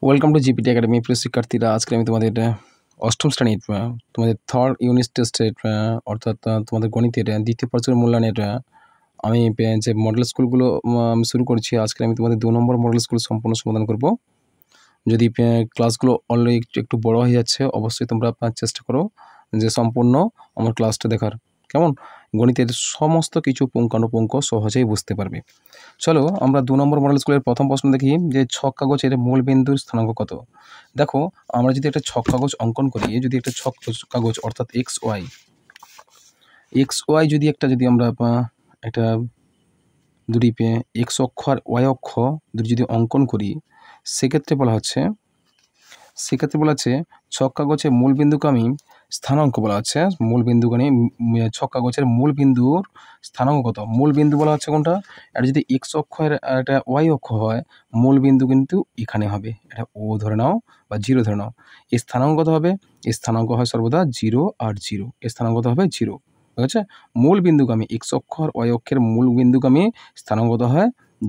Welcome to GPT academy. প্রিয় শিক্ষার্থীরা, আজকে আমি তোমাদের অষ্টম শ্রেণীর তোমাদের থার্ড ইউনিট টেস্টের অর্থাৎ তোমাদের গণিতের দ্বিতীয় পর্যায়ের মূল্যায়নের আমি যে মডেল স্কুলগুলো আমি শুরু করছি। আজকে আমি তোমাদের 2 নম্বর মডেল স্কুল সম্পূর্ণ সমাধান করব। যদি ক্লাসগুলো অলরেডি একটু বড় হয়ে যাচ্ছে, অবশ্যই তোমরা চেষ্টা করো যে সম্পূর্ণ আমার ক্লাসটা দেখার। কেমন? গণিতের সমস্ত কিছু পুঙ্খানুপুঙ্খ সহজেই বুঝতে পারবে। চলো আমরা 2 নম্বর মডেল স্কুলের প্রথম প্রশ্ন দেখি যে ছক কাগজের মূল বিন্দুর স্থানাঙ্ক কত। দেখো, আমরা যদি একটা ছক কাগজ অঙ্কন করি, যদি একটা ছক কাগজ অর্থাৎ এক্স ওয়াই যদি আমরা একটা দুটি এক্স অক্ষ আর ওয়াই অক্ষ দুটি যদি অঙ্কন করি, সেক্ষেত্রে বলা হচ্ছে ছক কাগজের মূল বিন্দুকে আমি স্থানাঙ্ক বলা হচ্ছে। মূল বিন্দুগানে ছক কাগজের মূল বিন্দুর স্থানাঙ্ক কত? মূল বিন্দু বলা হচ্ছে কোনটা? এটা যদি এক্স অক্ষের আর এটা ওয়াই অক্ষ হয়, মূল বিন্দু কিন্তু এখানে হবে। এটা ও ধরে নাও বা 0 ধরে নাও। এই স্থানাঙ্ক কত হবে? এই স্থানাঙ্ক হয় সর্বদা 0 আর 0। এই স্থানাঙ্ক কত হবে? 0। ঠিক আছে? মূল বিন্দুগামী এক্স অক্ষ আর ওয়াই অক্ষের মূল বিন্দুগামী স্থানাঙ্ক কত হয়?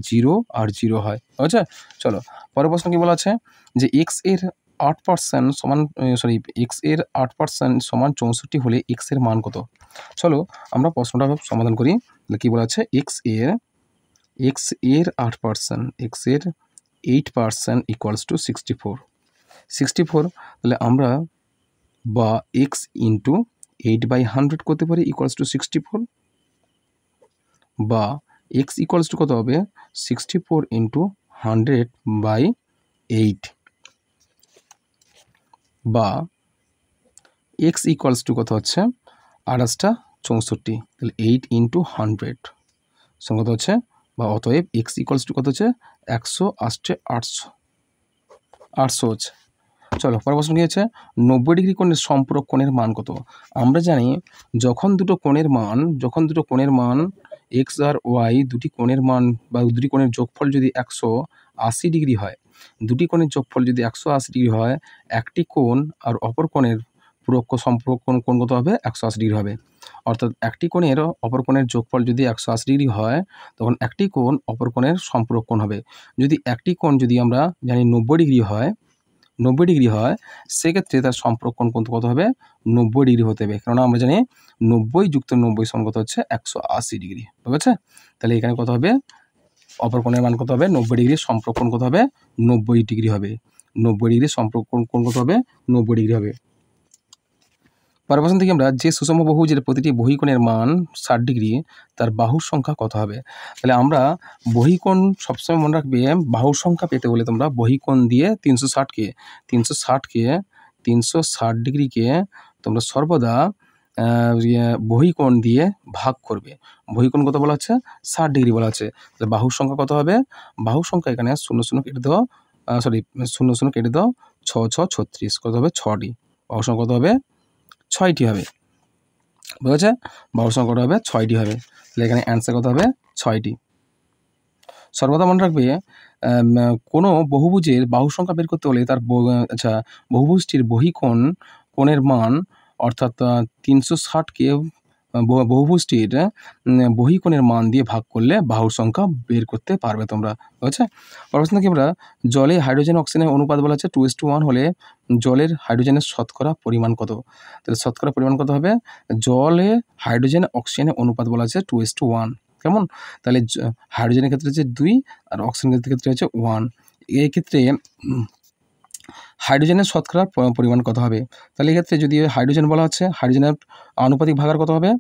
0 আর 0 হয়। ঠিক আছে? চলো পরের প্রশ্ন কি বলা আছে যে এক্স এর 8% সমান এক্স এর 8% সমান 64 হলে এক্স এর মান কত? চলো আমরা প্রশ্নটা সমাধান করি। কি বলা আছে? এক্স এর 8%, এক্স এর 8% ইকুয়ালস টু 64। তাহলে আমরা বা এক্স ইন্টু 8/100 করতে পারি ইকুয়ালস টু 64, বা এক্স ইকুয়ালস টু কত হবে? 64 ইন্টু 100/8, বা এক্স ইকুয়ালস টু কত হচ্ছে? 64। তাহলে 8 ইন্টু 100 কত হচ্ছে? বা অতএব এক্স ইকুয়ালস টু কত হচ্ছে? 800 হচ্ছে। চলো পরের প্রশ্ন কি হচ্ছে? 90 ডিগ্রি কোণের সম্পূরক কোণের মান কত? আমরা জানি যখন দুটো কোণের মান এক্স আর ওয়াই দুটি কোণের মান বা দুটি কোণের যোগফল যদি 180 ডিগ্রি হয়, দুটি কোণের যোগফল যদি 180 ডিগ্রি হয়, একটি কোণ আর অপর কোণের সম্পূরক কোণ কত হবে? 180 ডিগ্রি হবে। অর্থাৎ একটি কোণের অপর কোণের যোগফল যদি 180 ডিগ্রি হয়, তখন একটি কোণ অপর কোণের সম্পূরক কোণ হবে। যদি একটি কোণ যদি আমরা জানি 90 ডিগ্রি হয়, সেক্ষেত্রে তার সম্পূরক কোণ কত হবে? 90 ডিগ্রি হতে হবে। কেননা আমরা জানি 90 যুক্ত 90 সমান কত হচ্ছে? 180 ডিগ্রি। ঠিক আছে? তাহলে এখানে কত হবে? অপর কোণের মান কত হবে? 90 ডিগ্রির সম্পূরক কোণ কত হবে? 90 ডিগ্রি হবে। 90 ডিগ্রির সম্পূরক কোণ কত হবে? 90 ডিগ্রি হবে। পরের প্রশ্ন থেকে আমরা যে সুষম বহুভুজের প্রতিটি বহিকোণের মান 60 ডিগ্রি, তার বাহুর সংখ্যা কত হবে? তাহলে আমরা বহিকোণ সবসময় মনে রাখবে, বাহুর সংখ্যা পেতে হলে তোমরা বহিকোণ দিয়ে 360 ডিগ্রিকে তোমরা সর্বদা বহিকোণ দিয়ে ভাগ করবে। বহিকোণ কত বলা হচ্ছে? 60 ডিগ্রি বলা হচ্ছে। তাহলে বাহুর সংখ্যা কত হবে? বাহুর সংখ্যা এখানে 0 কেটে দাও, 0 কেটে দাও, 6 6 36, কত হবে? 6টি। বাহুর সংখ্যা কত হবে? 6টি হবে। বুঝেছে? বাহুর সংখ্যা কত হবে? 6টি হবে। তাহলে এখানে অ্যান্সার কত হবে? 6টি। সর্বদা মনে রাখবে, কোনো বহুভুজের বাহুর সংখ্যা বের করতে হলে তার বহুভুজটির কোণের মান অর্থাৎ 360কে বহুভুজটির বহিকোণের মান দিয়ে ভাগ করলে বাহুর সংখ্যা বের করতে পারবে তোমরা। বুঝেছে? প্রশ্ন কি আমরা জলে হাইড্রোজেন অক্সিজেনের অনুপাত বলা হচ্ছে 2:1 হলে জলের হাইড্রোজেনের শতকরা পরিমাণ কত? তাহলে শতকরা পরিমাণ কত হবে? জলে হাইড্রোজেন অক্সিজেনের অনুপাত বলা আছে 2:1। কেমন? তাহলে হাইড্রোজেনের ক্ষেত্রে হচ্ছে 2 আর অক্সিজেনের ক্ষেত্রে হচ্ছে 1। এই ক্ষেত্রে হাইড্রোজেনের শতকরা পরিমাণ কত হবে? তাহলে এক্ষেত্রে যদি হাইড্রোজেন বলা হচ্ছে, হাইড্রোজেনের আনুপাতিক ভাগার কত হবে?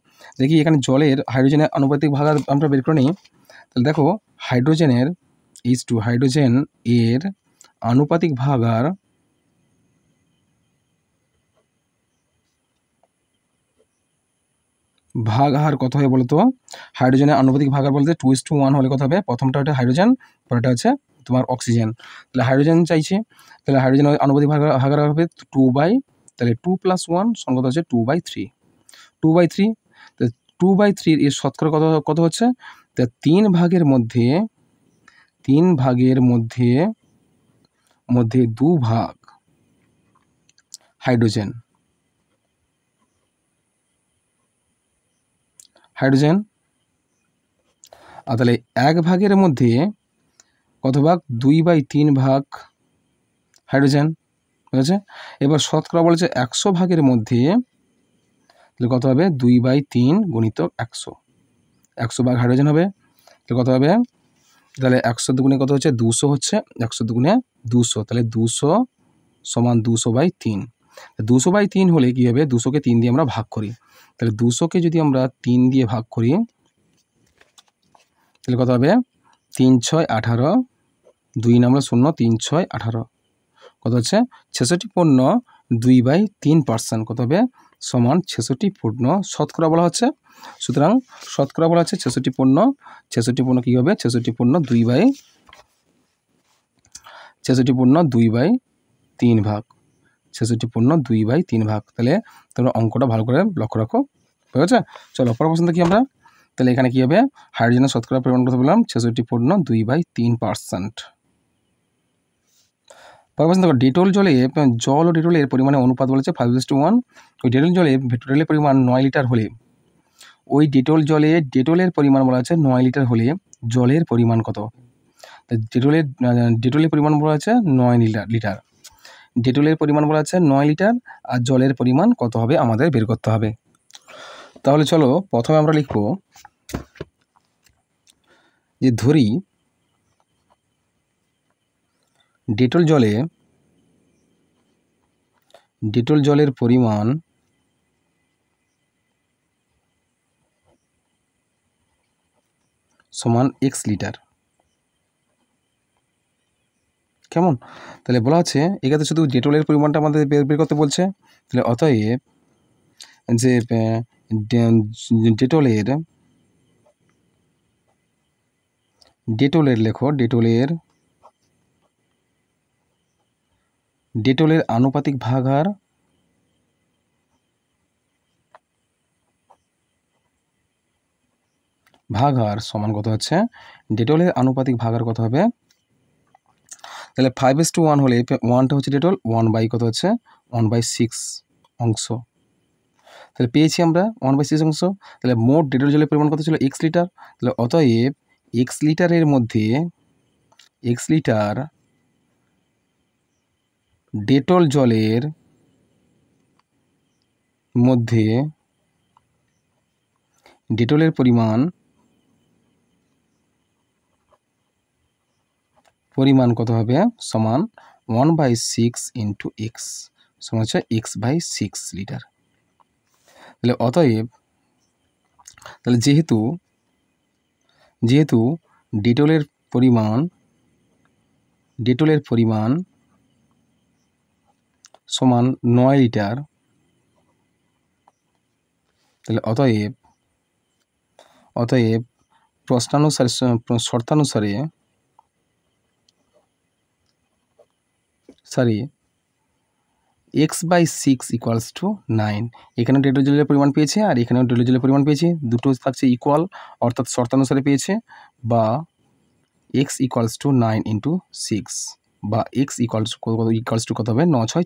দেখি এখানে জলের হাইড্রোজেনের আনুপাতিক ভাগার আমরা বের করে নিই। তাহলে দেখো, হাইড্রোজেনের হাইড্রোজেন এর আনুপাতিক ভাগার ভাগাহার কত হয় বলতো? হাইড্রোজেনের আনুপাতিক ভাগার বলতে 2:1 হলে কত হবে? প্রথমটা হচ্ছে হাইড্রোজেন, পরেরটা হচ্ছে তোমার অক্সিজেন। তাহলে হাইড্রোজেন চাইছি, তাহলে হাইড্রোজেনের আনুপাতিক ভাগার হবে 2 তাহলে 2 + 1 সমান কত হচ্ছে? 2/3। 2/3, তাহলে 2/3 এর শতকরা কত হচ্ছে? তা 3 ভাগের মধ্যে 2 ভাগ হাইড্রোজেন। আর তাহলে 1 ভাগের মধ্যে কত ভাগ? 2/3 ভাগ হাইড্রোজেন, ঠিক আছে। এবার শতকরা বলেছে 100 ভাগের মধ্যে, তাহলে কত হবে 2/3 গুণিতক 100, 100 ভাগ হাইড্রোজেন হবে, তাহলে কত হবে, তাহলে 100 দুগুণে কত হচ্ছে 200 হচ্ছে, 100 দুগুণে 200, তাহলে 200 সমান 200/3। 200/3 হলে কী হবে, 200কে 3 দিয়ে আমরা ভাগ করি, তাহলে 200কে যদি আমরা 3 দিয়ে ভাগ করি তাহলে কত হবে 3 6 18, 2 নামলো 0, 3 6 18, কত হচ্ছে 66.2/3%, কত হবে সমান 66 শতকরা বলা হচ্ছে। সুতরাং শতকরা বলা হচ্ছে 66 কী হবে 66.2/3 ভাগ, 66.2/3 ভাগ। তাহলে তোমরা অঙ্কটা ভালো করে লক্ষ্য রাখো, ঠিক আছে। চলো পরের প্রশ্ন দেখি আমরা, তাহলে এখানে কী হবে হাইড্রোজেনের শতকরা পরিমাণ কথা বললাম 66.2/3%। পরের প্রশ্ন দেখো, ডেটল জলে জল ও ডেটলের পরিমাণে অনুপাত বলেছে 5:1। ওই ডেটল জলে ডেটলের পরিমাণ 9 লিটার হলে, ওই ডেটল জলে ডেটলের পরিমাণ বলা আছে 9 লিটার হলে জলের পরিমাণ কত? ডেটলের পরিমাণ বলা আছে 9 লিটার, ডেটলের পরিমাণ বলা আছে 9 লিটার, আর জলের পরিমাণ কত হবে আমাদের বের করতে হবে। তাহলে চলো প্রথমে আমরা লিখব যে ধরি ডেটল জলের পরিমাণ সমান x লিটার, কেমন? তাহলে বলা আছে এখানে শুধু ডেটলের পরিমাণটা আমাদের বের করতে বলছে, তাহলে অতএব যে ডেটলের লেখো ডেটলের আনুপাতিক ভাগাহার সমান কত হচ্ছে, ডেটলের আনুপাতিক ভাগাহার কত হবে, তাহলে 5:1 হলে 1টা হচ্ছে ডেটল, 1 কত হচ্ছে 1/6 অংশ, তাহলে পেয়েছি আমরা 1/6 অংশ। তাহলে মোট ডেটল জলের পরিমাণ কত ছিল x লিটার, তাহলে অতএব x লিটারের মধ্যে ডেটল জলের মধ্যে ডেটলের পরিমাণ কত হবে সমান 1/6 ইন্টু x সমান হচ্ছে x/6 লিটার। তাহলে অতএব তাহলে যেহেতু ডেটলের পরিমাণ সমান 9 লিটার, তাহলে অতএব শর্তানুসারে x/6 ইকুয়ালস টু 9। এখানে ডেটল জলের পরিমাণ পেয়েছে আর এখানেও ডেটল জলের পরিমাণ পেয়েছে, দুটো থাকছে ইকুয়াল, অর্থাৎ শর্তানুসারে পেয়েছে, বা x ইকুয়ালস টু 9 ইন্টু 6, বা x ইকুয়ালস টু কত হবে 9 6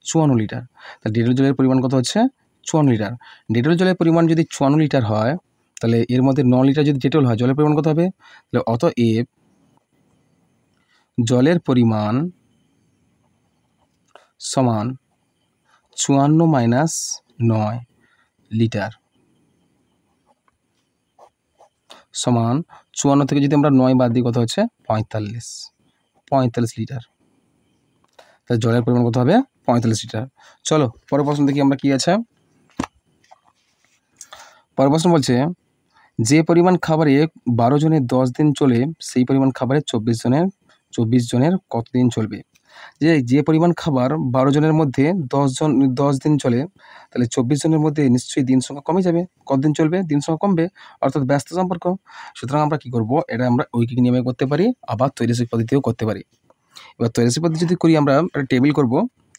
54 লিটার। তাহলে ডেটল জলের পরিমাণ কত হচ্ছে 54 লিটার। ডেটল জলের পরিমাণ যদি 54 লিটার হয়, তাহলে এর মধ্যে 9 লিটার যদি ডেটল হয়, জলের পরিমাণ কত হবে, তাহলে অতএব জলের পরিমাণ সমান 54 - 9 লিটার সমান 54 থেকে যদি আমরা 9 বাদ দিই কত হচ্ছে 45 লিটার। তাহলে জলের পরিমাণ কত হবে 45 লিটার। চলো পরের প্রশ্ন দেখি আমরা কি আছে। পরের প্রশ্ন বলছে যে পরিমাণ খাবারে 12 জনের 10 দিন চলে, সেই পরিমাণ খাবারে 24 জনের কতদিন চলবে? যে পরিমাণ খাবার 12 জনের মধ্যে 10 দিন চলে, তাহলে 24 জনের মধ্যে নিশ্চয়ই দিন সংখ্যা কমে যাবে, কতদিন চলবে, দিন সংখ্যা কমবে, অর্থাৎ ব্যস্ত সম্পর্ক। সুতরাং আমরা কি করব, এটা আমরা ঐকিক নিয়মে করতে পারি, আবার তৈরিসূত্র পদ্ধতিতেও করতে পারি। এবার তৈরিসূত্র পদ্ধতি যদি করি, আমরা একটা টেবিল করব,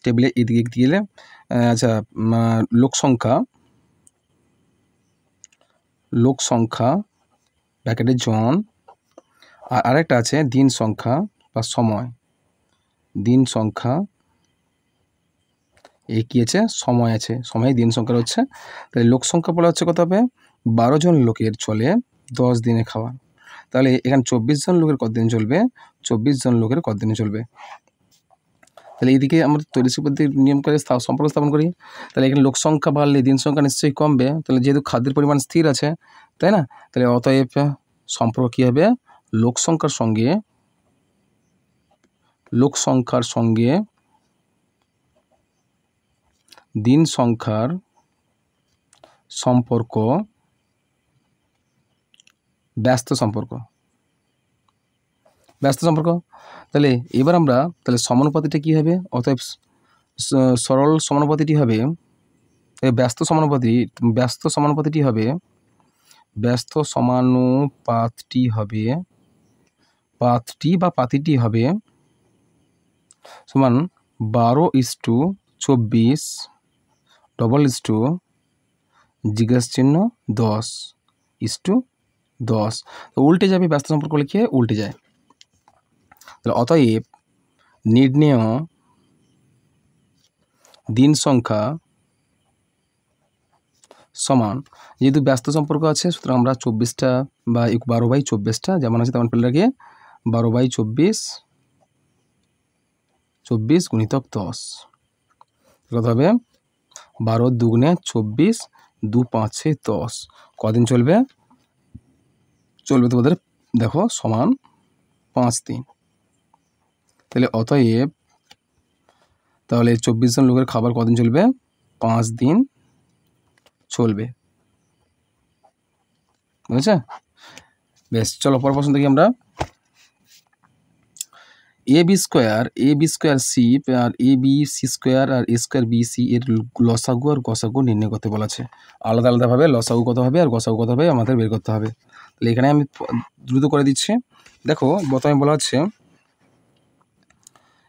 টেবিলে এদিকে গেলে আচ্ছা লোক সংখ্যা ব্র্যাকেটে জন, আর আরেকটা আছে দিন সংখ্যা বা সময়, দিন সংখ্যা এই কি আছে সময় আছে, সময় দিন সংখ্যা হচ্ছে। তাহলে লোক সংখ্যা বলা হচ্ছে কত হবে 12 জন লোকের চলে 10 দিনে খাওয়া, তাহলে এখানে 24 জন লোকের কতদিন চলবে, 24 জন লোকের কতদিনে চলবে। তাহলে এইদিকে আমরা তৈলসী পদ্ধতির নিয়ম করে সম্পর্ক স্থাপন করি। তাহলে এখানে লোক সংখ্যা বাড়লে দিন সংখ্যা নিশ্চয়ই কমবে, তাহলে যেহেতু খাদ্যের পরিমাণ স্থির আছে, তাই না? তাহলে অতএব সম্পর্ক কী হবে? লোক সংখ্যার সঙ্গে দিন সংখ্যার সম্পর্ক ব্যস্ত সম্পর্ক। তাহলে এবার আমরা তাহলে সমানুপাতিটা কী হবে? অতএব সরল সমানুপাতিটি হবে ব্যস্ত সমানুপাতিটি হবে সমান 12:24 10:10 তো উল্টে যাবে, ব্যস্ত সম্পর্ক লিখে উল্টে যায়। তাহলে অতএব নির্ণেয় দিন সংখ্যা সমান, যেহেতু ব্যস্ত সম্পর্ক আছে সুতরাং আমরা 24টা বা 12/24টা যেমন আছে তেমন ফেলে রাখি, 12/24 গুণিতক 10 কত হবে? 12 দুগুণে 24, 2 5 10 কদিন চলবে তোমাদের দেখো সমান 5 দিন। তাহলে অতএব 24 জন লোকের খাবার কদিন চলবে? 5 দিন চলবে। বুঝেছে? বেশ, চলো পরের প্রশ্ন দেখি আমরা। AB স্কোয়ার সি আর AB সি স্কোয়ার আর A স্কোয়ার BC এর লসাগু আর গসাগু নির্ণয় করতে বলা আছে। আলাদা আলাদাভাবে লসাগু কত হবে আর গসাগু কত হবে আমাদের বের করতে হবে। তাহলে এখানে আমি দ্রুত করে দিচ্ছি। দেখো প্রথমে বলা হচ্ছে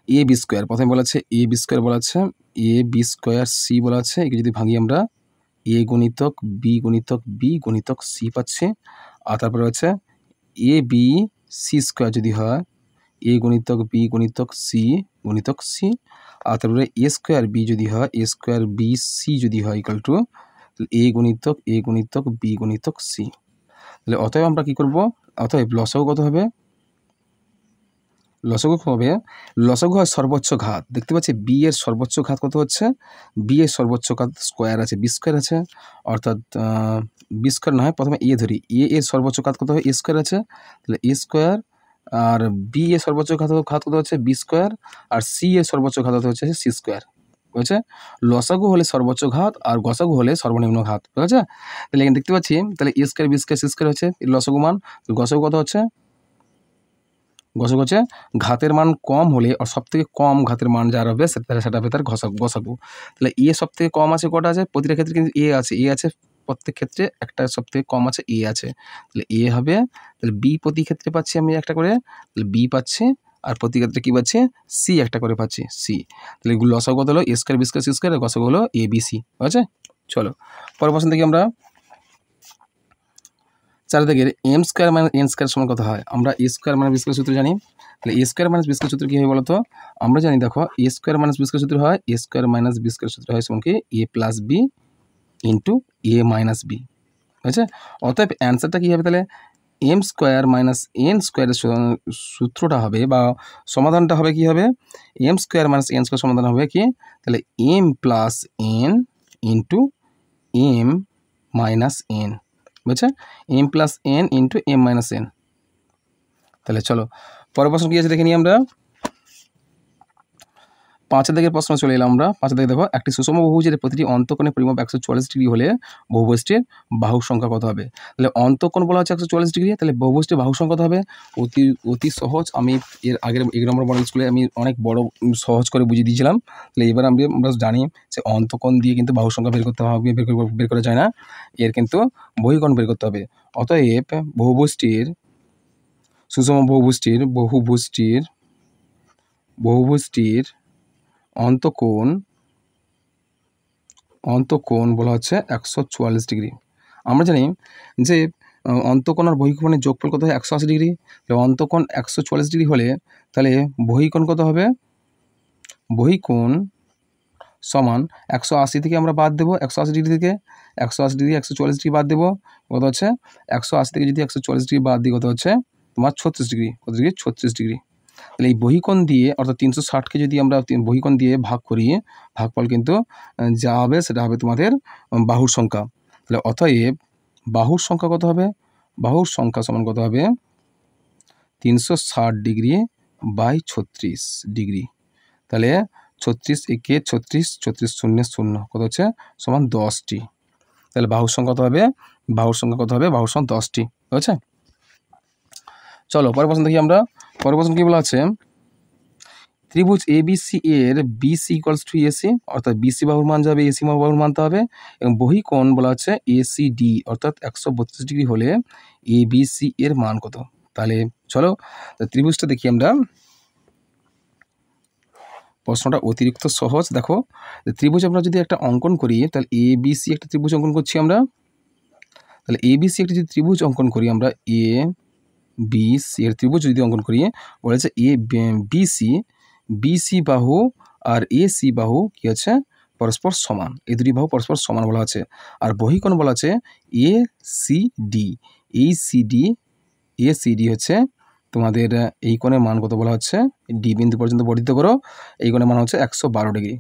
AB স্কোয়ার, প্রথমে বলা আছে AB স্কোয়ার বলা আছে, AB স্কোয়ার সি বলা আছে। একে যদি ভাঙি আমরা A গুণিতক B গুণিতক B গুণিতক C পাচ্ছি। আর তারপরে হচ্ছে AB সি স্কোয়ার যদি হয় A গুণিতক B গুণিতক C গুণিতক C, আর তারপরে A স্কোয়ার B যদি হয় A স্কোয়ার BC যদি হয় ইকুয়াল টু A গুণিতক B গুণিতক C। তাহলে অতএব আমরা কী করব? অতএব লসাগু কত হবে? লসাগু হয় সর্বোচ্চ ঘাত। দেখতে পাচ্ছি B এর সর্বোচ্চ ঘাত কত হচ্ছে? B এর সর্বোচ্চ ঘাত স্কোয়ার আছে, B স্কোয়ার আছে, অর্থাৎ B স্কোয়ার না হয় প্রথমে A ধরি, A এর সর্বোচ্চ ঘাত কত হবে? A স্কোয়ার আছে, তাহলে A স্কোয়ার, আর B এর সর্বোচ্চ ঘাত কত হচ্ছে? B স্কোয়ার, আর C এর সর্বোচ্চ ঘাত হচ্ছে C স্কোয়ার। বুঝেছে? লসাগু হলে সর্বোচ্চ ঘাত আর গসাগু হলে সর্বনিম্ন ঘাত। ঠিক আছে? তাহলে এখানে দেখতে পাচ্ছি তাহলে A square B square C square হচ্ছে লসাগু মান, গসাগু কত হচ্ছে? গসাগু হচ্ছে ঘাতের মান কম হলে আর সবথেকে কম ঘাতের মান যার হবে সেটা হবে তার গসাগু। তাহলে এ সবথেকে কম আছে, কটা আছে? প্রতিটা ক্ষেত্রে কিন্তু এ আছে প্রত্যেক ক্ষেত্রে একটা সবথেকে কম আছে এ আছে, তাহলে এ হবে। তাহলে বি প্রতি ক্ষেত্রে পাচ্ছি আমি একটা করে, তাহলে বি পাচ্ছি, আর প্রতি ক্ষেত্রে কী পাচ্ছি? সি একটা করে পাচ্ছি, সি। তাহলে এগুলো লসাগু কত হলো? A square B square C square, আর গসাগু হলো ABC। আছে? চলো পরের প্রশ্ন দেখি আমরা। 4 দাগের M square minus N square সমান কত হয়? আমরা A square minus B square সূত্র জানি। তাহলে A square minus B square সূত্র কী হয় বলো তো? আমরা জানি, দেখো A square minus B square সূত্র হয় A square minus B square সূত্র হয় সমান কি A plus B into A minus B। আছে? অতএব অ্যান্সারটা কী হবে? তাহলে M স্কোয়ার মাইনাস N স্কোয়ারের সূত্রটা হবে বা সমাধানটা হবে কি হবে? M square minus N square সমাধান হবে কি? তাহলে M plus N into M minus N। বুঝছে? M plus N into M minus N। তাহলে চলো পরের প্রশ্ন কী আছে দেখে নিই আমরা। 5 দাগের প্রশ্ন চলে এলাম আমরা। 5 দাগে দেখো, একটি সুষম বহুভুজের প্রতিটি অন্তঃকোণের পরিমাপ 140 ডিগ্রি হলে বহুভুজটির বাহুর সংখ্যা কত হবে? তাহলে অন্তঃকোণ বলা হচ্ছে 140 ডিগ্রি, তাহলে বহুভুজটির বাহুর সংখ্যা কত হবে? অতি সহজ। আমি এর আগের 1 নম্বর মডেল স্কুলে আমি অনেক বড় সহজ করে বুঝিয়ে দিয়েছিলাম। তাহলে এবার আমরা জানি যে অন্তঃকোণ দিয়ে কিন্তু বাহুর সংখ্যা বের করতে হবে, বের করা যায় না, এর কিন্তু বহিঃকোণ বের করতে হবে। অতএব বহুভুজটির সুষম বহুভুজটির অন্তঃকোণ বলা হচ্ছে 144 ডিগ্রি। আমরা জানি যে অন্তঃকোণ আর বহিঃকোণের যোগফল কত হয়? 180 ডিগ্রি। তাহলে অন্তঃকোণ 144 ডিগ্রি হলে তাহলে বহিঃকোণ কত হবে? বহিঃকোণ সমান 180 থেকে আমরা বাদ দেবো, 180 ডিগ্রি থেকে 180 ডিগ্রি 144 ডিগ্রি বাদ দেবো, কত হচ্ছে? 180 থেকে যদি 144 ডিগ্রি বাদ দিই কত হচ্ছে? তোমার 36 ডিগ্রি। কত ডিগ্রি? 36 ডিগ্রি। তাহলে এই বহিকোণ দিয়ে অর্থাৎ 360কে যদি আমরা বহিকোণ দিয়ে ভাগ করি, ভাগফল কিন্তু যা হবে সেটা হবে তোমাদের বাহুর সংখ্যা। তাহলে অতএব বাহুর সংখ্যা কত হবে? বাহুর সংখ্যা সমান কত হবে? 360 ডিগ্রি বাই 36 ডিগ্রি। তাহলে 36 একে 36, 36 শূন্যে 0 কত হচ্ছে? সমান 10টি। তাহলে বাহুর সংখ্যা কত হবে? বাহুর সংখ্যা কত হবে? বাহুর সংখ্যা 10টি। বুঝছে? চলো পরের প্রশ্ন দেখি আমরা। পরের প্রশ্ন কি বলা আছে? ত্রিভুজ এবিসি এর বিসি ইকুয়ালস টু এসি, অর্থাৎ বিসি বাহুর মান যাবে এসি বাহুর মানতে হবে, এবং বহিকোণ বলা আছে এসিডি অর্থাৎ 132 ডিগ্রি হলে এবিসি এর মান কত? তাহলে চলো ত্রিভুজটা দেখি আমরা। প্রশ্নটা অতিরিক্ত সহজ। দেখো ত্রিভুজ আমরা যদি একটা অঙ্কন করি, তাহলে এবিসি একটা ত্রিভুজ অঙ্কন করছি আমরা। তাহলে এবিসি একটা যদি ত্রিভুজ অঙ্কন করি আমরা, এ বি সি এর ত্রিভুজ যদি অঙ্কন করি, বলেছে এ বিসি, বিসি বাহু আর এসি বাহু কি আছে? পরস্পর সমান। এই দুটি বাহু পরস্পর সমান বলা আছে। আর বহিকোণ বলা আছে এ সি ডি। এই সিডি এসিডি হচ্ছে তোমাদের এই কোণের মান কত বলা হচ্ছে? ডি বিন্দু পর্যন্ত বর্ধিত করো। এই কোণের মান হচ্ছে 112 ডিগ্রি।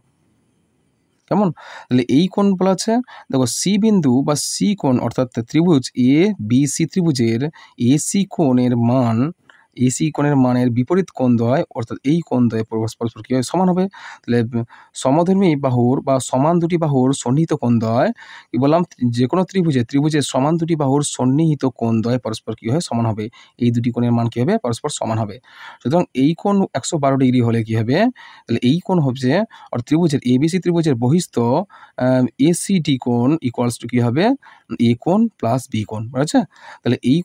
কেমন? তাহলে এই কোণ বলা আছে, দেখো সি বিন্দু বা সি কোণ অর্থাৎ ত্রিভুজ এ বি সি ত্রিভুজের এসি কোণের মান, এসি কোণের মানের বিপরীত কোণদ্বয় অর্থাৎ এই কোণদ্বয় পরস্পর কীভাবে সমান হবে? তাহলে সমধর্মী বাহুর বা সমান দুটি বাহুর সন্নিহিত কোণদ্বয়, কি বললাম? যে কোনো ত্রিভুজের সমান দুটি বাহুর সন্নিহিত কোণদ্বয় পরস্পর কী হয়? সমান হবে। এই দুটি কোণের মান কী হবে? পরস্পর সমান হবে। সুতরাং এই কোণ 112 ডিগ্রি হলে কী হবে? তাহলে এই কোণ হচ্ছে অর্থাৎ ত্রিভুজের এবিসি ত্রিভুজের বহিস্থ এসিডি কোণ ইকুয়ালস টু কী হবে? এ কোণ প্লাস বি কোণ। বুঝেছে? তাহলে এই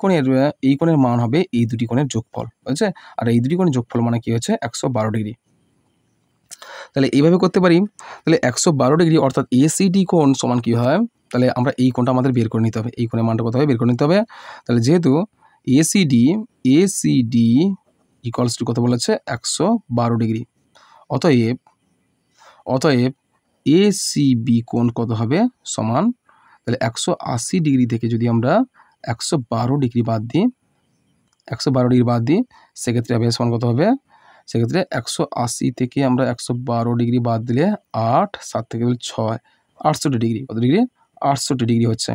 কোণের মান হবে এই দুটি কোণের যোগফল। বুঝেছে? আর এই দুটি কোণের যোগফল মানে কি হচ্ছে? 112 ডিগ্রি। তাহলে এইভাবে করতে পারি। তাহলে 112 ডিগ্রি অর্থাৎ এসিডি কোণ সমান কী হয়? তাহলে আমরা এই কোণটা আমাদের বের করে নিতে হবে। এই কোণের মানটা কত হবে? বের করে নিতে হবে। তাহলে যেহেতু এসিডি ইকুয়ালস টু কত বলেছে? 112 ডিগ্রি। অতএব এসিবি কোণ কত হবে? সমান, তাহলে 180 ডিগ্রি থেকে যদি আমরা 112 ডিগ্রি বাদ দিই, 112 ডিগ্রি বাদ দিই, সেক্ষেত্রে হবে সমান কত হবে? সেক্ষেত্রে 180 থেকে আমরা 112 ডিগ্রি বাদ দিলে 8, 7 থেকে 6, 68 ডিগ্রি। কত ডিগ্রি? 68 ডিগ্রি হচ্ছে।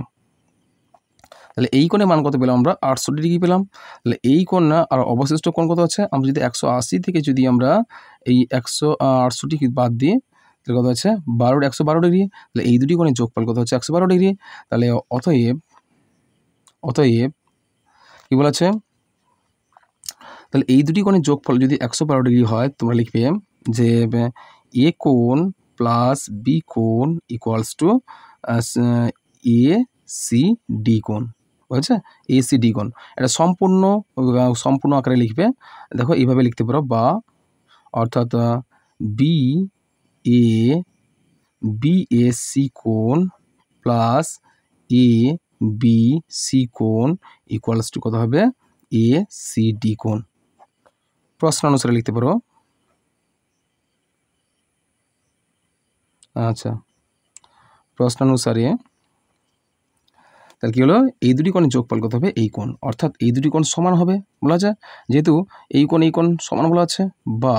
তাহলে এই কোণের মান কত পেলাম আমরা? 68 ডিগ্রি পেলাম। তাহলে এই কোণ না আর অবশিষ্ট কোণ কত হচ্ছে? আমরা যদি 180 থেকে যদি আমরা এই 168 বাদ দিই, তাহলে কত হচ্ছে? 112 ডিগ্রি। তাহলে এই দুটি কোণের যোগফল কত হচ্ছে? 112 ডিগ্রি। তাহলে অতএব কি বলেছে? তাহলে এই দুটি কোণের যোগফল যদি 112 ডিগ্রি হয়, তোমরা লিখবে যে এ কোণ প্লাস বি কোণ equals to A C D কোণ। বুঝেছে? এ সি ডি কোণ। এটা সম্পূর্ণ আকারে লিখবে। দেখো এইভাবে লিখতে পারো, বা অর্থাৎ বি এ সি কোণ প্লাস এ বি সি কোণ ইকুয়ালস টু কত হবে? এ সি ডি কোণ। প্রশ্ন অনুসারে লিখতে পারো। আচ্ছা, প্রশ্নানুসারে তাহলে কী হলো? এই দুটি কোণের যোগফল কত হবে? এই কোণ, অর্থাৎ এই দুটি কোণ সমান হবে বলা যায়, যেহেতু এই কোণ সমান বলা আছে। বা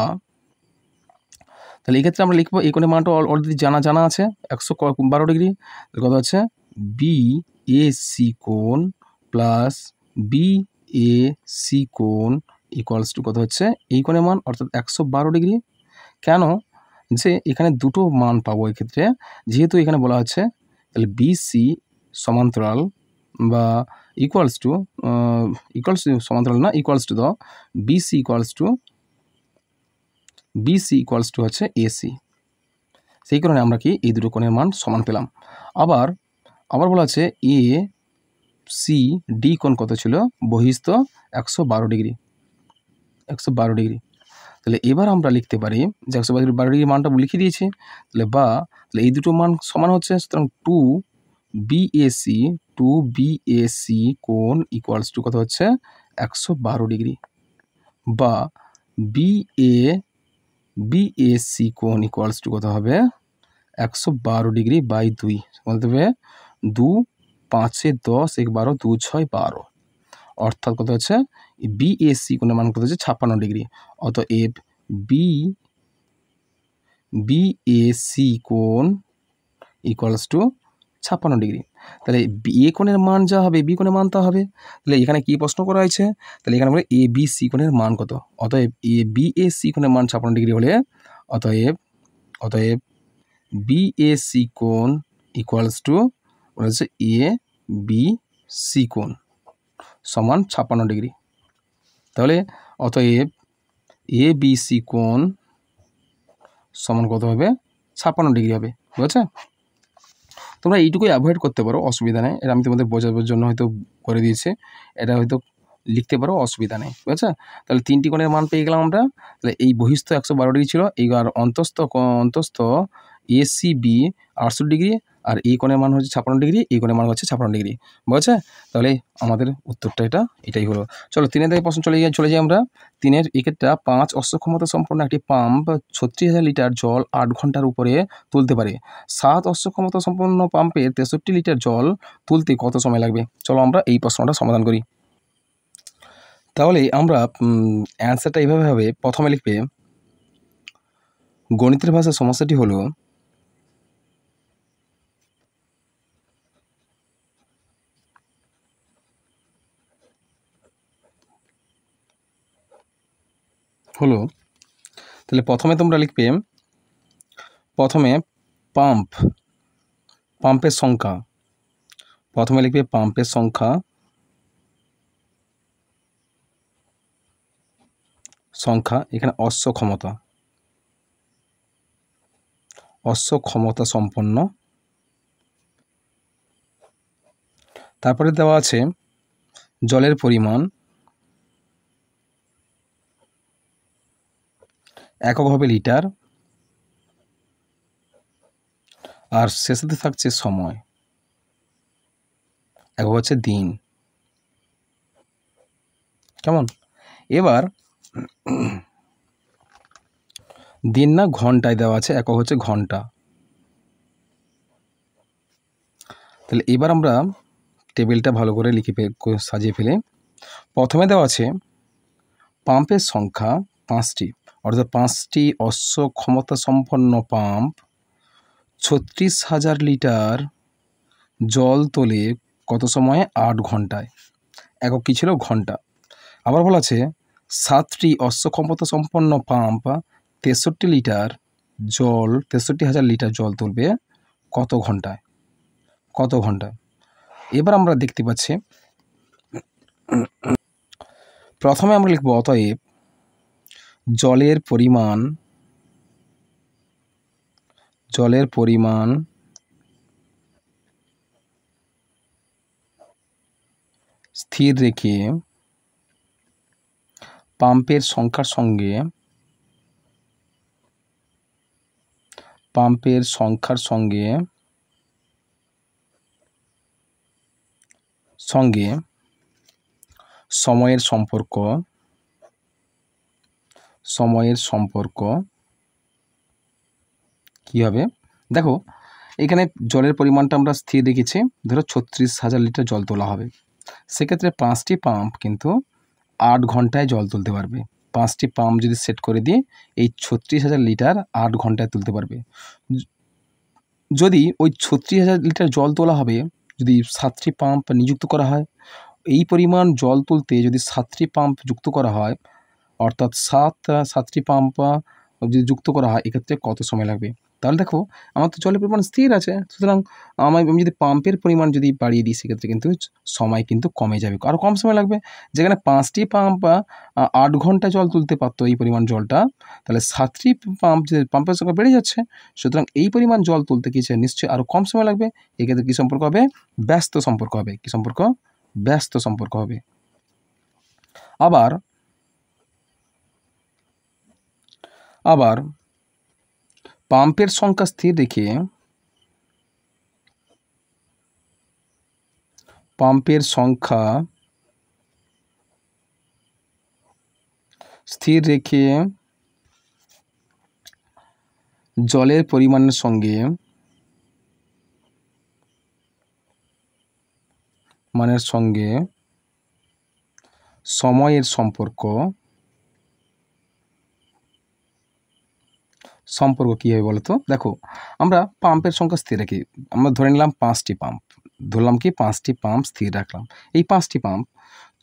তাহলে এই ক্ষেত্রে আমরা লিখবো এই কোণের মানটা অলরেডি জানা আছে 112 ডিগ্রি। কত আছে? বি এ সি কোণ প্লাস বি এ সি কোণ ইকুয়ালস টু কত হচ্ছে? এই কোণের মান অর্থাৎ 112 ডিগ্রি। কেন? যে এখানে দুটো মান পাবো এক্ষেত্রে, যেহেতু এখানে বলা আছে, তাহলে বিসি সমান্তরাল বা ইকুয়ালস টু সমান্তরাল না, equals to BC equals to হচ্ছে এসি। সেই কারণে আমরা কি এই দুটো কোণের মান সমান পেলাম। আবার বলা আছে এ সি ডি কোণ কত ছিল? বহিস্থ 112 ডিগ্রি। তাহলে এবার আমরা লিখতে পারি যে 112 ডিগ্রি মানটা লিখে দিয়েছি। তাহলে এই দুটো মান সমান হচ্ছে, সুতরাং 2 বিএসি কোণ ইকুয়ালস টু কত হচ্ছে? 112 ডিগ্রি। বা বিএসি কোণ ইকুয়ালস টু কত হবে? 112 ডিগ্রি বাই 2 বলতে হবে 2 5 10 1 12 2 6 12, অর্থাৎ কত হচ্ছে? বিএসি কোণের মান কত হচ্ছে 56 ডিগ্রি। অতএব বিএসি কোণ ইকুয়ালস টু 56 ডিগ্রি। তাহলে এ কোণের মান যা হবে বি কোণের মান তা হবে। তাহলে এখানে কি প্রশ্ন করা হয়েছে? তাহলে এখানে বলে এ বি সি কোণের মান কত। অতএব এ বি এ সি কোণের মান 56 ডিগ্রি হলে অতএব বিএসি কোণ ইকুয়ালস টু হচ্ছে এ বি সি কোণ সমান 56 ডিগ্রি। তাহলে অতএব এ বি সি কোণ সমান কত হবে? 56 ডিগ্রি হবে। বুঝেছে? তোমরা এইটুকুই অ্যাভয়েড করতে পারো, অসুবিধা নেই। এটা আমি তোমাদের বোঝাবার জন্য হয়তো করে দিয়েছি, এটা হয়তো লিখতে পারো, অসুবিধা নেই। বুঝেছে? তাহলে 3টি কোণের মান পেয়ে গেলাম আমরা। তাহলে এই বহিস্থ 112 ডিগ্রি ছিল, এইবার অন্তস্থ এসিবি 68 ডিগ্রি, আর এই কোণের মান হচ্ছে 56 ডিগ্রি, এই কোণের মান হচ্ছে 56 ডিগ্রি। বুঝেছে? তাহলে আমাদের উত্তরটা এটাই হলো। চলো 3 থেকে প্রশ্ন চলে যাই আমরা। 3-এর এক্ষেত্রে 5 অশ্ব ক্ষমতা সম্পন্ন একটি পাম্প 36,000 লিটার জল 8 ঘন্টার উপরে তুলতে পারে। 7 অশ্ব ক্ষমতা সম্পন্ন পাম্পের 63 লিটার জল তুলতে কত সময় লাগবে? চলো আমরা এই প্রশ্নটা সমাধান করি। তাহলে আমরা অ্যান্সারটা এইভাবে হবে। প্রথমে লিখবে গণিতের ভাষায় সমস্যাটি হলো তাহলে প্রথমে তোমরা লিখবে পাম্পের সংখ্যা। প্রথমে লিখবে পাম্পের সংখ্যা এখানে অশ্ব ক্ষমতা সম্পন্ন। তারপরে দেওয়া আছে জলের পরিমাণ, একক হবে লিটার, আর শেষেতে থাকছে সময়, একক হচ্ছে দিন। কেমন? এবার দিন না ঘন্টায় দেওয়া আছে, একক হচ্ছে ঘন্টা। তাহলে এবার আমরা টেবিলটা ভালো করে সাজিয়ে ফেলে প্রথমে দেওয়া আছে পাম্পের সংখ্যা 5টি, অর্থাৎ 5টি অশ্ব ক্ষমতা সম্পন্ন পাম্প 36,000 লিটার জল তোলে কত সময়ে? 8 ঘন্টায়। একক কী ছিল? ঘন্টা। আবার বলা আছে 7টি অশ্ব ক্ষমতা সম্পন্ন পাম্প 63,000 লিটার জল তুলবে কত ঘন্টায়? এবার আমরা দেখতে পাচ্ছি প্রথমে আমরা লিখব অতএব জলের পরিমাণ স্থির রেখে পাম্পের সংখ্যার সঙ্গে সময়ের সম্পর্ক কি হবে? দেখো এখানে জলের পরিমাণটা আমরা স্থির রেখেছি, ধরো 36,000 লিটার জল তোলা হবে। সেক্ষেত্রে 5টি পাম্প কিন্তু 8 ঘন্টায় জল তুলতে পারবে। 5টি পাম্প যদি সেট করে দিই, এই 36,000 লিটার 8 ঘন্টায় তুলতে পারবে। যদি ওই 36,000 লিটার জল তোলা হবে, যদি 7টি পাম্প নিযুক্ত করা হয়, এই পরিমাণ জল তুলতে যদি 7টি পাম্প যুক্ত করা হয়, অর্থাৎ 7টি পাম্প যদি যুক্ত করা হয়, এক্ষেত্রে কত সময় লাগবে? তাহলে দেখো আমার তো জলের পরিমাণ স্থির আছে, সুতরাং আমি যদি পাম্পের পরিমাণ যদি বাড়িয়ে দিই, সেক্ষেত্রে কিন্তু সময় কিন্তু কমে যাবে, আরও কম সময় লাগবে। যেখানে 5টি পাম্প 8 ঘন্টা জল তুলতে পারতো এই পরিমাণ জলটা, তাহলে 7টি পাম্পের সংখ্যা বেড়ে যাচ্ছে, সুতরাং এই পরিমাণ জল তুলতে নিশ্চয়ই আরও কম সময় লাগবে। এক্ষেত্রে কী সম্পর্ক হবে? ব্যস্ত সম্পর্ক হবে। কী সম্পর্ক? ব্যস্ত সম্পর্ক হবে। আবার পাম্পের সংখ্যা স্থির রেখে জলের পরিমাণের সঙ্গে সময়ের সম্পর্ক কী হবে বলো তো? দেখো, আমরা পাম্পের সংখ্যা স্থির রাখি। আমরা ধরে নিলাম 5টি পাম্প, ধরলাম কি 5টি পাম্প স্থির রাখলাম। এই 5টি পাম্প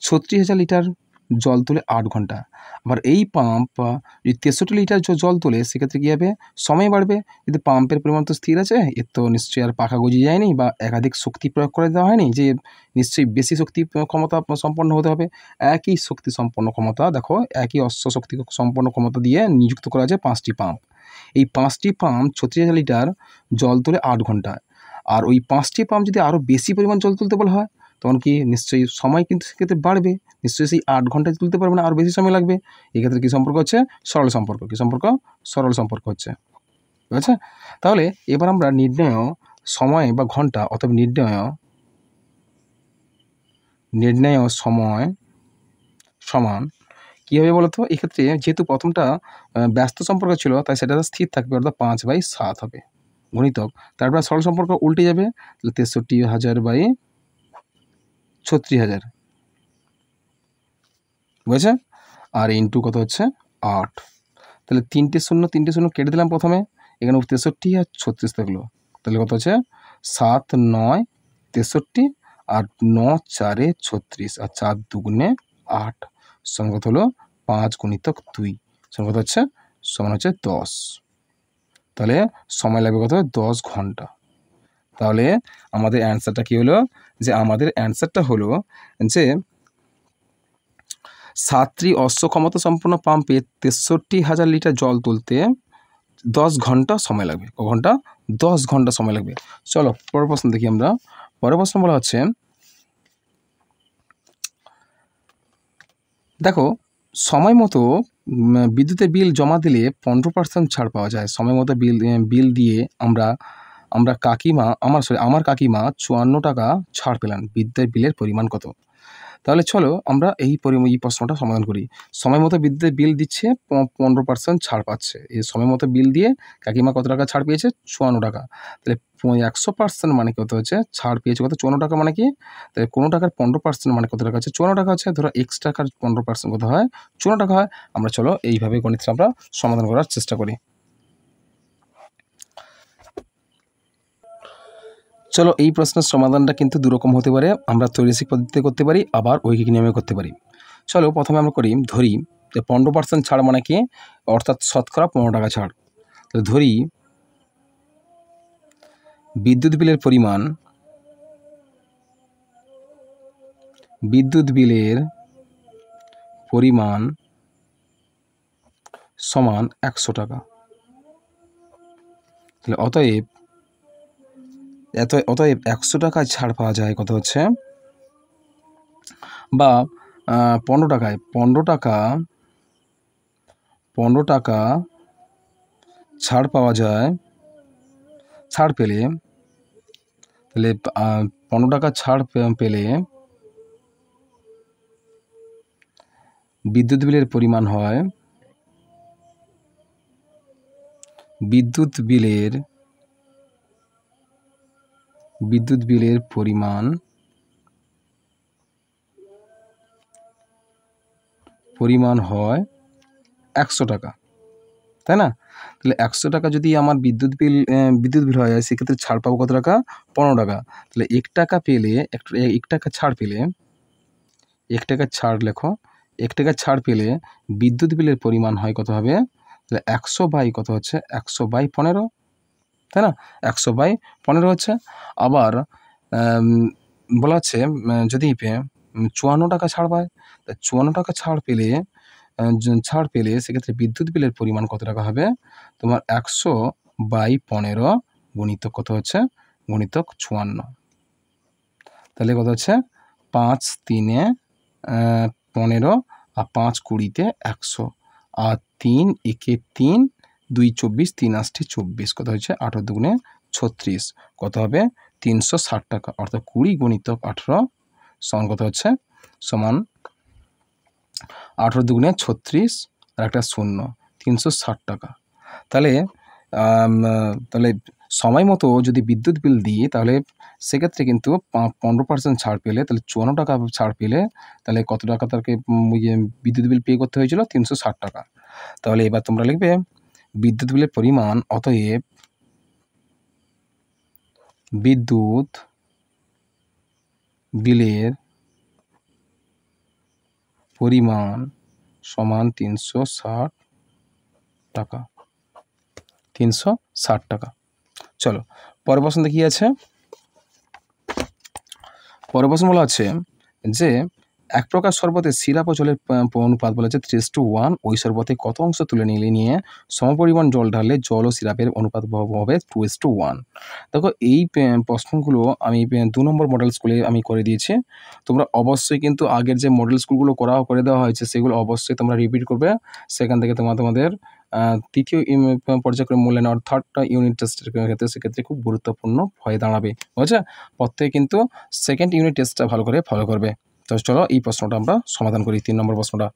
36,000 লিটার জল তোলে 8 ঘন্টা। আবার এই পাম্প যদি 63 লিটার জল তোলে, সেক্ষেত্রে কী হবে? সময় বাড়বে। কিন্তু পাম্পের পরিমাণ তো স্থির আছে, এর তো নিশ্চয়ই আর পাখা গজিয়ে যায়নি বা একাধিক শক্তি প্রয়োগ করে দেওয়া হয়নি যে নিশ্চয়ই বেশি শক্তি ক্ষমতা সম্পন্ন হতে হবে। একই শক্তি সম্পন্ন ক্ষমতা, দেখো একই অশ্ব শক্তি সম্পন্ন ক্ষমতা দিয়ে নিযুক্ত করা আছে 5টি পাম্প। এই 5টি পাম্প 36,000 লিটার জল তোলে 8 ঘন্টায়। আর ওই 5টি পাম্প যদি আরও বেশি পরিমাণ জল তুলতে বলা হয়, তখন কি নিশ্চয়ই সময় কিন্তু সেক্ষেত্রে বাড়বে। নিশ্চয়ই সেই 8 ঘন্টায় তুলতে পারবে না, আরও বেশি সময় লাগবে। এক্ষেত্রে কী সম্পর্ক হচ্ছে? সরল সম্পর্ক। কী সম্পর্ক? সরল সম্পর্ক হচ্ছে। ঠিক আছে? তাহলে এবার আমরা নির্ণয় সময় বা ঘন্টা, অথবা নির্ণয় সময় সমান কী হবে বলো তো? এক্ষেত্রে যেহেতু প্রথমটা ব্যস্ত সম্পর্ক ছিল, তাই সেটা স্থির থাকবে, অর্থাৎ 5/7 হবে গুণিতক। তারপর সরল সম্পর্ক উল্টে যাবে, তাহলে 63,000/36,000, বুঝেছে? আর ইন্টু কত হচ্ছে? 8। তাহলে 3টে শূন্য কেটে দিলাম প্রথমে, এখানে 63 আর 36 থাকলো। তাহলে কত হচ্ছে? 7 9 63 আর 9 4 36 আর 4 2 8 সমান কত হলো? 5 গুণিতক 2 সমান কত হচ্ছে? সমান হচ্ছে 10। তাহলে সময় লাগবে কত? 10 ঘন্টা। তাহলে আমাদের অ্যান্সারটা কী হলো? যে আমাদের অ্যান্সারটা হলো যে 7টি অশ্ব ক্ষমতা সম্পন্ন পাম্পে 63,000 লিটার জল তুলতে 10 ঘন্টা সময় লাগবে। ক ঘন্টা? 10 ঘন্টা সময় লাগবে। চলো পরের প্রশ্ন দেখি আমরা। পরের প্রশ্ন বলা হচ্ছে, দেখো সময় মতো বিদ্যুতের বিল জমা দিলে 15% ছাড় পাওয়া যায়। সময় মতো বিল দিয়ে আমার কাকিমা 54 টাকা ছাড় পেলেন। বিদ্যুতের বিলের পরিমাণ কত? তাহলে চলো আমরা এই প্রশ্নটা সমাধান করি। সময় মতো বিদ্যুতের বিল দিচ্ছে, 15% ছাড় পাচ্ছে। এই সময় মতো বিল দিয়ে কাকিমা কত টাকা ছাড় পেয়েছে? 54 টাকা। তাহলে 100% মানে কত হচ্ছে? ছাড় পেয়েছে কত? 54 টাকা মানে কি? তাহলে কোনো টাকার 15% মানে কত টাকা হচ্ছে? 54 টাকা হচ্ছে। ধরো X টাকার 15% কত হয়? 54 টাকা হয়। আমরা চলো এইভাবে গণিতটা আমরা সমাধান করার চেষ্টা করি। চলো এই প্রশ্নের সমাধানটা কিন্তু দুরকম হতে পারে। আমরা ত্রৈমাসিক পদ্ধতিতে করতে পারি, আবার ঐকিক নিয়মে করতে পারি। চলো প্রথমে আমরা ধরি যে 15% ছাড় মানে কি? অর্থাৎ শতকরা 15 টাকা ছাড়। তো ধরি বিদ্যুৎ বিলের পরিমাণ সমান 100 টাকা। তাহলে অতএব 100 টাকায় ছাড় পাওয়া যায় কত হচ্ছে? বা 15 টাকায় 15 টাকা ছাড় পাওয়া যায়, ছাড় পেলে, তাহলে 15 টাকা ছাড় পেলে বিদ্যুৎ বিলের পরিমাণ হয়, বিদ্যুৎ বিলের পরিমাণ হয় 100 টাকা, তাই না? তাহলে 100 টাকা যদি আমার বিদ্যুৎ বিল হয়ে যায়, সেক্ষেত্রে ছাড় পাবো কত টাকা? 15 টাকা। তাহলে 1 টাকা পেলে, 1 টাকা ছাড় পেলে, 1 টাকা ছাড় লেখো, 1 টাকা ছাড় পেলে বিদ্যুৎ বিলের পরিমাণ হয় কত হবে? তাহলে 100 বাই কত হচ্ছে? 100/15, তাই না? 100/15 হচ্ছে। আবার বলা হচ্ছে যদি 54 টাকা ছাড় পায়, তা 54 টাকা ছাড় পেলে সেক্ষেত্রে বিদ্যুৎ বিলের পরিমাণ কত টাকা হবে? তোমার 100/15 গুণিতক কত হচ্ছে? গুণিতক 54। তাহলে কত হচ্ছে? 5 3 15 আর 5 20 100 আর 3 1 3 2 24 3 8 24, কত হচ্ছে? 18 2 36, কত হবে? 360 টাকা। অর্থাৎ 20 গুণিতক 18 সমান কত হচ্ছে? সমান 18 2 36 আর একটা 0, 360 টাকা। তাহলে সময় মতো যদি বিদ্যুৎ বিল দিই তাহলে সেক্ষেত্রে কিন্তু 15% ছাড় পেলে, তাহলে 54 টাকা ছাড় পেলে তাহলে কত টাকা তাকে বিদ্যুৎ বিল পে করতে হয়েছিল? 360 টাকা। তাহলে এবার তোমরা লিখবে বিদ্যুৎ বিলের পরিমাণ, অতএব বিদ্যুৎ বিলের পরিমাণ সমান 360 টাকা। 360 টাকা। চলো পরের প্রশ্নটা কি আছে? পরের প্রশ্ন বলা আছে যে এক প্রকার শরবতে সিরাপ ও জলের অনুপাত বলা আছে 3:1। ওই শরবতে কত অংশ তুলে নিয়ে সমপরিমাণ জল ঢাললে জল ও সিরাপের অনুপাত হবে 2:1। দেখো এই প্রশ্নগুলো আমি 2 নম্বর মডেল স্কুলে আমি করে দিয়েছি। তোমরা অবশ্যই কিন্তু আগের যে মডেল স্কুলগুলো করে দেওয়া হয়েছে সেগুলো অবশ্যই তোমরা রিপিট করবে। সেখান থেকে তোমাদের তৃতীয় পর্যায়ক্রম মূল্যায়ন অর্থাৎ ইউনিট টেস্টের ক্ষেত্রে সেক্ষেত্রে খুব গুরুত্বপূর্ণ হয়ে দাঁড়াবে। বুঝেছে? প্রত্যেকে কিন্তু সেকেন্ড ইউনিট টেস্টটা ভালো করে ফলো করবে। তো চলো এই প্রশ্নটা আমরা সমাধান করি, 3 নম্বর প্রশ্নটা।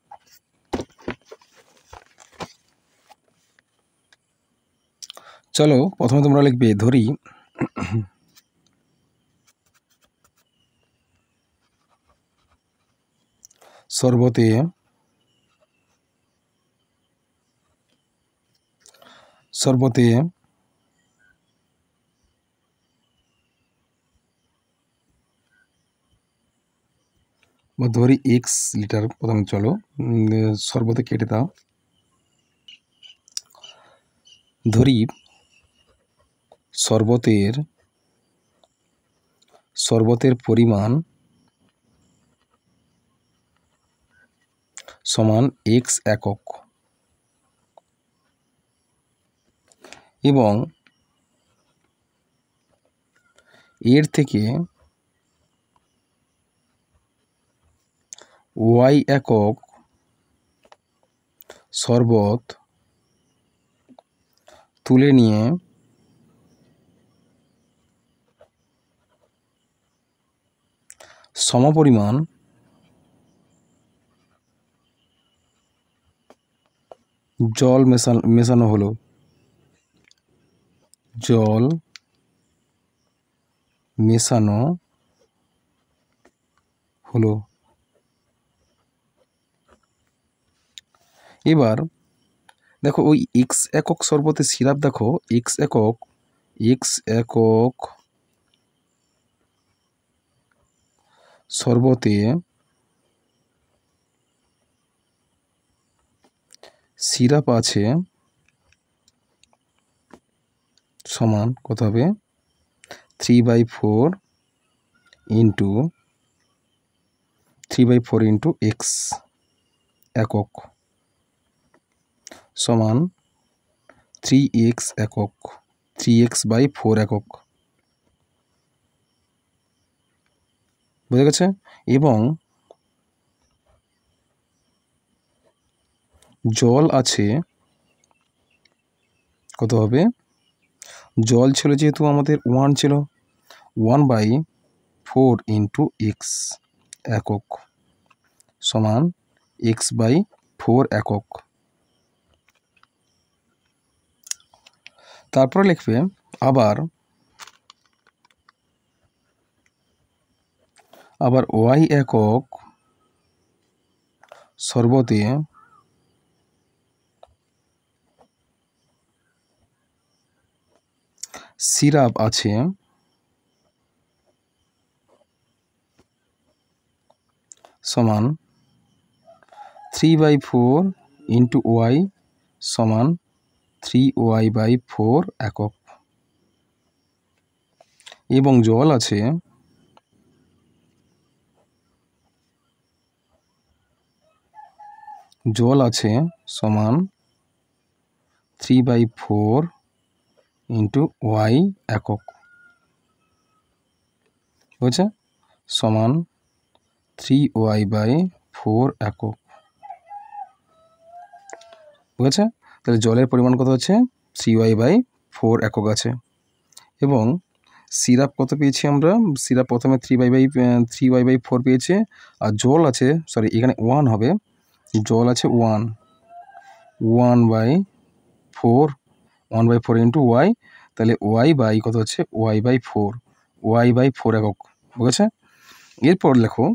চলো প্রথমে তোমরা লিখবে, ধরি শরবতে ধরি x লিটার, প্রথমে চলো শরবতে কেটে দাও। ধরি শরবতের পরিমাণ সমান x একক এবং এর থেকে y একক শরবত তুলে নিয়ে সমপরিমাণ জল মেশানো হলো। জল মেশানো হলো। এবার দেখো ওই x একক শরবতের সিরাপ, দেখো x একক শরবতে সিরাপ আছে সমান কত হবে? 3/4 ইন্টু 3/4 ইন্টু x একক সমান 3x একক, 3x/4 একক। বুঝা গেছে? এবং জল আছে কত হবে? জল ছিল যেহেতু আমাদের 1 ছিল, 1/4 ইন্টু x একক সমান x/4 একক। তারপরে লিখবে আবার y একক শরবতে সিরাপ আছে সমান 3/4 ইন্টু y সমান 3y/4 একক এবং জল আছে সমান 3/4 ইন্টু y একক। বুঝছে? সমান 3y/4 একক। বুঝেছে? তাহলে জলের পরিমাণ কত হচ্ছে? 3y/4 একক আছে। এবং সিরাপ কত পেয়েছি আমরা? সিরাপ প্রথমে 3y/4 পেয়েছে, আর জল আছে, সরি এখানে 1 হবে, জল আছে 1/4 ইন্টু y, তাহলে ওয়াই বাই কত হচ্ছে ওয়াই বাই 4, ওয়াই বাই 4 একক, বুঝেছে? এরপর লেখো,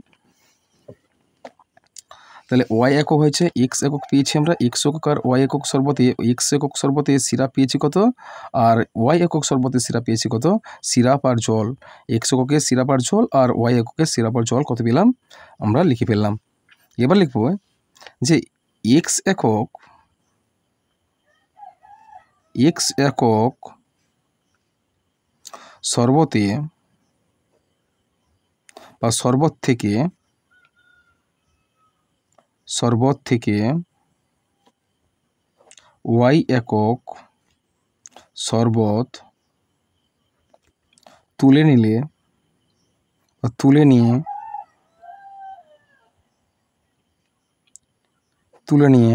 তাহলে ওয়াই একক হয়েছে, এক্স একক পেয়েছি আমরা, এক্স একক আর ওয়াই একক শরবতে, এক্স একক শরবতে সিরাপ পেয়েছি কত, আর ওয়াই একক শরবতে সিরাপ পেয়েছি কত, সিরাপ আর জল। এক্স এককে সিরাপ আর জল আর ওয়াই এককে সিরাপ আর জল কত পেলাম আমরা লিখে ফেললাম। এবার লিখবো যে এক্স একক শরবতে বা শরবত থেকে ওয়াই একক শরবত তুলে নিয়ে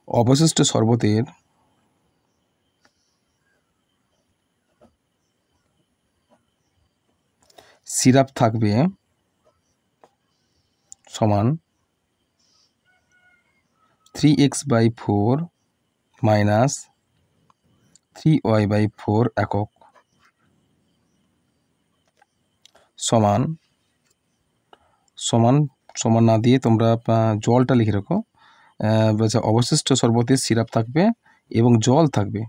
অবশিষ্ট শরবতের সিরাপ থাকবে সমান 3x/4 মাইনাস 3y/4 একক সমান না দিয়ে তোমরা জলটা লিখে রাখো। অবশিষ্ট শরবতের সিরাপ থাকবে এবং জল থাকবে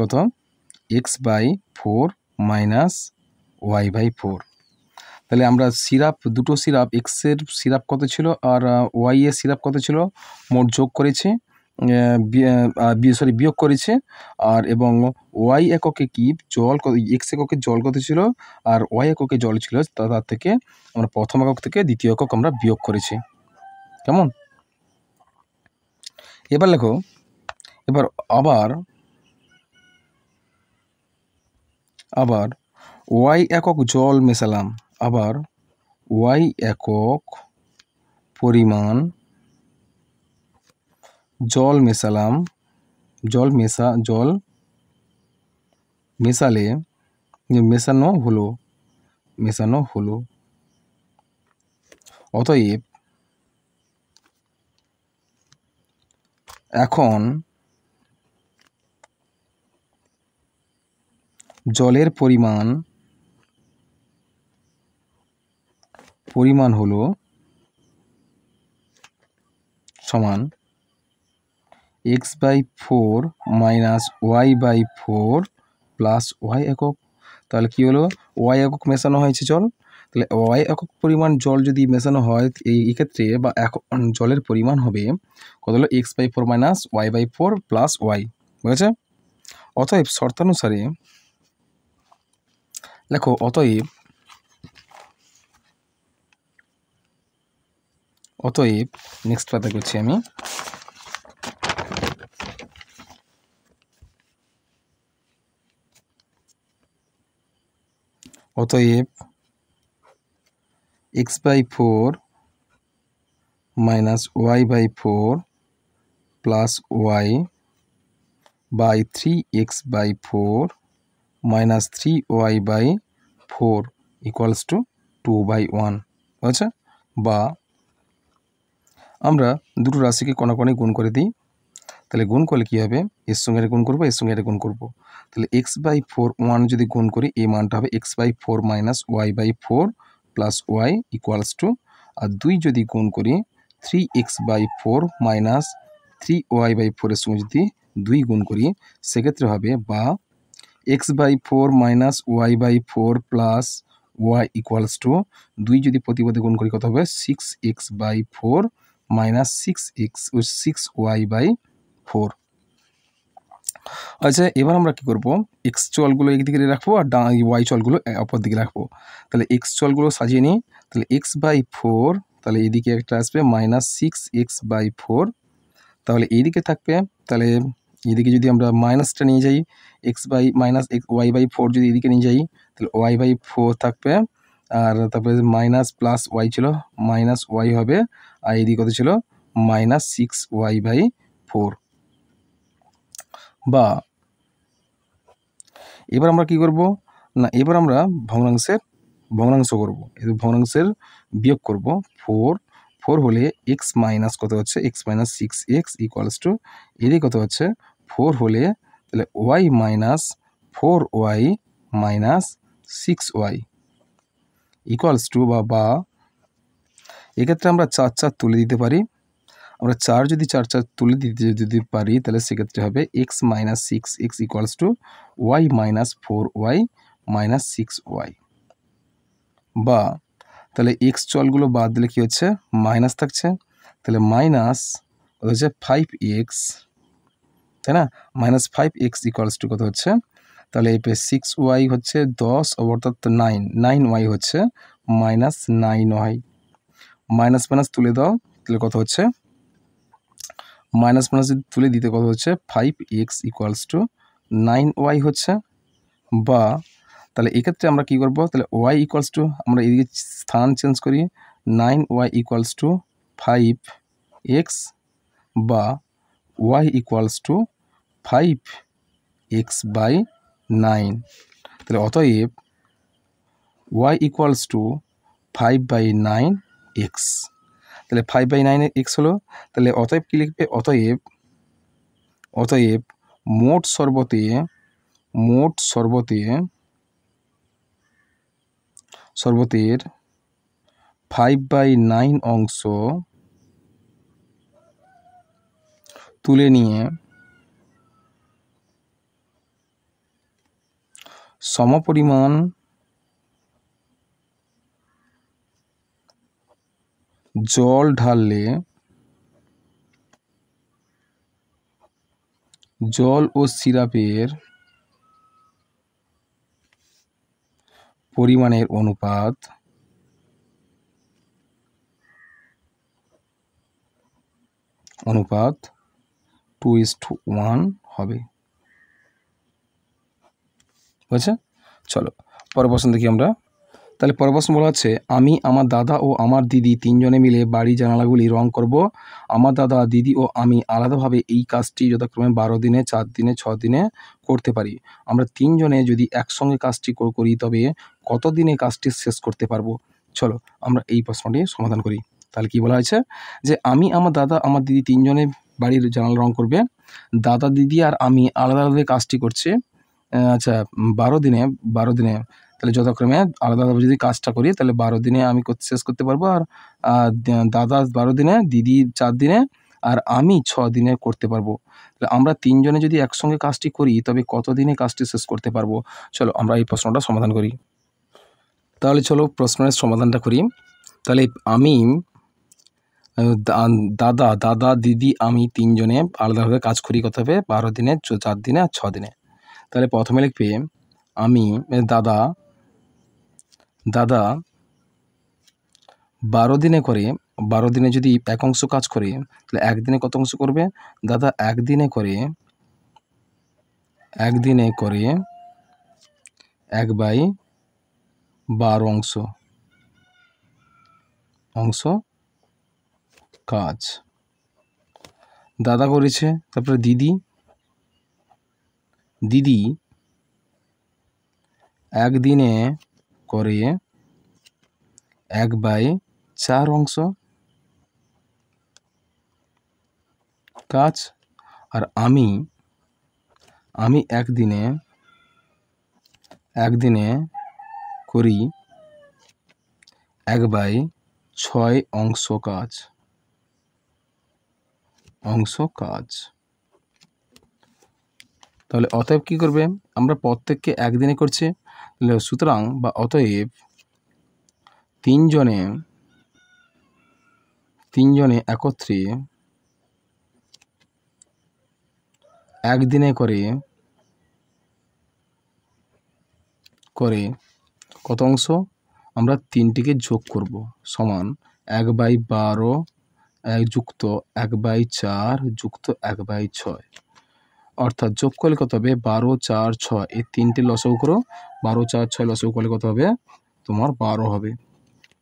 কত, x/4 মাইনাস y/4। তাহলে আমরা দুটো সিরাপ, এক্সের সিরাপ কত ছিল আর ওয়াই এর সিরাপ কত ছিল মোট যোগ করেছে, বিয়োগ করেছে, আর এবং ওয়াই এককে কি জল, এক্স এককে জল কত ছিল আর ওয়াই এককে জল ছিল, তার থেকে আমরা প্রথম একক থেকে দ্বিতীয় একক আমরা বিয়োগ করেছি। কেমন? এবার লেখো, এবার আবার ওয়াই একক জল মেশালাম, আবার ওয়াই একক পরিমাণ জল মেশালাম, মেশানো হলো। অতএব এখন জলের পরিমাণ হলো সমান x/4 minus y/4 plus Y একক। তাহলে কি হলো, ওয়াই একক মেশানো হয়েছে জল, তাহলে ওয়াই একক পরিমাণ জল যদি মেশানো হয় এই ক্ষেত্রে বা জলের পরিমাণ হবে কত হলো, x/4 minus y/4 plus Y, বুঝেছে? অতএব শর্তানুসারে লেখো, অতএব নেক্সট পাতা করছি আমি। অতএব x/4 minus y/4 plus y by 3x/4 minus 3y/4 equals to 2/1, আচ্ছা? বা আমরা দুটো রাশিকে কণাকণি গুণ করে দিই, তাহলে গুণ করলে কী হবে, এর সঙ্গে এটা গুণ করবো, এর সঙ্গে এটা গুণ করবো, তাহলে x/4 1 যদি গুণ করি এই মানটা হবে x/4 minus y/4 plus Y equals to, আর 2 যদি গুণ করি 3x/4 মাইনাস 3y/4 এর সঙ্গে যদি 2 গুণ করি সেক্ষেত্রে হবে বা x/4 minus y/4 plus Y equals to 2 যদি প্রতিপদে গুণ করি কত হবে 6x/4 মাইনাস 6y/4। আচ্ছা, এবার আমরা কি করব, এক্স চলগুলো একদিকে রাখবো আর ওয়াই চলগুলো অপর দিকে রাখবো। তাহলে এক্স চলগুলো সাজিয়ে নিই, তাহলে x/4, তাহলে এদিকে একটা আসবে মাইনাস 6x/4, তাহলে এইদিকে থাকবে, তাহলে এদিকে যদি আমরা মাইনাসটা নিয়ে যাই মাইনাস y/4 যদি এদিকে নিয়ে যাই তাহলে y/4 থাকবে, আর তারপরে মাইনাস প্লাস ওয়াই ছিল মাইনাস ওয়াই হবে, আর এদিকে কত ছিল মাইনাস 6y/4। বা এবার আমরা কি করব, না, এবার আমরা ভগ্নাংশ করব। এই ভগ্নাংশের বিয়োগ করব। 4 হলে এক্স মাইনাস কত হচ্ছে, X minus 6x equals two এদিকে কত হচ্ছে 4 হলে তাহলে y minus 4y minus 6y equals to বা এক্ষেত্রে আমরা 4 তুলে দিতে পারি। আমরা 4 যদি 4 তুলে দিতে পারি তাহলে সেক্ষেত্রে হবে x minus 6x equals to y minus 4y minus 6y বা তাহলে এক্স চলগুলো বাদ দিলে কি হচ্ছে মাইনাস থাকছে, তাহলে মাইনাস হচ্ছে 5x, তাই না, মাইনাস 5x ইকুয়ালস টু কত হচ্ছে, তাহলে এই 6y হচ্ছে 10 অর্থাৎ 9y হচ্ছে মাইনাস 9y, মাইনাস মাইনাস তুলে দাও তাহলে কত হচ্ছে, মাইনাস মাইনাস যদি তুলে দিতে কত হচ্ছে 5x ইকুয়ালস টু 9y হচ্ছে। বা তাহলে এক্ষেত্রে আমরা কী করবো, তাহলে y ইকুয়ালস টু আমরা এদিকে স্থান চেঞ্জ করি, 9y ইকুয়ালস টু 5x বা y equals to 5x by 9, তাহলে অতএব y ইকুয়ালস টু 5/9x, তাহলে 5/9x হলো, তাহলে অতএব কী লিখবে, অতএব মোট শরবতের 5/9 অংশ তুলে নিয়ে সমপরিমাণ জল ঢাললে জল ও সিরাপের পরিমাণের অনুপাত 2:1 হবে। বুঝছে? চলো পরের প্রশ্ন দেখি আমরা। তাহলে পরের প্রশ্ন বলা হচ্ছে, আমি আমার দাদা ও আমার দিদি 3 জনে মিলে বাড়ির জানালাগুলি রং করব। আমার দাদা, দিদি ও আমি আলাদাভাবে এই কাজটি যথাক্রমে 12 দিনে, 4 দিনে, 6 দিনে করতে পারি। আমরা 3 জনে যদি একসঙ্গে কাজটি করি তবে কত দিনে কাজটি শেষ করতে পারবো? চলো আমরা এই প্রশ্নটি সমাধান করি। তাহলে কি বলা হয়েছে, যে আমি, আমার দাদা, আমার দিদি 3 জনে বাড়ির জানালা রং করবে। দাদা, দিদি আর আমি আলাদা আলাদা কাজটি করছি। আচ্ছা, 12 দিনে তাহলে যথাক্রমে আলাদাভাবে যদি কাজটা করি তাহলে 12 দিনে আমি শেষ করতে পারবো। আর দাদা 12 দিনে, দিদি 4 দিনে আর আমি 6 দিনে করতে পারবো। তাহলে আমরা 3 জনে যদি একসঙ্গে কাজটি করি তবে কত দিনে কাজটি শেষ করতে পারবো? চলো আমরা এই প্রশ্নটা সমাধান করি। তাহলে চলো প্রশ্নের সমাধানটা করি। তাহলে আমি দাদা, দিদি, আমি 3 জনে আলাদাভাবে কাজ করি কত হবে, 12 দিনে, 4 দিনে আর 6 দিনে। তাহলে প্রথমে লিখবে আমি দাদা 12 দিনে করে, 12 দিনে যদি এক অংশ কাজ করে তাহলে একদিনে কত অংশ করবে? দাদা একদিনে করে 1/12 অংশ কাজ দাদা করেছে। তারপরে দিদি একদিনে করে 1/4 অংশ কাজ। আর আমি একদিনে করি 1/6 অংশ কাজ। তাহলে অতএব কি করবে, আমরা প্রত্যেককে একদিনে করছে, সুতরাং বা অতএব 3 জনে একত্রে একদিনে করে কত অংশ, আমরা 3টিকে যোগ করব সমান 1/12 যুক্ত 1/4 যুক্ত 1/6, অর্থাৎ যোগ করলে কত হবে 12, 4, 6, এই 3টে লসাগু করো, 12, 4, 6 লসাগু করলে কত হবে তোমার 12 হবে।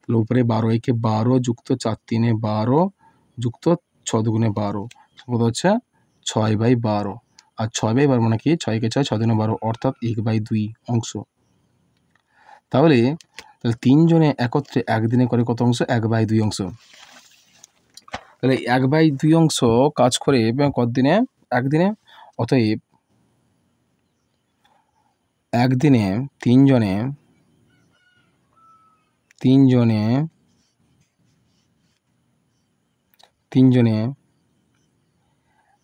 তাহলে উপরে 12 একে 12 যুক্ত 4 3 12 যুক্ত 6 2 12 কত হচ্ছে 6/12। আর 6/12 মানে কি, 6 কে 6, 6 2 12 অর্থাৎ 1/2 অংশ। তাহলে তাহলে 3 জনে একত্রে একদিনে করে কত অংশ? 1/2 অংশ। তাহলে 1/2 অংশ কাজ করে কতদিনে? একদিনে। অতএব একদিনে 3 জনে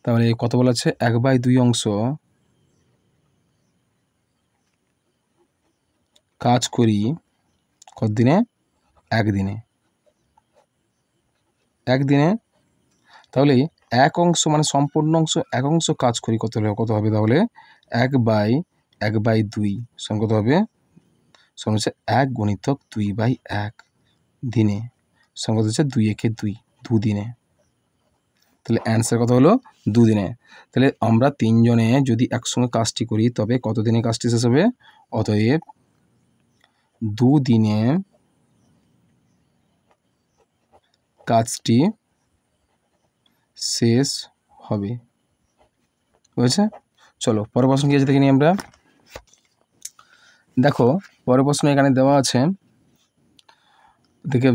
তাহলে কত বলা আছে? 1/2 অংশ কাজ করি কতদিনে? একদিনে। তাহলে এক অংশ মানে সম্পূর্ণ অংশ, এক অংশ কাজ করি কত হবে? তাহলে 1/2 সমান কত হবে? সমান হচ্ছে 1 গুণিতক 2/1 দিনে সমান কত হচ্ছে? 2 একে 2, দুদিনে। তাহলে অ্যান্সার কত হলো? 2 দিনে। তাহলে আমরা 3 জনে যদি একসঙ্গে কাজটি করি তবে কত দিনে কাজটি শেষ হবে? অতএব 2 দিনে কাজটি শেষ হবে। বুঝেছে? চলো পরের প্রশ্ন কি আছে দেখে নিই আমরা। দেখো পরের প্রশ্ন এখানে দেওয়া আছে, দেখে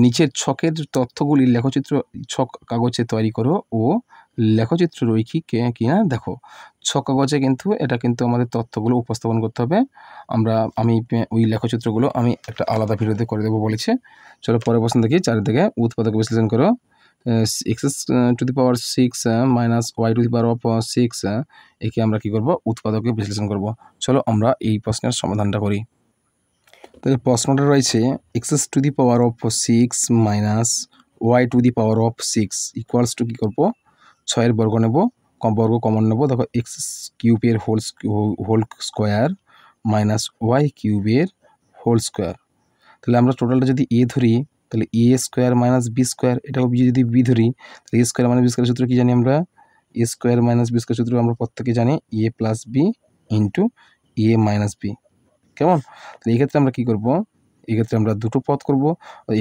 নিচের ছকের তথ্যগুলি লেখচিত্র ছক কাগজে তৈরি করো ও লেখচিত্র রৈখিক কিনা দেখো। ছক কাগজে কিন্তু এটা কিন্তু আমাদের তথ্যগুলো উপস্থাপন করতে হবে। আমি ওই লেখচিত্রগুলো আমি একটা আলাদা ভিডিওতে করে দেবো বলেছি। চলো পরের প্রশ্ন দেখি। চারিদিকে উৎপাদক বিশ্লেষণ করো। x⁻6 মাইনাস y⁻6 একে আমরা কি করব? উৎপাদকে বিশ্লেষণ করব। চলো আমরা এই প্রশ্নের সমাধানটা করি। তাহলে প্রশ্নটা রয়েছে x⁻6 minus y⁻6 equals to কী করবো? 6 বর্গ নেব, বর্গ কমন নেব। দেখো x³ whole square minus y³ whole square. তাহলে আমরা টোটালটা যদি a ধরি তাহলে a square minus b square, এটাও যদি b ধরি তাহলে a square minus b square সূত্র কী জানি আমরা? a square minus b square সূত্র আমরা প্রত্যেকে জানি a plus b into a minus b। কেমন? তাহলে এই ক্ষেত্রে আমরা কী করব? এক্ষেত্রে আমরা দুটো পদ করব,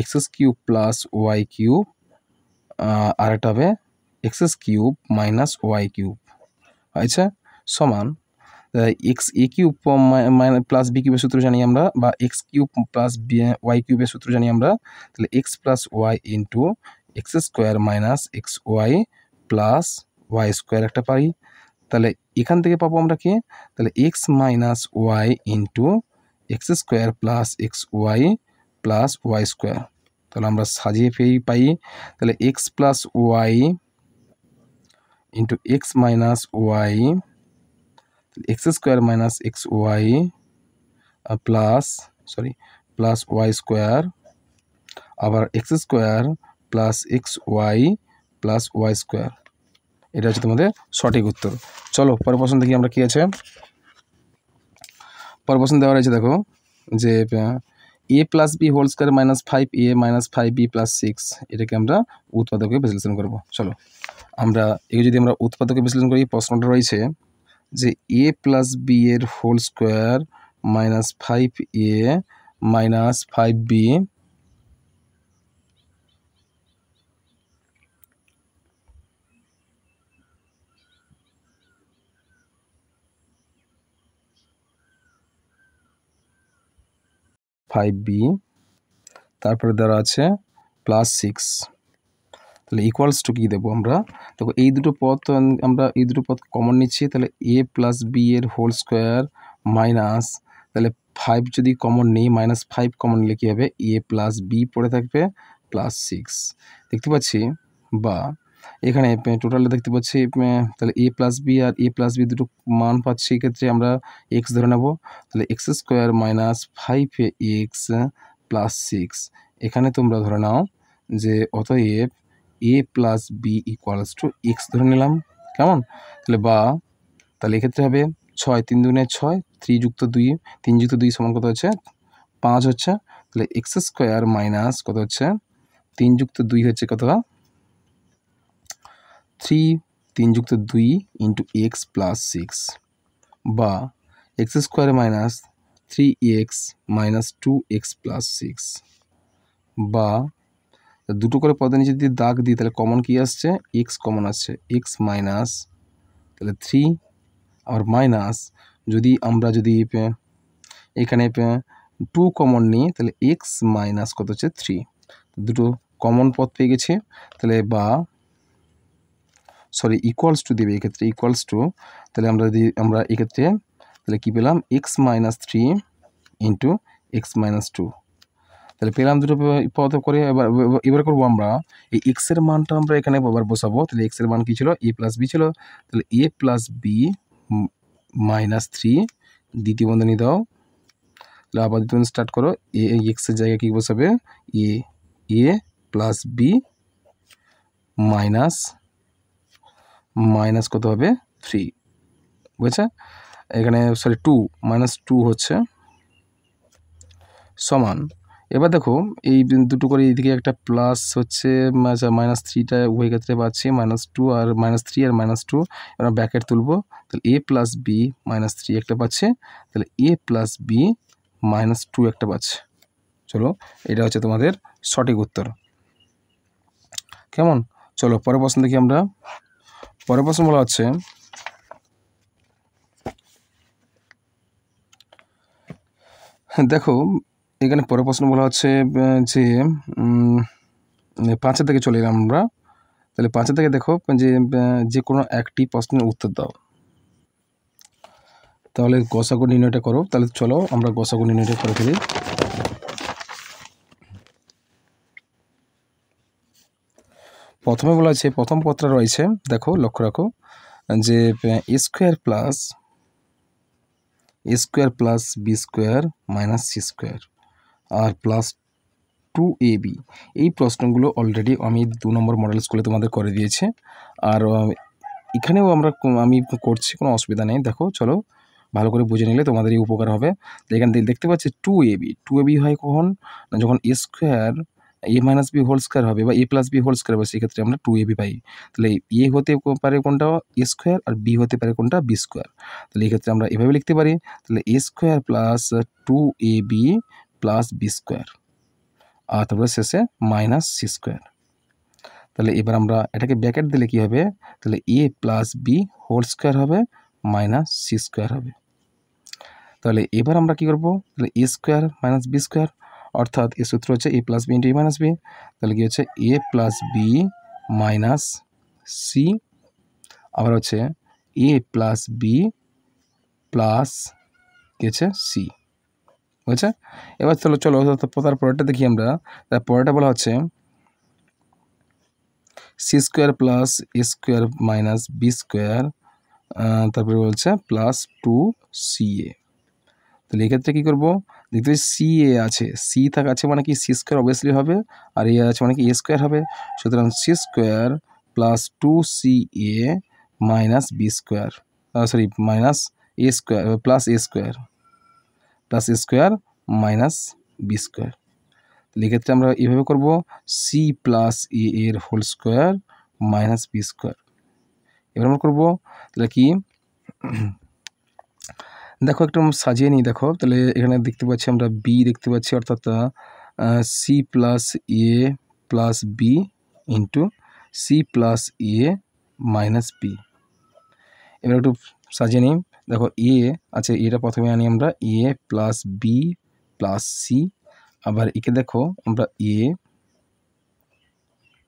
x³ প্লাস y³ আর একটা হবে x³ মাইনাস y³। আচ্ছা সমান a³ প্লাস b³ সূত্র জানি আমরা, বা x³ প্লাস y³ সূত্র জানি আমরা। তাহলে x plus y into x² minus xy plus y² একটা পাই। তাহলে এখান থেকে পাবো আমরা কি? তাহলে x minus y into x² plus xy plus y²। তাহলে আমরা সাজিয়ে পাই। তাহলে x plus y into x minus y x² minus xy plus y², আবার x² plus xy plus y²। এটা হচ্ছে তোমাদের সঠিক উত্তর। চলো পরের প্রশ্ন দেখি আমরা কী আছে। পরের প্রশ্ন দেওয়া রয়েছে, দেখো যে a plus b whole square minus 5a minus 5b plus 6 এটাকে আমরা উৎপাদকে বিশ্লেষণ করব। চলো আমরা যদি আমরা উৎপাদকে বিশ্লেষণ করি, প্রশ্নটা রয়েছে যে a প্লাস বি এর whole square minus 5a minus 5b তারপরে দেওয়া আছে প্লাস 6। তাহলে ইকুয়ালস টু কী দেবো আমরা? দেখো এই দুটো পদ কমন নিচ্ছি। তাহলে a প্লাস বি এর হোল স্কোয়ার মাইনাস, তাহলে 5 যদি কমন নিই মাইনাস 5 কমন নিলে কী হবে? a প্লাস বি পড়ে থাকবে প্লাস 6 দেখতে পাচ্ছি। বা এখানে টোটালটা দেখতে পাচ্ছি, তাহলে a প্লাস বি আর a প্লাস বি দুটো মান পাচ্ছি। এক্ষেত্রে আমরা x ধরে নেব। তাহলে x² মাইনাস 5x প্লাস 6 এখানে তোমরা ধরে নাও যে অতএব a plus b equals to x ধরে নিলাম। কেমন? তাহলে এক্ষেত্রে হবে 6 3 দুগুণে 6, 3 যুক্ত 2 3 যুক্ত 2 সমান কত হচ্ছে? 5 হচ্ছে। তাহলে x² মাইনাস কত হচ্ছে? 3 যুক্ত 2 হচ্ছে কত? 3 যুক্ত 2 ইন্টু x প্লাস 6, বা x² minus 3x minus 2x plus 6, বা দুটো করে পদের নিচে যদি দাগ দিই তাহলে কমন কি আসছে? x কমন আসছে, x মাইনাস তাহলে 3 আর মাইনাস যদি এখানে 2 কমন নিই তাহলে এক্স মাইনাস কত হচ্ছে 3, দুটো কমন পদ পেয়ে গেছি। তাহলে বা সরি ইকুয়ালস টু দেবে এক্ষেত্রে, ইকুয়ালস টু, তাহলে আমরা এক্ষেত্রে তাহলে কী পেলাম x minus 3 into x minus 2, তাহলে পেলাম দুটো পদ করে। এবার করবো আমরা এই এক্সের মানটা আমরা এখানে আবার বসাবো। তাহলে এক্সের মান কী ছিল, এ প্লাস বি ছিল, তাহলে এ প্লাস বি মাইনাস 3 দ্বিতীয় বন্ধনী দাও, তাহলে আবার দ্বিতীয় বন্ধনী স্টার্ট করো। এক্সের জায়গায় কী বসাবে, এ এ প্লাস বি মাইনাস কত হবে 3, বুঝেছে? এখানে সরি 2 মাইনাস 2 হচ্ছে সমান। এবার দেখো এই দুটো করে এইদিকে একটা প্লাস হচ্ছে, মাইনাস 3টা উভয় ক্ষেত্রে পাচ্ছি -2 আর -3 আর -2, এবার ব্র্যাকেট তুলবো। তাহলে এ প্লাস বি মাইনাস 3 একটা পাচ্ছে, তাহলে এ প্লাস বি মাইনাস 2 একটা পাচ্ছে। চলো এটা হচ্ছে তোমাদের সঠিক উত্তর। কেমন? চলো পরের প্রশ্ন দেখি আমরা। পরের প্রশ্ন বলা হচ্ছে দেখো এখানে পরের প্রশ্ন বলা হচ্ছে যে 5 থেকে চলে এলাম আমরা। তাহলে 5 থেকে দেখো যে কোনো একটি প্রশ্নের উত্তর দাও। তাহলে গসাগু নির্ণয়টা করো। তাহলে চলো আমরা গসাগু নির্ণয়টা করে ফেলি। প্রথমে বলা আছে, প্রথম পদটা রয়েছে দেখো লক্ষ্য রাখো যে A square plus B square minus C square আর প্লাস 2ab। এই প্রশ্নগুলো অলরেডি আমি 2 নম্বর মডেল স্কুলে তোমাদের করে দিয়েছি, আর এখানেও আমি করছি, কোনো অসুবিধা নেই। দেখো চলো ভালো করে বুঝে নিলে তোমাদেরই উপকার হবে। এখান থেকে দেখতে পাচ্ছি 2ab হয় কখন, যখন এ স্কোয়ার এ মাইনাস বি হোল স্কোয়ার হবে বা এ প্লাস বি হোল স্কোয়ার হবে, সেক্ষেত্রে আমরা 2ab পাই। তাহলে এ হতে পারে কোনটা এ স্কোয়ার আর বি হতে পারে কোনটা বি স্কোয়ার। তাহলে এক্ষেত্রে আমরা এভাবে লিখতে পারি, তাহলে A square plus 2ab plus B square আর তারপরে শেষে মাইনাস সি স্কোয়ার। তাহলে এবার আমরা এটাকে ব্র্যাকেট দিলে কী হবে, তাহলে এ প্লাস বি হোল স্কোয়ার হবে মাইনাস সি স্কোয়ার হবে। তাহলে এবার আমরা কী করবো, তাহলে A square minus B square, অর্থাৎ এর সূত্র হচ্ছে এ প্লাস বি ইন্টু এ মাইনাস বি। তাহলে কী হচ্ছে এ প্লাস বি মাইনাস সি, আবার হচ্ছে এ প্লাস বি প্লাস কী হচ্ছে সি, বুঝছে? এবার চলো তার পরেরটা দেখি আমরা। তার পরেরটা বলা হচ্ছে C square plus A square minus B square, তারপরে বলছে প্লাস 2ca। তাহলে এক্ষেত্রে কী করবো, দেখতে পাচ্ছি সি এ আছে, সি আছে মানে কি সি স্কোয়ার অবভিয়াসলি হবে, আর এ আছে মানে কি এ স্কোয়ার হবে। সুতরাং C square plus 2ca minus B square, sorry minus A square plus A square minus B square. তাহলে এক্ষেত্রে আমরা এভাবে করবো, সি প্লাস এ এর whole square minus B square. এবার আমরা করবো তাহলে কি, দেখো একটু সাজিয়ে নিই। দেখো তাহলে এখানে দেখতে পাচ্ছি আমরা বি দেখতে পাচ্ছি, অর্থাৎ C plus A plus B into C plus A minus B. এবার একটু সাজিয়ে নিই। দেখো এ আছে, এটা প্রথমে আনি আমরা, এ প্লাস বি প্লাস সি, আবার একে দেখো আমরা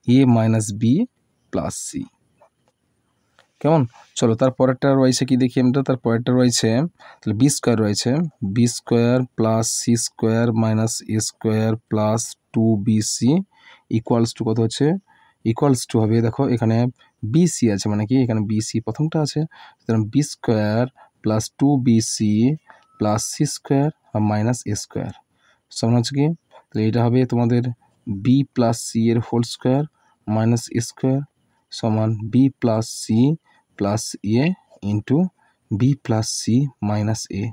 এ মাইনাস বি প্লাস সি। কেমন? চলো তার পরেরটা রয়েছে কি দেখি আমরা। তার পরেরটা রয়েছে তাহলে বি স্কোয়ার রয়েছে, b square plus C square minus A square plus 2bc equals to কত হচ্ছে, ইকুয়ালস টু হবে দেখো এখানে বিসি আছে মানে কি এখানে বিসি প্রথমটা আছে, সুতরাং B square plus 2bc plus C square আর মাইনাস এ স্কোয়ার সমান হচ্ছে কি, তাহলে এটা হবে তোমাদের বি প্লাস সি এর হোল স্কোয়ার মাইনাস এ স্কোয়ার সমান B plus C plus A into B plus C minus A.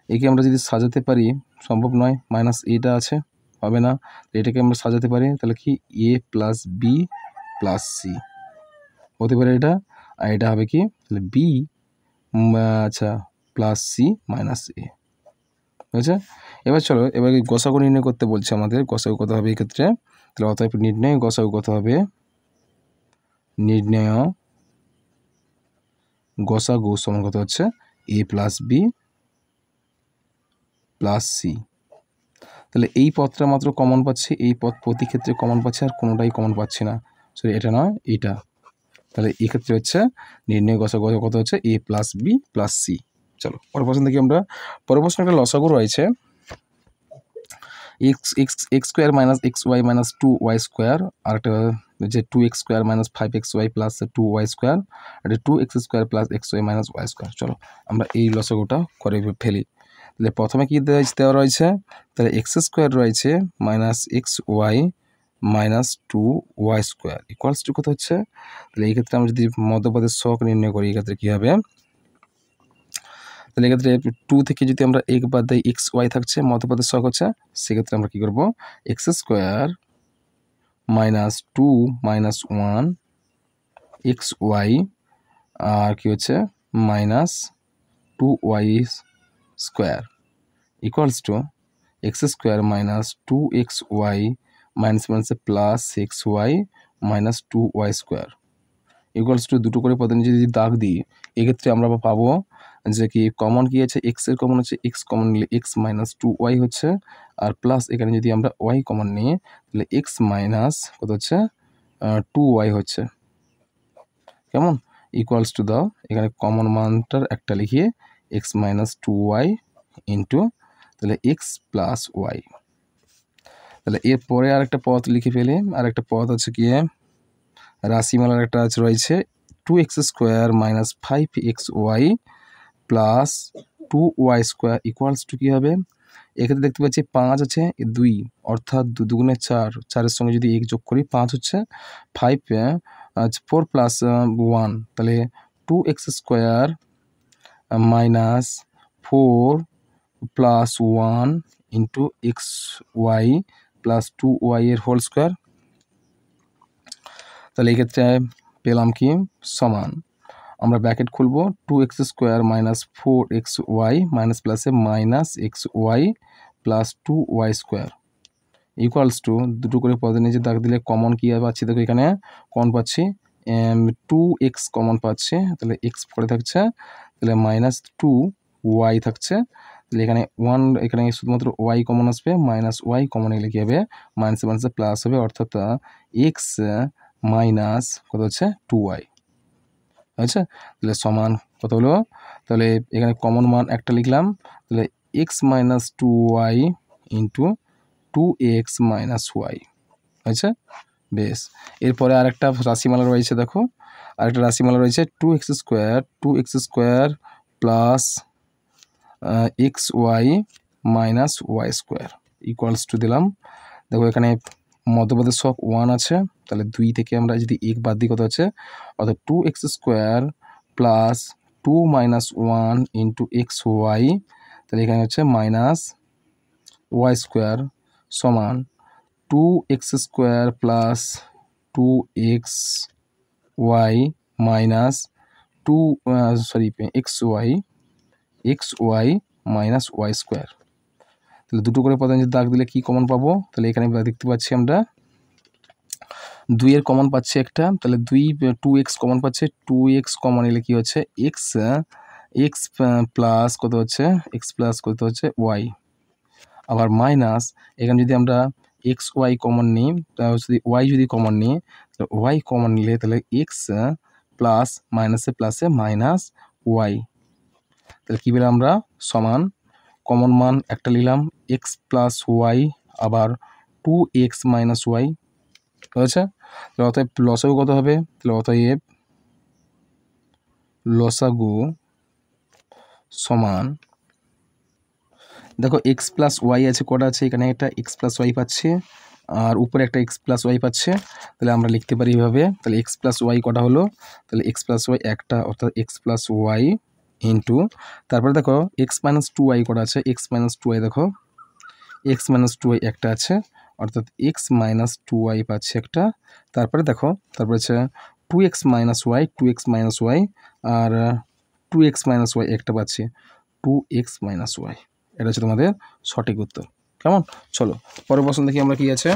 একে আমরা যদি সাজাতে পারি, সম্ভব নয়, মাইনাস এটা আছে, হবে না, এটাকে আমরা সাজাতে পারি, তাহলে কি এ প্লাস বি প্লাস সি হতে পারে এটা, আর এটা হবে কি তাহলে বি আচ্ছা প্লাস সি মাইনাস এ, বুঝেছে? এবার চলো এবার গসাগু নির্ণয় করতে বলছে আমাদের। গসাগু কত হবে এক্ষেত্রে, তাহলে অতএব নির্ণয় গসাগু কত হবে, নির্ণয় গসাগু সমান কত হচ্ছে এ প্লাস বি প্লাস সি। তাহলে এই পদটা মাত্র কমন পাচ্ছি, এই পদ প্রতি ক্ষেত্রে কমন পাচ্ছি, আর কোনোটাই কমন পাচ্ছি না। সরি, এটা নয়, এইটা। তাহলে এই ক্ষেত্রে হচ্ছে নির্ণয় গসাগু কত হচ্ছে এ প্লাস বি প্লাস সি। চলো পরের প্রশ্ন দেখি আমরা। পরের প্রশ্ন একটা লসাগু রয়েছে X square minus x Y minus 2y square, আর একটা যে 2x square minus 5xy plus 2y square, এটা 2x square plus xy minus y square. চলো আমরা এই লসাগুটা করে ফেলি। তাহলে প্রথমে কি দেওয়া রয়েছে, তাহলে এক্স স্কোয়ার রয়েছে minus x Y minus 2y square equals to কত হচ্ছে। তাহলে এই ক্ষেত্রে আমরা যদি মধ্যপদের শক নির্ণয় করি, এই ক্ষেত্রে কী হবে, তাহলে এক্ষেত্রে 2 থেকে যদি আমরা এক বাদ দিই, এক্স ওয়াই থাকছে, মধ্যপদের শক হচ্ছে, সেক্ষেত্রে আমরা কী করবো, X square minus 2 minus 1 X Y আর কি হচ্ছে minus 2y square equals to X square minus 2xy minus মাইনাসে plus x Y minus 2y square equals to দুটো করে পদে যদি দাগ দিই, এক্ষেত্রে আমরা পাবো যে কি কমন কি আছে, এক্স এর কমন হচ্ছে, এক্স কমন নিলে এক্স মাইনাস 2y হচ্ছে, আর প্লাস এখানে যদি আমরা ওয়াই কমন নিই তাহলে এক্স মাইনাস কত হচ্ছে 2y হচ্ছে, কেমন, ইকুয়ালস টু দাও এখানে কমন মানটার একটা লিখিয়ে এক্স মাইনাস 2y ইন্টু তাহলে এক্স প্লাস ওয়াই। তাহলে এরপরে আরেকটা পদ লিখে ফেলে, আরেকটা পদ হচ্ছে কি রাশিমালার একটা রয়েছে 2x square minus 5xy plus 2y square equals to কী হবে, এক্ষেত্রে দেখতে পাচ্ছি 5 আছে 2, অর্থাৎ 2 দুগুণে 4, 4-এর সঙ্গে যদি 1 যোগ করি 5 হচ্ছে, 5 4 প্লাস 1, তাহলে 2x square minus 4 plus 1 into x y plus 2y এর হোল স্কোয়ার। তাহলে এই ক্ষেত্রে পেলাম কি সমান, আমরা ব্র্যাকেট খুলবো 2x square minus 4xy minus প্লাসে minus xy plus 2y square equals to দুটো করে পদের নিচে দাগ দিলে কমন কী পাচ্ছি, দেখো এখানে কমন পাচ্ছি 2x কমন পাচ্ছে, তাহলে x পরে থাকছে, তাহলে মাইনাস 2y থাকছে, তাহলে এখানে 1 এখানে শুধুমাত্র y কমন আসবে, মাইনাস y কমন এলে কী হবে, মাইনাস মাইনাসে প্লাস হবে, অর্থাৎ x মাইনাস কত হচ্ছে 2y। আচ্ছা, তাহলে সমান কত হলো, তাহলে এখানে কমন মান একটা লিখলাম, তাহলে x minus 2y into 2x minus y. আচ্ছা বেশ, এরপরে আরেকটা রাশিমালা রয়েছে, দেখো আরেকটা রাশিমালা রয়েছে 2x square plus x Y minus y square equals to দিলাম। দেখো এখানে মধ্যপদের শক 1 আছে, তাহলে 2 থেকে আমরা যদি 1 বাদ দিই কত হচ্ছে, অর্থাৎ 2x square plus 2 minus 1 into x y, তাহলে এখানে হচ্ছে মাইনাস ওয়াই স্কোয়ার সমান 2x square plus 2x y minus x Y minus y square. তাহলে দুটো করে পদে দাগ দিলে কি কমন পাবো, তাহলে এখানে দেখতে পাচ্ছি আমরা 2 এর কমন পাচ্ছি একটা, তাহলে 2x কমন পাচ্ছে, 2x কমন এলে কি হচ্ছে x প্লাস কত হচ্ছে, x প্লাস কত হচ্ছে y, আবার মাইনাস এখানে যদি আমরা এক্স ওয়াই কমন নিই, যদি ওয়াই যদি কমন নিই, তাহলে ওয়াই কমন নিলে তাহলে এক্স প্লাস মাইনাসে প্লাসে মাইনাস ওয়াই, তাহলে কী পেলাম আমরা সমান কমন মান একটা নিলাম এক্স প্লাস ওয়াই, আবার 2x মাইনাস ওয়াই হয়েছে। তাহলে অতএব লসাগু কত হবে, তাহলে অতএব লসাগু সমান, দেখো এক্স প্লাস ওয়াই আছে কটা আছে, এখানে একটা এক্স প্লাস ওয়াই পাচ্ছে আর উপরে একটা এক্স প্লাস ওয়াই পাচ্ছে, তাহলে আমরা লিখতে পারি এভাবে, তাহলে এক্স প্লাস ওয়াই কটা হলো, তাহলে এক্স প্লাস ওয়াই একটা, অর্থাৎ এক্স প্লাস ওয়াই ইন্টু, তারপরে দেখো এক্স মাইনাস 2y কটা আছে, এক্স মাইনাস 2y দেখো এক্স মাইনাস 2y একটা আছে, অর্থাৎ এক্স মাইনাস 2y পাচ্ছে একটা, তারপরে দেখো তারপরে হচ্ছে 2x মাইনাস ওয়াই আর 2x মাইনাস ওয়াই একটা পাচ্ছি, 2x মাইনাস ওয়াই, এটা হচ্ছে তোমাদের সঠিক উত্তর। কেমন, চলো পরের প্রশ্ন দেখি আমরা কি আছে।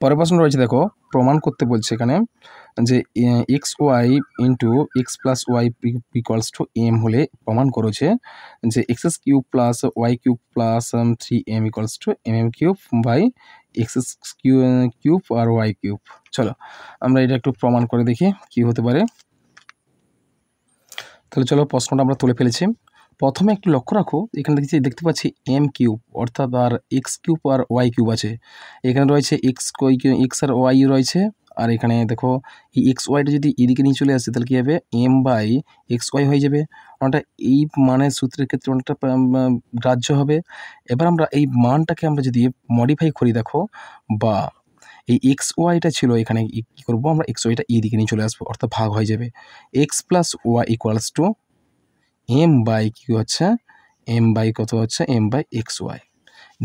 পরের প্রশ্ন রয়েছে, দেখো প্রমাণ করতে বলছে এখানে যে x y into x plus Y equals to m হলে প্রমাণ করেছে যে x cube plus y cube plus 3m equals to m cube by x cube আর ওয়াই কিউব। চলো আমরা এটা একটু প্রমাণ করে দেখি কি হতে পারে। তাহলে চলো প্রশ্নটা আমরা তুলে ফেলেছি। প্রথমে একটু লক্ষ্য রাখো, এখানে দেখতে পাচ্ছি এম কিউব অর্থাৎ আর এক্স কিউব আর ওয়াই কিউব আছে। এখানে রয়েছে এক্স আর ওয়াই রয়েছে, আর এখানে দেখো এই এক্স ওয়াইটা যদি এদিকে নিয়ে চলে আসে তাহলে কী হবে, এম বাই এক্স ওয়াই হয়ে যাবে। অনেকটা এই মানের সূত্রের ক্ষেত্রে অনেকটা গ্রাহ্য হবে। এবার আমরা এই মানটাকে আমরা যদি মডিফাই করি, দেখো বা এই এক্স ওয়াইটা ছিল এখানে, কী করবো আমরা, এক্স ওয়াইটা এদিকে নিয়ে চলে আসবো অর্থাৎ ভাগ হয়ে যাবে। X plus Y equals to m by কি হচ্ছে, এম বাই কত হচ্ছে, এম বাই এক্স ওয়াই।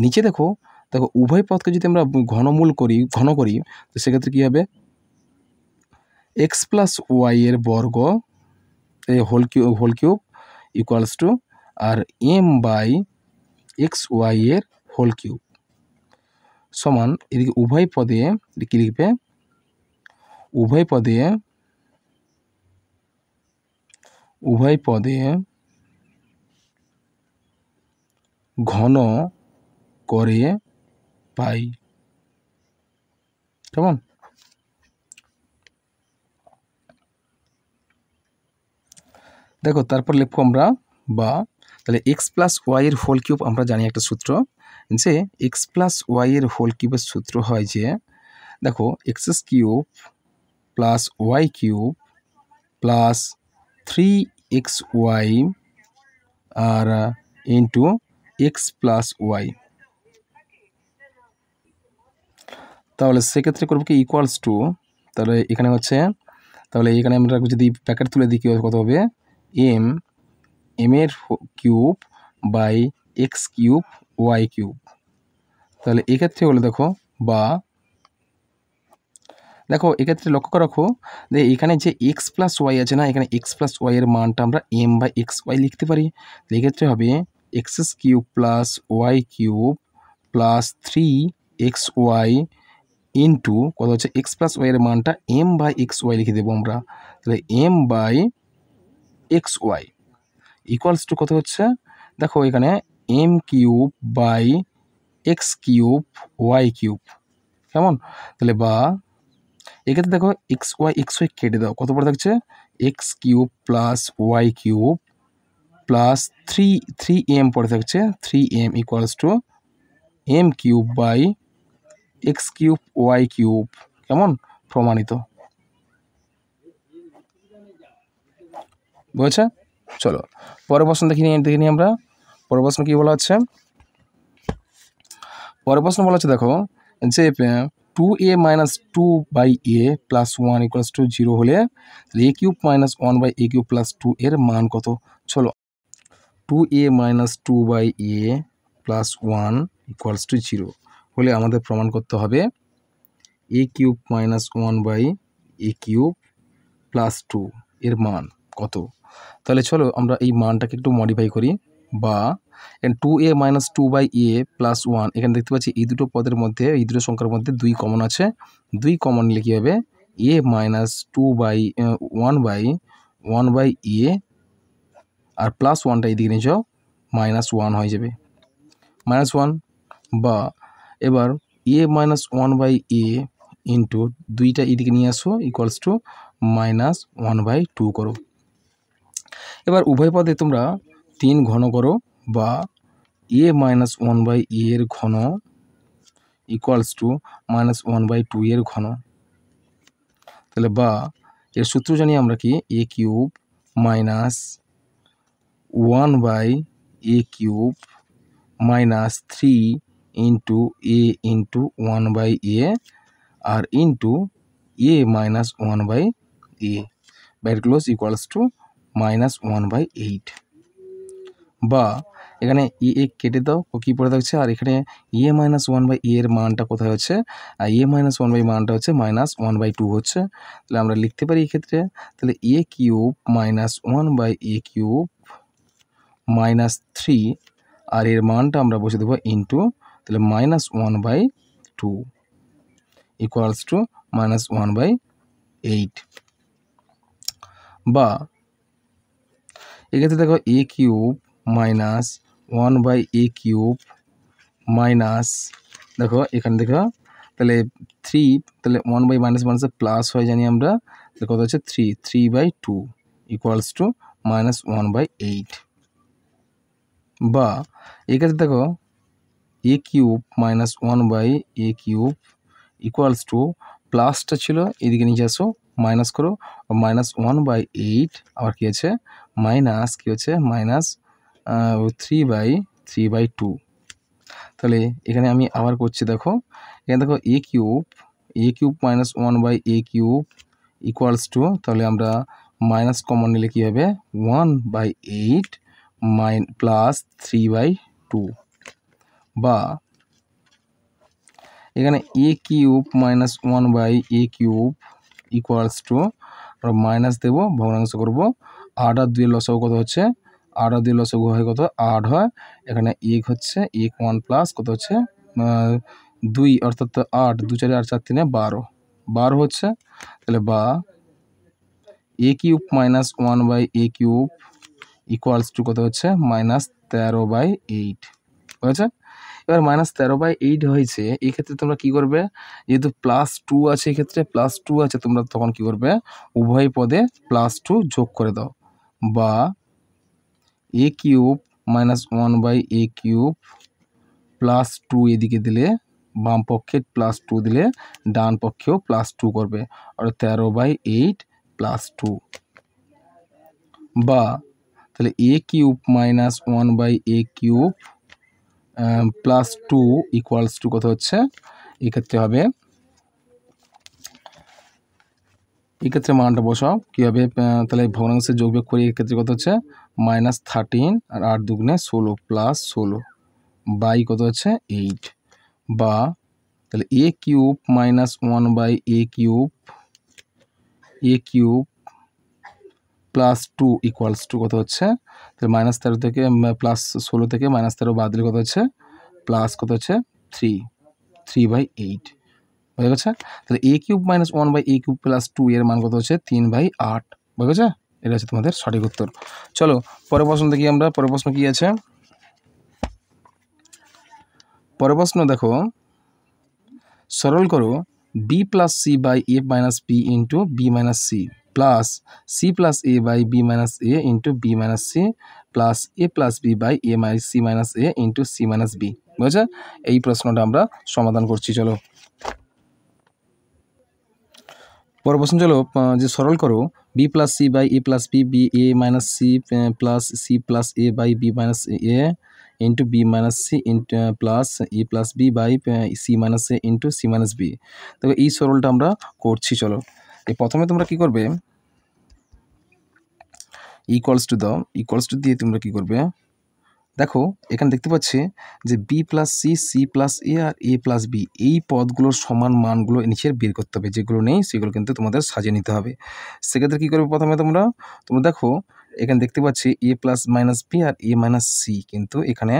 নিচে দেখো দেখো উভয় পদকে যদি আমরা ঘন করি তো সেক্ষেত্রে কী হবে, এক্স প্লাস ওয়াই এর বর্গ হোল কিউব ইকুয়ালস টু আর এম বাই এক্স ওয়াই এর হোল কিউব সমান, এদিকে উভয় পদে কী লিখবে, উভয় পদে ঘন করে পাই। কেমন? দেখো তারপর লিখবো আমরা বা, তাহলে এক্স প্লাস ওয়াই এর হোল কিউব আমরা জানি একটা সূত্র, যে এক্স প্লাস ওয়াই এর হোল কিউবের সূত্র হয় যে, দেখো x cube plus y cube plus 3xy আর ইন্টু এক্স প্লাস ওয়াই। তাহলে সেক্ষেত্রে করবো কি, ইকুয়ালস টু, তাহলে এখানে হচ্ছে, তাহলে এখানে আমরা যদি প্যাকেট তুলে দিই কত হবে, এম এর cube by x cube y cube. তাহলে এক্ষেত্রে হলো দেখো বা, দেখো এক্ষেত্রে লক্ষ্য রাখো যে এখানে যে এক্স প্লাস ওয়াই আছে না, এখানে এক্স প্লাস ওয়াই এর মানটা আমরা এম বাই এক্স ওয়াই লিখতে পারি। এক্ষেত্রে হবে x cube plus y cube plus 3xy into কত হচ্ছে, এক্স প্লাস ওয়াই এর মানটা এম বাই এক্স ওয়াই লিখে দেবো আমরা। তাহলে m by x y equals to কত হচ্ছে, দেখো এখানে m cube by x cube y cube. কেমন? তাহলে বা এক্ষেত্রে দেখো এক্স ওয়াই কেটে দাও, কত পড়ে থাকছে, x cube plus y cube plus 3m পড়ে থাকছে, 3m equals to m cube by x cube y cube. কেমন? প্রমাণিত। বুঝেছে? চলো পরের প্রশ্ন দেখে নিই আমরা। পরের প্রশ্ন কী বলা হচ্ছে, পরের প্রশ্ন বলা হচ্ছে দেখো যে 2a minus 2/a plus 1 equals to 0 হলে A cube minus 1/a cube plus 2 এর মান কত? চলো 2a minus 2/a plus 1 equals to 0 হলে আমাদের প্রমাণ করতে হবে A cube minus 1/a cube plus 2 এর মান কত। তাহলে চলো আমরা এই মানটাকে একটু মডিফাই করি বা, 2a মাইনাস 2/a প্লাস 1, এখানে দেখতে পাচ্ছি এই দুটো পদের মধ্যে, এই দুটো সংখ্যার মধ্যে 2 কমন আছে, 2 কমন নিলে কী হবে, a মাইনাস 1/a আর প্লাস 1টা এদিকে নিয়ে যাও, মাইনাস 1 হয়ে যাবে, মাইনাস 1 বা, এবার a মাইনাস 1/a ইন্টু 2টা এদিকে নিয়ে আসো ইকুয়ালস টু মাইনাস 1/2 করো। এবার উভয় পদে তোমরা 3 ঘন করো বা a মাইনাস 1/a এর ঘন ইকুয়ালস টু মাইনাস 1/2 এর ঘন। তাহলে বা এর সূত্র জানি আমরা কি, a cube minus 1/a cube minus 3 into a into 1/a আর ইন্টু a মাইনাস 1/a বাইর ক্লোজ ইকুয়ালস টু মাইনাস 1/8 বা, এখানে এ কেটে দাও, কী পড়ে থাকছে, আর এখানে এ মাইনাস 1/a এর মানটা কোথায় হচ্ছে, আর এ মাইনাস 1/a মানটা হচ্ছে মাইনাস 1/2 হচ্ছে। তাহলে আমরা লিখতে পারি এক্ষেত্রে, তাহলে a cube minus 1/a cube minus 3 আর এর মানটা আমরা বসে দেবো ইন্টু, তাহলে মাইনাস 1/2 ইকুয়ালস টু -1/8 বা এক্ষেত্রে দেখো a cube minus 1/a³ minus দেখো এখানে দেখো তাহলে 3 তাহলে 1 মাইনাস মাইনাসে প্লাস হয় জানি আমরা, কত হচ্ছে 3/2 ইকুয়ালস টু -1/8 বা এক্ষেত্রে দেখো a cube minus 1/a³ equals to প্লাসটা ছিল এদিকে নিচে আসো মাইনাস করো, -1/8 আবার কি আছে মাইনাস কি হচ্ছে মাইনাস 3/2। তাহলে এখানে আমি আবার করছি দেখো, এখানে দেখো a cube minus 1/a³ equals two, তাহলে আমরা মাইনাস কমন নিলে কী হবে 1/8 প্লাস 3/2 বা এখানে a cube minus 1/a³ equals two আমরা মাইনাস দেবো, ভগ্নাংশ করবো 8 আর 2 লসাগু কত হচ্ছে 8 আর 2 লসাগু হয় কত 8 হয়, এখানে 1 হচ্ছে 1 প্লাস কত হচ্ছে 2 অর্থাৎ 8 2 4 8 4 3 12 হচ্ছে, তাহলে বা a cube minus 1/a³ equals to কত হচ্ছে -13/8 বুঝেছে। এবার -13/8 হয়েছে, এই ক্ষেত্রে তোমরা কি করবে, যেহেতু +2 আছে এক্ষেত্রে +2 আছে, তোমরা তখন কি করবে উভয় পদে +2 যোগ করে দাও বা a কিউব মাইনাস 1/a³ +2 এদিকে দিলে বাম পক্ষে +2 দিলে ডান পক্ষেও +2 করবে, আর 13/8 +2 বা তাহলে a cube minus 1/a³ +2 equals to কত হচ্ছে, এক্ষেত্রে হবে এক্ষেত্রে মানটা বসাও কী হবে, তাহলে ভগ্নাংশের যোগবিয়োগ করি, এক্ষেত্রে কত হচ্ছে -13 আর 8 দুগুণে 16 +16 বাই কত হচ্ছে 8 বা তাহলে a cube minus 1/a³ +2 equals to কত হচ্ছে, তাহলে -13 থেকে +16 থেকে -13 বাদ দিলে কত হচ্ছে প্লাস কত হচ্ছে 3/8 বুঝা গেছে। তাহলে a কিউব মাইনাস 1/a³ +2 এর মান কত হচ্ছে 3/8 বুঝা গেছে। এটা হচ্ছে তোমাদের সঠিক উত্তর। চলো পরের প্রশ্ন দেখি আমরা, পরের প্রশ্ন কি আছে, পরের প্রশ্ন দেখো সরল করো b plus c by a minus b into b minus c plus c plus a by b minus a into b minus c plus a plus b by a minus c minus a into c minus b বুঝেছে। এই প্রশ্নটা আমরা সমাধান করছি। চলো পরের প্রশ্ন চলো যে সরল করো b plus c by a plus b b a minus c plus c plus a by b minus a into b minus c into plus a plus b by c minus a into c minus b। তবে এই সরলটা আমরা করছি। চলো এই প্রথমে তোমরা কি করবে, ইকুয়ালস টু দাও, ইকুয়ালস টু দিয়ে তোমরা কি করবে, দেখো এখানে দেখতে পাচ্ছি যে b plus c c plus a আর a প্লাস b এই পদগুলোর সমান মানগুলো নিচের বের করতে হবে, যেগুলো নেই সেগুলো কিন্তু তোমাদের সাজিয়ে নিতে হবে। সেক্ষেত্রে কী করবে, প্রথমে তোমরা দেখো এখানে দেখতে পাচ্ছি a প্লাস মাইনাস b আর a মাইনাস c, কিন্তু এখানে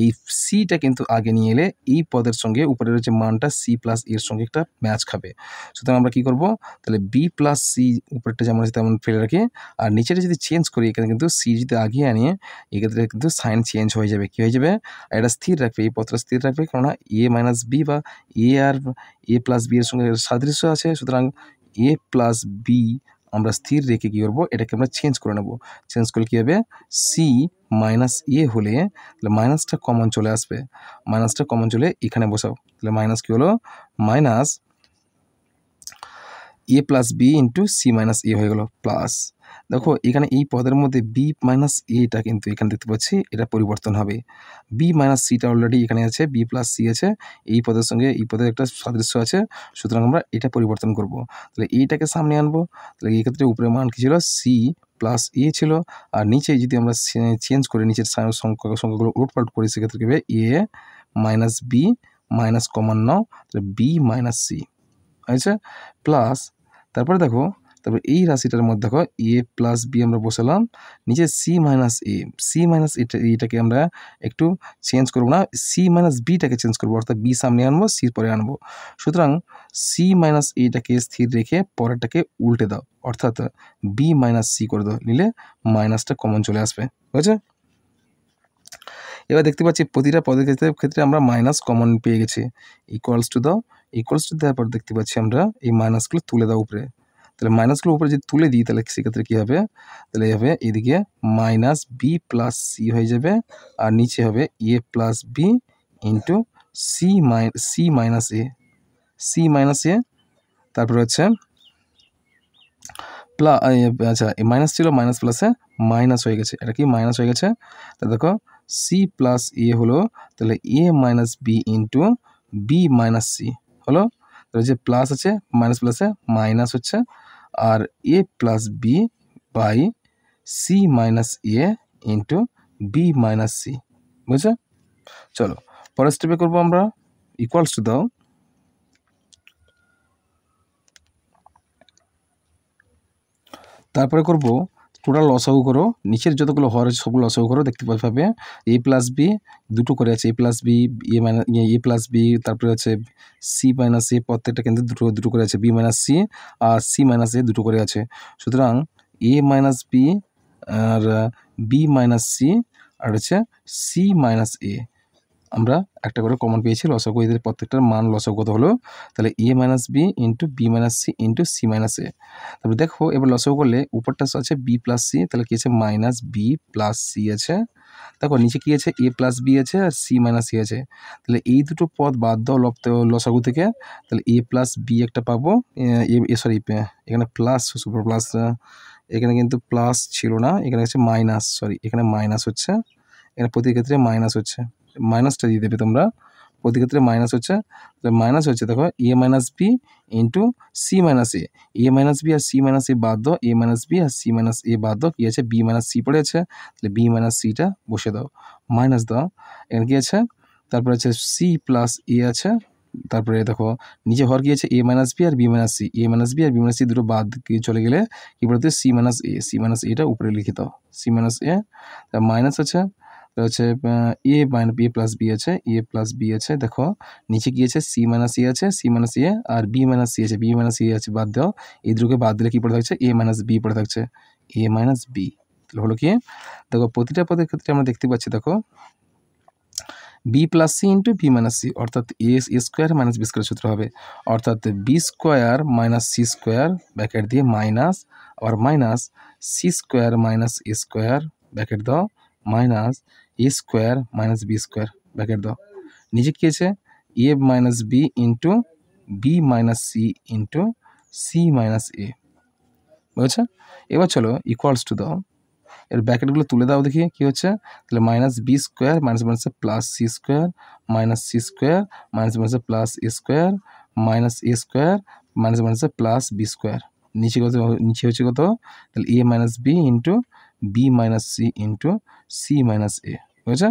এই সিটা কিন্তু আগে নিয়ে এলে এই পদের সঙ্গে উপরের যে মানটা c প্লাস এর সঙ্গে একটা ম্যাচ খাবে। সুতরাং আমরা কী করবো, তাহলে b প্লাস c উপরেরটা যেমন আছে তেমন ফেলে রাখি, আর নিচেটা যদি চেঞ্জ করি এখানে কিন্তু c যদি আগিয়ে আনিয়ে এক্ষেত্রে কিন্তু সাইন চেঞ্জ হয়ে যাবে, কী হয়ে যাবে, আর এটা স্থির রাখবে, এই পথটা স্থির রাখবে, কেননা a মাইনাস b বা a আর a প্লাস b এর সঙ্গে সাদৃশ্য আছে। সুতরাং a প্লাস b আমরা স্থির রেখে কী করবো, এটাকে আমরা চেঞ্জ করে নেব। চেঞ্জ করলে কী হবে, c মাইনাস a হলে তাহলে মাইনাসটা কমন চলে আসবে, মাইনাসটা কমন চলে এখানে বসাও, তাহলে মাইনাস কী হলো minus a plus b into c minus a হয়ে গেল প্লাস, দেখো এখানে এই পদের মধ্যে b মাইনাস এটা কিন্তু এখানে দেখতে পাচ্ছি এটা পরিবর্তন হবে, b মাইনাস সিটা অলরেডি এখানে আছে, b প্লাস সি আছে, এই পদের সঙ্গে এই পদের একটা সাদৃশ্য আছে, সুতরাং আমরা এটা পরিবর্তন করব। তাহলে এইটাকে সামনে আনবো, তাহলে এই ক্ষেত্রে উপরে মান কী ছিল c প্লাস এ ছিল, আর নিচে যদি আমরা চেঞ্জ করে নিচের সংখ্যাগুলো উলটপালট করি সেক্ষেত্রে কী হবে a minus b minus common নাও, তাহলে b মাইনাস সি হয়েছে প্লাস, তারপরে দেখো তারপর এই রাশিটার মধ্যে দেখো এ প্লাস বি আমরা বসালাম, নিচে C minus A, C minus এটাকে আমরা একটু চেঞ্জ করবো না, সি মাইনাস বিটাকে চেঞ্জ করবো, অর্থাৎ বি সামনে আনবো, সি পরে আনবো। সুতরাং সি মাইনাস এটাকে স্থির রেখে পরেরটাকে উল্টে দাও, অর্থাৎ বি মাইনাস সি করে দাও, নিলে মাইনাসটা কমন চলে আসবে। বুঝেছো? এবার দেখতে পাচ্ছি প্রতিটা পদের ক্ষেত্রে আমরা মাইনাস কমন পেয়ে গেছি। ইকুয়ালস টু দাও, ইকুয়ালস টু দেওয়ার পর দেখতে পাচ্ছি আমরা এই মাইনাসগুলো তুলে দাও উপরে। তাহলে মাইনাসগুলো উপরে যদি তুলে দিই তাহলে সেক্ষেত্রে কী হবে, তাহলে হবে এদিকে মাইনাস বি প্লাস সি হয়ে যাবে, আর নিচে হবে A plus B into C minus A, C minus A, তারপরে হচ্ছে আচ্ছা মাইনাস ছিল, মাইনাস প্লাসে মাইনাস হয়ে গেছে, এটা কি মাইনাস হয়ে গেছে। তাহলে দেখো সি প্লাস এ হলো, তাহলে A minus B into B minus C হলো, তাহলে যে প্লাস আছে মাইনাস প্লাসে মাইনাস হচ্ছে, আর A plus B by C minus A into B minus C. বুঝছো? চলো পরের স্টেপে করবো আমরা, ইকুয়ালস টু দাও, তারপরে করব টোটাল লসাগু করো, নিচের যতগুলো হর আছে সবগুলো লসাগু করো, দেখতে পাবে এ প্লাস বি দুটো করে আছে, এ plus B A plus B, তারপরে হচ্ছে সি মাইনাস এ, প্রত্যেকটা কিন্তু দুটো দুটো করে আছে, বি মাইনাস সি আর সি মাইনাস এ দুটো করে আছে। সুতরাং এ মাইনাস বি আর বি মাইনাস সি আর হচ্ছে সি মাইনাস এ, আমরা একটা করে কমন পেয়েছি, লসাগু এদের প্রত্যেকটার মান লসাগু কত হলো, তাহলে A minus B into B minus C into C minus A. তারপরে দেখো এবার লসাগু করলে উপরটা আছে বি প্লাস সি, তাহলে কী আছে মাইনাস বি প্লাস সি আছে, দেখো নিচে কী আছে এ প্লাস বি আছে আর সি মাইনাস সি আছে, তাহলে এই দুটো পদ বাদ দাও লসাগু থেকে, তাহলে এ প্লাস বি একটা পাবো, সরি এখানে প্লাস সুপার প্লাস, এখানে কিন্তু প্লাস ছিল না, এখানে হচ্ছে মাইনাস, সরি এখানে মাইনাস হচ্ছে, এখানে প্রতি ক্ষেত্রে মাইনাস হচ্ছে, মাইনাসটা দিয়ে দেবে তোমরা, প্রতি ক্ষেত্রে মাইনাস হচ্ছে, মাইনাস হচ্ছে দেখো A minus B into C minus A, A minus B আর সি মাইনাস এ বাদ দাও, এ মাইনাস বি আর সি মাইনাস এ বাদ দাও, কী আছে বি মাইনাস সি পড়ে আছে, তাহলে বি মাইনাস সিটা বসে দাও, মাইনাস দাও, এখানে কী আছে, তারপরে আছে সি প্লাস এ আছে, তারপরে দেখো নিচে হর কী আছে A minus B R B minus C, A minus B R B minus C দুটো বাদ চলে গেলে কী বলতে C minus A, C minus এটা উপরে লিখে দাও, সি মাইনাস এ, মাইনাস আছে হচ্ছে এ মাইনাস বি প্লাস বি আছে, এ প্লাস বি আছে, দেখো নিচে কি আছে সি মাইনাস এ আছে, সি মাইনাস এ আর বি মাইনাস সি আছে, বি মাইনাস সি আছে, বাদ দাও, এই দুটোকে বাদ দিলে কি পড়ে থাকছে এ মাইনাস বি পড়ে থাকছে, এ মাইনাস বি, তাহলে হলো কি দেখো প্রতিটা পদের ক্ষেত্রে আমরা দেখতে পাচ্ছি দেখো B plus C into B minus C, অর্থাৎ A square minus B square সূত্র হবে, অর্থাৎ B square minus C square bracket দিয়ে মাইনাস, আবার মাইনাস সি স্কোয়ার মাইনাস এ স্কোয়ার ব্র্যাকেট দাও, মাইনাস এ square minus B square bracket দাও, নিচে কী আছে A minus B into B minus C into C minus A. বুঝেছো? এবার চলো ইকুয়ালস টু দাও, এর ব্র্যাকেটগুলো তুলে দাও দেখি কী হচ্ছে, তাহলে মাইনাস বি স্কোয়ার মাইনাস মাইনাসে plus C square minus C square minus মাইনাসে plus A square minus A square minus মাইনাসে প্লাস বি স্কোয়ার, নিচে কত, নিচে হচ্ছে কত, তাহলে A minus B into B minus C into C minus A. বুঝেছো?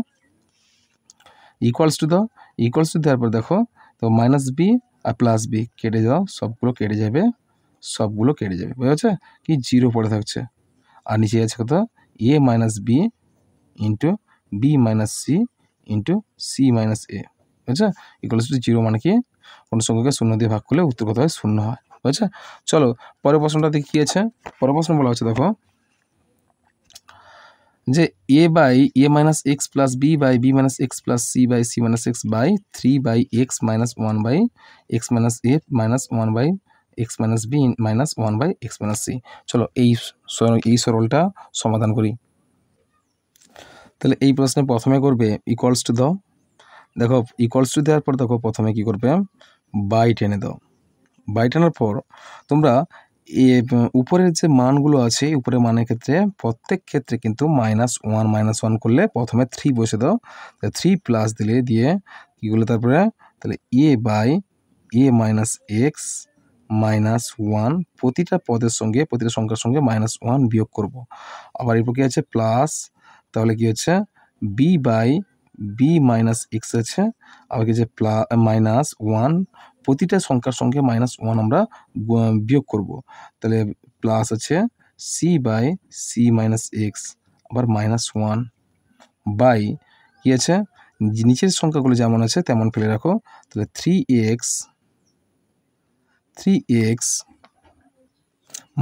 ইকুয়ালস টু দাও, ইকুয়ালস টু দেওয়ার পর দেখো তো মাইনাস বি আর প্লাস বি কেটে যাও, সবগুলো কেটে যাবে, সবগুলো কেটে যাবে, বুঝেছো কি জিরো পড়ে থাকছে, আর নিচে আছে কত A minus B into B minus C into C minus A. বুঝছো? ইকুয়ালস টু জিরো মানে কি কোনো সংখ্যাকে শূন্য দিয়ে ভাগ করলে উত্তর কত হয় শূন্য হয়। বুঝছো? চলো পরের প্রশ্নটা দেখি কী আছে, পরের প্রশ্ন বলা হচ্ছে দেখো যে A by A minus x plus B by B minus x plus C by C minus X by 3 by x minus 1 by x minus A minus 1 by x minus B minus 1 by x minus C. চলো এই সরলটা সমাধান করি। তাহলে এই প্রশ্নে প্রথমে করবে equals to দাও, দেখো ইকুয়ালস টু দেওয়ার পর দেখো প্রথমে কি করবে বাই টেনে দাও, বাই টানার পর তোমরা উপরের যে মানগুলো আছে উপরের মানের ক্ষেত্রে প্রত্যেক ক্ষেত্রে কিন্তু -1 করলে প্রথমে 3 বসে দাও, 3 প্লাস দিলে দিয়ে কী করলে তারপরে তাহলে A by A minus X minus 1 প্রতিটা পদের সঙ্গে প্রতিটা সংখ্যার সঙ্গে -1 বিয়োগ করব, আবার এরপর কী আছে প্লাস, তাহলে কি হচ্ছে b by B minus x আছে, আবার কি আছে -1 প্রতিটা সংখ্যার সঙ্গে -1 আমরা বিয়োগ করব, তাহলে প্লাস আছে c by C minus x, আবার -1 বাই কি আছে, নিচের সংখ্যাগুলো যেমন আছে তেমন ফেলে রাখো। তাহলে 3x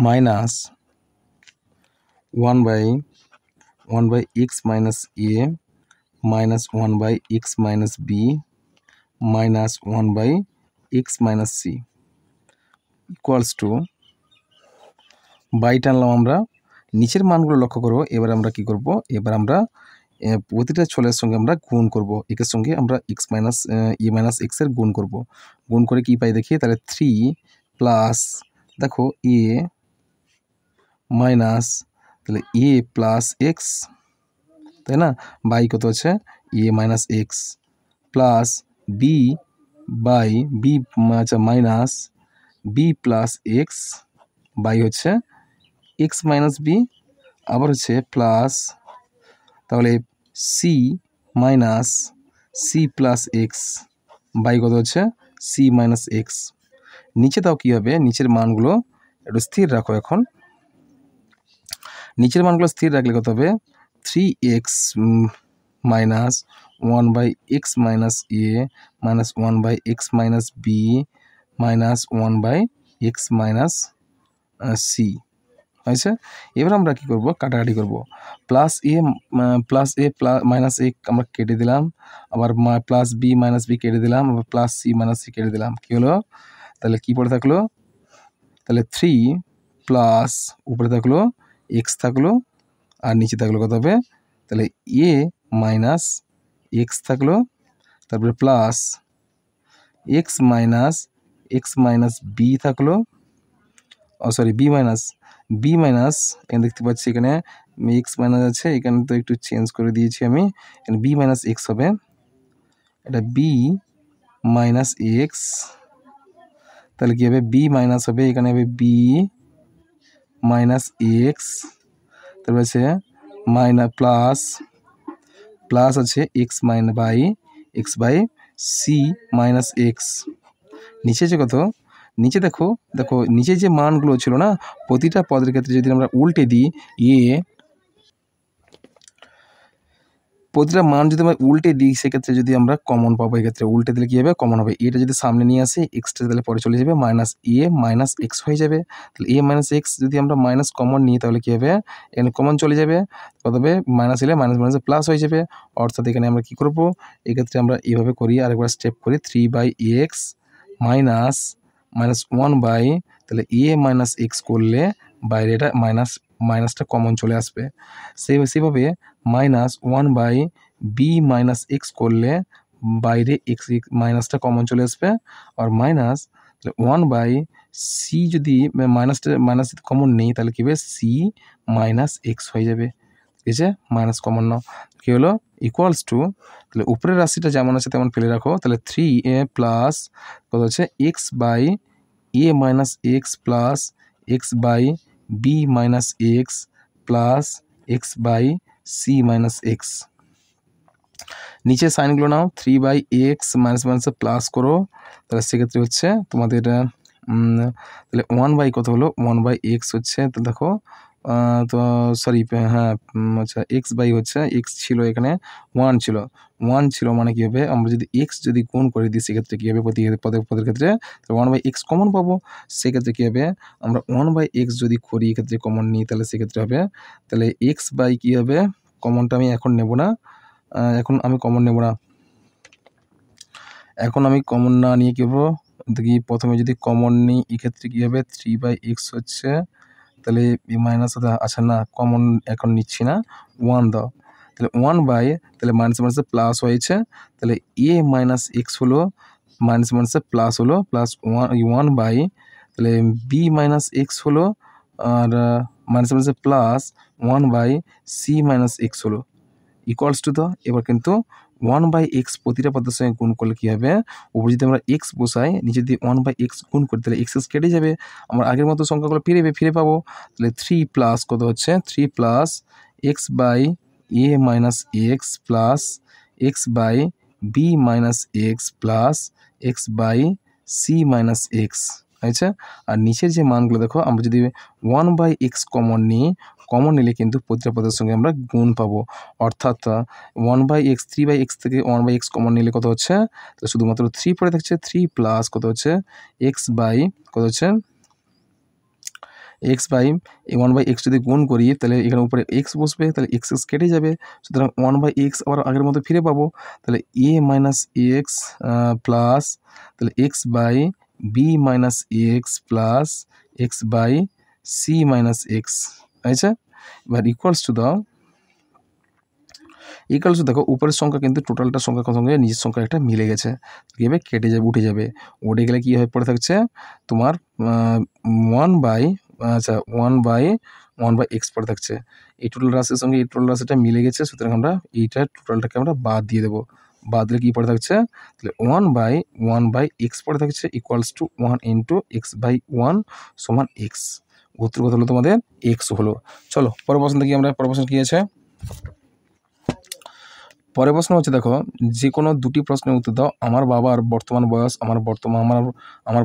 minus 1 by x minus a minus 1 by x minus b minus 1 by x minus c equals to, by টানলাম আমরা, নিচের মানগুলো লক্ষ্য করো। এবার আমরা কি করব, এবার আমরা প্রতিটা ছলের সঙ্গে আমরা গুণ করব, একের সঙ্গে আমরা x মাইনাস এ মাইনাস এক্স এর গুণ করব। গুণ করে কি পাই দেখি, তাহলে 3 প্লাস দেখো এ মাইনাস, তাহলে এ প্লাস এক্স, তাই না, বাই কত আছে A minus x plus B by B, আচ্ছা minus B plus x by হচ্ছে এক্স মাইনাস বি, আবার হচ্ছে প্লাস, তাহলে C minus C plus x by কত হচ্ছে সি মাইনাস এক্স। নিচে তাও কী হবে, নিচের মানগুলো একটু স্থির রাখো। এখন নিচের মানগুলো স্থির রাখলে কত হবে, 3x minus 1 by x minus A minus 1 by x minus B minus 1 by x minus C হয়েছে। এবার আমরা কি করব, কাটাকাটি করব। Plus A plus minus a আমরা কেটে দিলাম, আবার প্লাস বি মাইনাস বি কেটে দিলাম, আবার প্লাস সি মাইনাস সি কেটে দিলাম। কী হলো, তাহলে কি পড়ে থাকলো, তাহলে 3 প্লাস উপরে থাকলো এক্স থাকলো, আর নিচে থাকলো কত হবে, তাহলে এ মাইনাস এক্স থাকলো, তারপরে প্লাস এক্স মাইনাস বি থাকলো, সরি বি মাইনাস এখানে দেখতে পাচ্ছি, এখানে এক্স মাইনাস আছে, এখানে তো একটু চেঞ্জ করে দিয়েছি আমি, এখানে বি মাইনাস এক্স হবে, এটা বি মাইনাস এক্স, তাহলে কী হবে, বি মাইনাস হবে, এখানে হবে বি মাইনাস এক্স, তারপর আছে প্লাস আছে x by C minus x. নিচে যে কত, নিচে দেখো নিচে যে মানগুলো ছিল না, প্রতিটা পদের ক্ষেত্রে যদি আমরা উল্টে দিই প্রতিটা মান যদি আমরা উল্টে দিই, সেক্ষেত্রে যদি আমরা কমন পাবো, এক্ষেত্রে উল্টে দিলে কী হবে, কমন হবে। এটা যদি সামনে নিয়ে আসি, এক্সটা তাহলে পরে চলে যাবে, মাইনাস এ মাইনাস এক্স হয়ে যাবে। তাহলে এ মাইনাস এক্স যদি আমরা মাইনাস কমন নিই, তাহলে কী হবে, এখানে কমন চলে যাবে, কত হবে, মাইনাস এলে মাইনাস মাইনাসে প্লাস হয়ে যাবে। অর্থাৎ এখানে আমরা কী করবো, এক্ষেত্রে আমরা এইভাবে করি, আরেকবার স্টেপ করি, 3 বাই এক্স মাইনাস 1 বাই, তাহলে এ মাইনাস এক্স করলে বাইরে এটা মাইনাসটা কমন চলে আসবে। সেভাবে -1 বাই বি মাইনাস এক্স করলে বাইরে এক্স মাইনাসটা কমন চলে আসবে, আর মাইনাস 1 বাই সি যদি মাইনাস কমন নেই, তাহলে কী হবে, সি মাইনাস এক্স হয়ে যাবে। ঠিক আছে, মাইনাস কমন নাও, কী হলো, ইকুয়ালস টু, তাহলে উপরের রাশিটা যেমন আছে তেমন ফেলে রাখো। তাহলে 3a প্লাস কত হচ্ছে x by A minus x plus x by B minus x plus x by C minus x. নিচে সাইনগুলো নাও, 3 বাই এক্স মাইনাসে প্লাস করো, তাহলে সেক্ষেত্রে হচ্ছে তোমাদের তাহলে 1 বাই কত হলো, 1 বাই এক্স হচ্ছে, তো দেখো তো সরি হ্যাঁ আচ্ছা এক্স বাই হচ্ছে, এক্স ছিল এখানে 1 ছিল মানে কী হবে, আমরা যদি এক্স যদি গুণ করে দিই, সেক্ষেত্রে কী হবে, পদের ক্ষেত্রে 1 বাই এক্স কমন পাবো। সেক্ষেত্রে কী হবে, আমরা 1 বাই এক্স যদি করি, এক্ষেত্রে কমন নিই, তাহলে সেক্ষেত্রে হবে, তাহলে এক্স বাই কী হবে, কমনটা আমি এখন নেব না, এখন আমি কমন না নিয়ে কী করবো দেখি, প্রথমে যদি কমন নিই, এক্ষেত্রে কী হবে, 3 বাই এক্স হচ্ছে, তাহলে মাইনাস, আচ্ছা না কমন এখন নিচ্ছি না, 1 দাও, তাহলে 1 বাই, তাহলে মাইনাসে প্লাস হয়েছে, তাহলে এ মাইনাস এক্স হলো, মাইনাসে প্লাস হলো, প্লাস 1 বাই, তাহলে বি মাইনাস এক্স হলো, আর মাইনাসে plus 1 by C minus x হলো, ইকুয়ালস টু। তো এবার কিন্তু 1 বাই এক্স প্রতিটা পদের সঙ্গে গুণ করলে কী হবে, উপরে যদি আমরা এক্স বসাই, নিচে যদি 1 বাই এক্স গুণ করি, তাহলে এক্স কেটে যাবে, আমরা আগের মতো সংখ্যাগুলো ফিরে পাবো। তাহলে 3 প্লাস কত হচ্ছে, 3 plus x by A minus x plus x by B minus x plus x by C minus x আচ্ছা, আর নিচের যে মানগুলো দেখো, আমরা যদি 1/x কমন নিই, কমন নিলে কিন্তু প্রতিটা পদের সঙ্গে আমরা গুণ পাবো। অর্থাৎ 1/x 3/x থেকে 1/x কমন নিলে কত হচ্ছে, তো শুধুমাত্র 3 পড়ে থাকছে, 3 প্লাস কত হচ্ছে কত হচ্ছে x বাই 1/x যদি গুণ করি তাহলে এখানে উপরে x বসবে, তাহলে x কেটে যাবে, সুতরাং 1/x আবার আগের মতো ফিরে পাবো। তাহলে a মাইনাস x প্লাস তাহলে x by b minus x plus x by c minus x। আচ্ছা, এবার ইকুয়ালস টু দেখো উপরের সংখ্যা কিন্তু টোটালটা সংখ্যার সঙ্গে নিচের সংখ্যা একটা মিলে গেছে, কীভাবে কেটে যাবে, উঠে যাবে। উঠে গেলে কী হয়ে পড়ে থাকছে তোমার 1/x পড়ে থাকছে। এই টোটাল রাশির সঙ্গে এই টোটাল রাশিটা মিলে গেছে, সুতরাং আমরা এইটা টোটালটাকে আমরা বাদ দিয়ে দেবো। বাদ দিলে কী পড়ে থাকছে, তাহলে 1/x পড়ে থাকছে ইকুয়ালস টু 1 ইন্টু x/1 সমান x। উত্তর কত হলো তোমাদের, x হলো। চলো পরের প্রশ্ন দেখি আমরা। পরের প্রশ্ন কী আছে, পরের প্রশ্ন হচ্ছে দেখো, যে কোনো দুটি প্রশ্নের উত্তর দাও। আমার বাবার বর্তমান বয়স আমার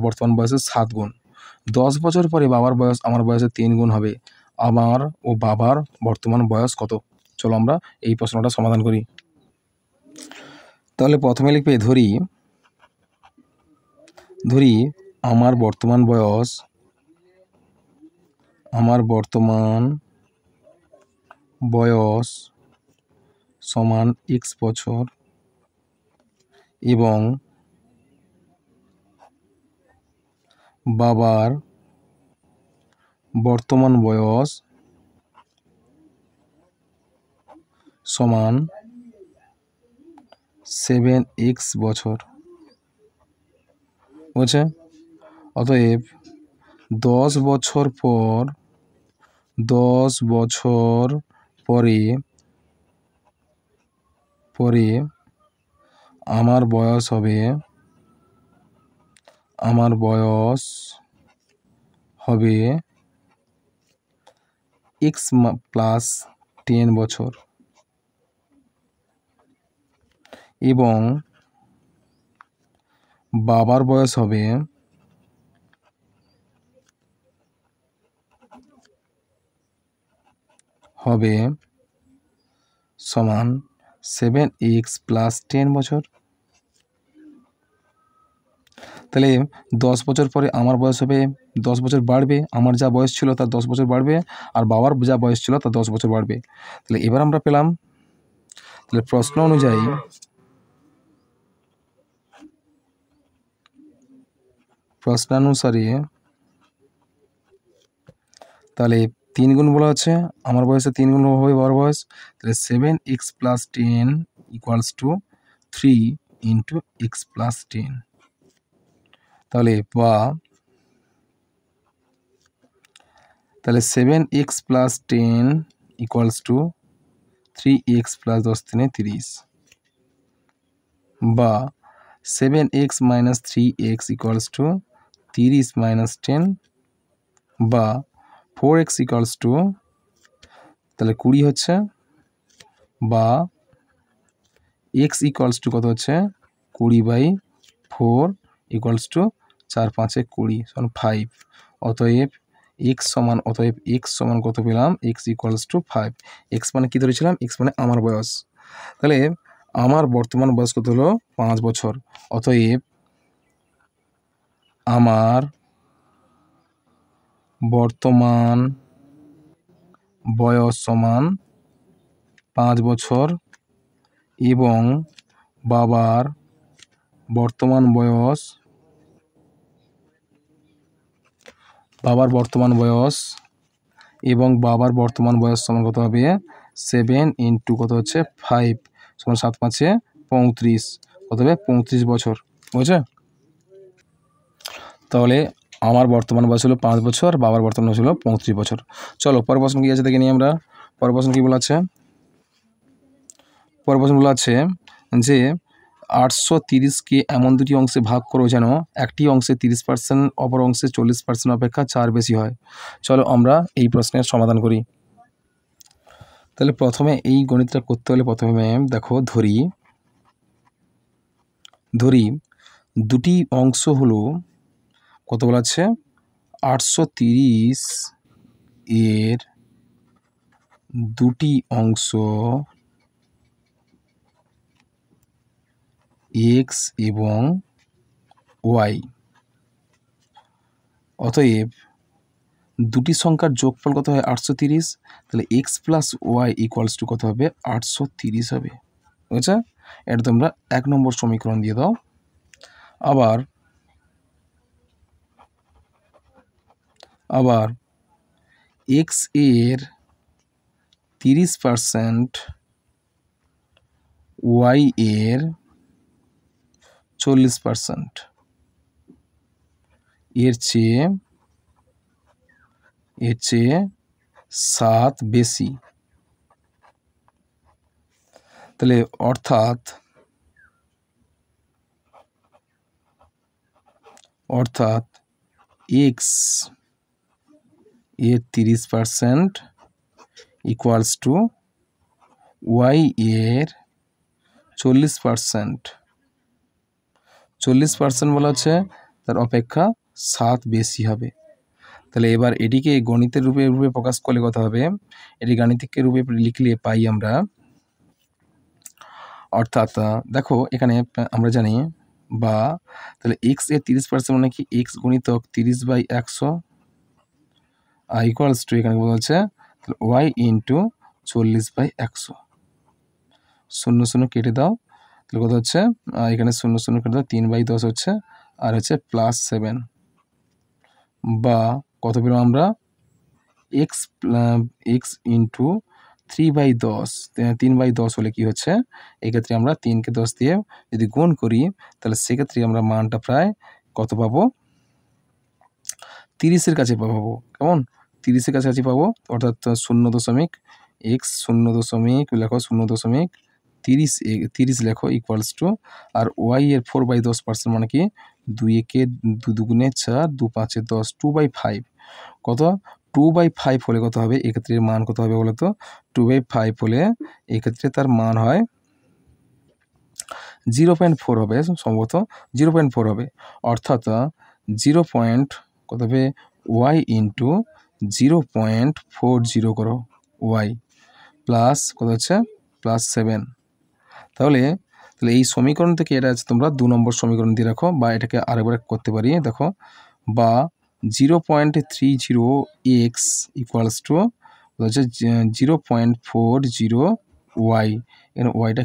বর্তমান বয়সের 7 গুণ। 10 বছর পরে বাবার বয়স আমার বয়সের 3 গুণ হবে। আমার ও বাবার বর্তমান বয়স কত? চলো আমরা এই প্রশ্নটা সমাধান করি। তাহলে প্রথমে লিখবে ধরি আমার বর্তমান বয়স সমান x বছর এবং বাবার বর্তমান বয়স সমান 7x বছর। বুঝছে? অতএব 10 বছর পরে আমার বয়স হবে x প্লাস 10 বছর এবং বাবার বয়স হবে সমান 7x প্লাস 10 বছর। তাহলে 10 বছর পরে আমার বয়স হবে 10 বছর বাড়বে, আমার যা বয়স ছিল তার 10 বছর বাড়বে, আর বাবার যা বয়স ছিল তার 10 বছর বাড়বে। তাহলে এবার আমরা পেলাম, তাহলে প্রশ্নানুসারে তাহলে 3 গুণ বলা হচ্ছে, আমার বয়সে 3 গুণ হবে বাবার বয়স, তাহলে 7x plus 10 equals to 3 into x plus 10। তাহলে 7x plus 10 equals to 3x plus 10 3 30, বা 7x minus 3x equals to 30 minus 10, বা 4x ইকুয়ালস টু তাহলে 20 হচ্ছে, বা x ইকুয়ালস টু কত হচ্ছে 20/4 ইকুয়ালস টু 4 5 20 সমান 5। অতএব x সমান কত পেলাম, x ইকুয়ালস টু 5। x মানে কী ধরেছিলাম, x মানে আমার বয়স। তাহলে আমার বর্তমান বয়স কত হলো, 5 বছর। অতএব আমার বর্তমান বয়স সমান 5 বছর এবং বাবার বর্তমান বয়স সমান কত হবে, 7 ইন্টু কত হচ্ছে 5 সমান 7 5 35, কত হবে 35 বছর। বুঝছে? তাহলে আমার বর্তমান বয়স হলো 5 বছর, বাবার বর্তমান বয়স হলো 35 বছর। চলো পরের প্রশ্ন কী আছে দেখে নিই আমরা। পরের প্রশ্ন কী বলা আছে, যে 830কে এমন দুটি অংশে ভাগ করো যেন একটি অংশে 30%, অপর অংশে 40% অপেক্ষা 4 বেশি হয়। চলো আমরা এই প্রশ্নের সমাধান করি। তাহলে প্রথমে এই গণিতটা করতে হলে প্রথমে দেখো ধরি দুটি অংশ হলো কত বলা আছে 830 এর দুটি অংশ এক্স এবং ওয়াই। অতএব দুটি সংখ্যার যোগফল কত হয় 830, তাহলে x plus Y equals to কত হবে 830 হবে। বুঝেছে? এটা তোমরা 1 নম্বর সমীকরণ দিয়ে দাও। আবার এক্স এর 30%, ওয়াই এর 40% এর চেয়ে 7 বেশি। তাহলে অর্থাৎ এক্স এর 30% ইকুয়ালস টু ওয়াই এর 40%। 40% বলা হচ্ছে তার অপেক্ষা 7 বেশি হবে। তাহলে এবার এটিকে গণিতের রূপে প্রকাশ করলে কথা হবে, এটি গাণিতিক রূপে লিখলে পাই আমরা, অর্থাৎ দেখো এখানে আমরা জানি বা তাহলে এক্স এর 30% মানে কি এক্স গুণিতক 30/100 ইকুয়ালস টু এখানে বলা হচ্ছে ওয়াই ইন্টু 40/100। 0 0 কেটে দাও, তাহলে কত হচ্ছে এখানে 0 0 কেটে দাও, 3/10 হচ্ছে, আর হচ্ছে +7 বা কত পেলাম আমরা এক্স ইন্টু 3/10। 3/10 হলে কি হচ্ছে, এক্ষেত্রে আমরা 3কে 10 দিয়ে যদি গুণ করি তাহলে সেক্ষেত্রে আমরা মানটা প্রায় কত পাবো 30-এর কাছে পাবো। কেমন 30-এর কাছাকাছি পাবো, অর্থাৎ 0.x লেখো 0.30 লেখো ইকুয়ালস টু, আর ওয়াই এর 4/10% মানে কি 2 একে 2 দুগুণে 4, 2 5 10, 2/5 কত 2/5 হলে কত হবে এক্ষেত্রে মান কত হবে বলো তো 2/5 হলে এক্ষেত্রে তার মান হয় 0.4 হবে, সম্ভবত 0.4 হবে। অর্থাৎ 0. কত হবে ওয়াই ইন্টু 0.40 করো ওয়াই প্লাস কত হচ্ছে +7। তাহলে এই সমীকরণ থেকে এটা আছে তোমরা 2 নম্বর সমীকরণ দিয়ে রাখো, বা এটাকে আরেকবার করতে পারি দেখো, বা 0.30x ইকুয়ালস টু হচ্ছে 0.40 ওয়াই। এখানে ওয়াইটা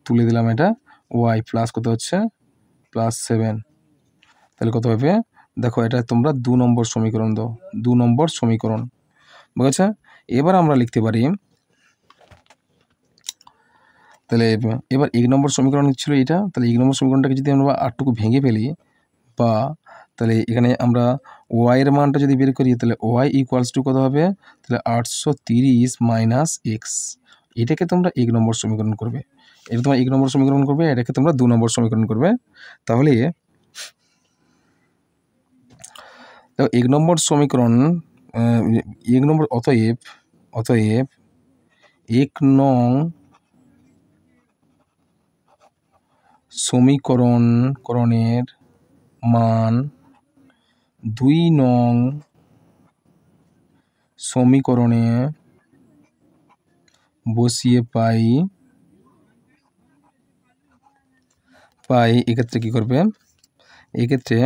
তুলে দিলাম, এটা ওয়াই প্লাস কত হচ্ছে +7। তাহলে কত হবে দেখো, এটা তোমরা 2 নম্বর সমীকরণ দাও, 2 নম্বর সমীকরণ। বুঝেছে? এবার আমরা লিখতে পারি, তাহলে এবার 1 নম্বর সমীকরণ ছিল এটা, তাহলে 1 নম্বর সমীকরণটাকে যদি আমরা আটটুকু ভেঙে ফেলি, বা তাহলে এখানে আমরা ওয়াই এর মানটা যদি বের করি তাহলে ওয়াই ইকুয়ালস টু কত হবে, তাহলে 830 মাইনাস এক্স। এটাকে তোমরা 1 নম্বর সমীকরণ করবে, এটা তোমরা 1 নম্বর সমীকরণ করবে, এটাকে তোমরা 2 নম্বর সমীকরণ করবে। তাহলে 1 নম্বর সমীকরণ 1 নম্বর, অতএব 1 নং সমীকরণের মান 2 নং সমীকরণে বসিয়ে পাই। এক্ষেত্রে কি করবে, এক্ষেত্রে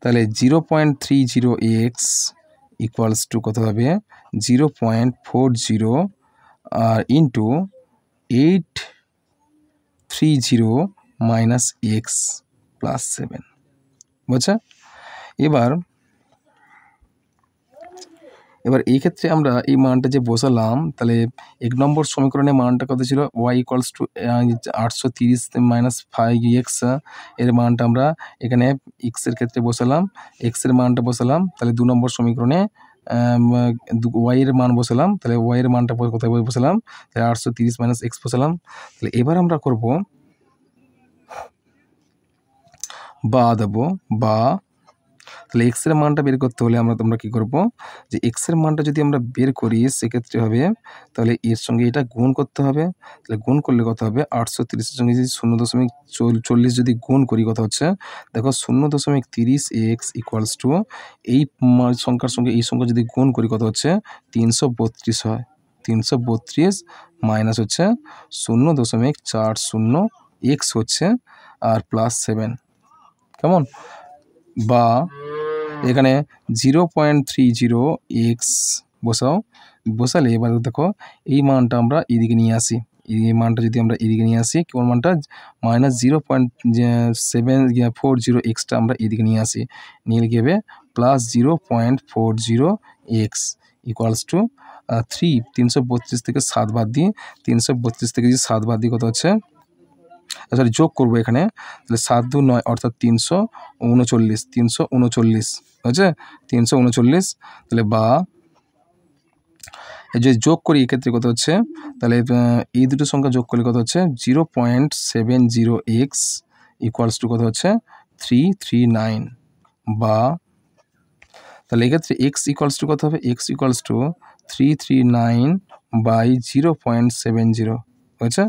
তাহলে 0.30x ইকুয়ালস টু কত হবে 0.40 আর ইন্টু 830 মাইনাস এক্স প্লাস 7। বুঝছে? এবার এই ক্ষেত্রে আমরা এই মানটা যে বসালাম, তাহলে 1 নম্বর সমীকরণের মানটা কত ছিল Y equals two 830 minus 5x, এর মানটা আমরা এখানে এক্স এর ক্ষেত্রে বসালাম, এক্স এর মানটা বসালাম, তাহলে 2 নম্বর সমীকরণে ওয়াই এর মান বসালাম, তাহলে ওয়াই এর মানটা কোথায় বসালাম, তাহলে 830 মাইনাস এক্স বসালাম। তাহলে এবার আমরা করব বা দেবো, বা তাহলে এক্স এর মানটা বের করতে হলে তোমরা কী করবো, যে এক্স এর মানটা যদি আমরা বের করি সেক্ষেত্রে হবে তাহলে এর সঙ্গে এটা গুণ করতে হবে। তাহলে গুণ করলে কত হবে, 830-এর সঙ্গে যদি 0.40 যদি গুণ করি কত হচ্ছে, দেখো 0.30 এক্স ইকুয়ালস টু এই সংখ্যার সঙ্গে এই সংখ্যা যদি গুণ করি কত হচ্ছে, 332 হয়। 332 মাইনাস হচ্ছে 0.40 এক্স হচ্ছে আর +7, কেমন, বা এখানে 0.30 এক্স বসালে এবার দেখো এই মানটা আমরা এদিকে নিয়ে আসি। এই মানটা যদি আমরা এদিকে নিয়ে আসি, কেমন মানটা -0.740 এক্সটা আমরা এদিকে নিয়ে আসি, নিয়ে লিখে হবে +0.40 এক্স ইকুয়ালস টু 332 থেকে 7 বাদ দিই, 332 থেকে যদি 7 বাদ দিই কত হচ্ছে, সরি যোগ করবো এখানে, তাহলে 7 2 9 অর্থাৎ 339 হয়েছে, 339। তাহলে বা যদি যোগ করি এক্ষেত্রে কত হচ্ছে, তাহলে এই দুটো সংখ্যা যোগ করলে কত হচ্ছে, 0.70 এক্স ইকুয়ালস টু কত হচ্ছে 339, বা তাহলে এক্ষেত্রে এক্স ইকুয়ালস টু কত হবে, এক্স ইকুয়ালস টু 339 বাই 0.70 হয়েছে।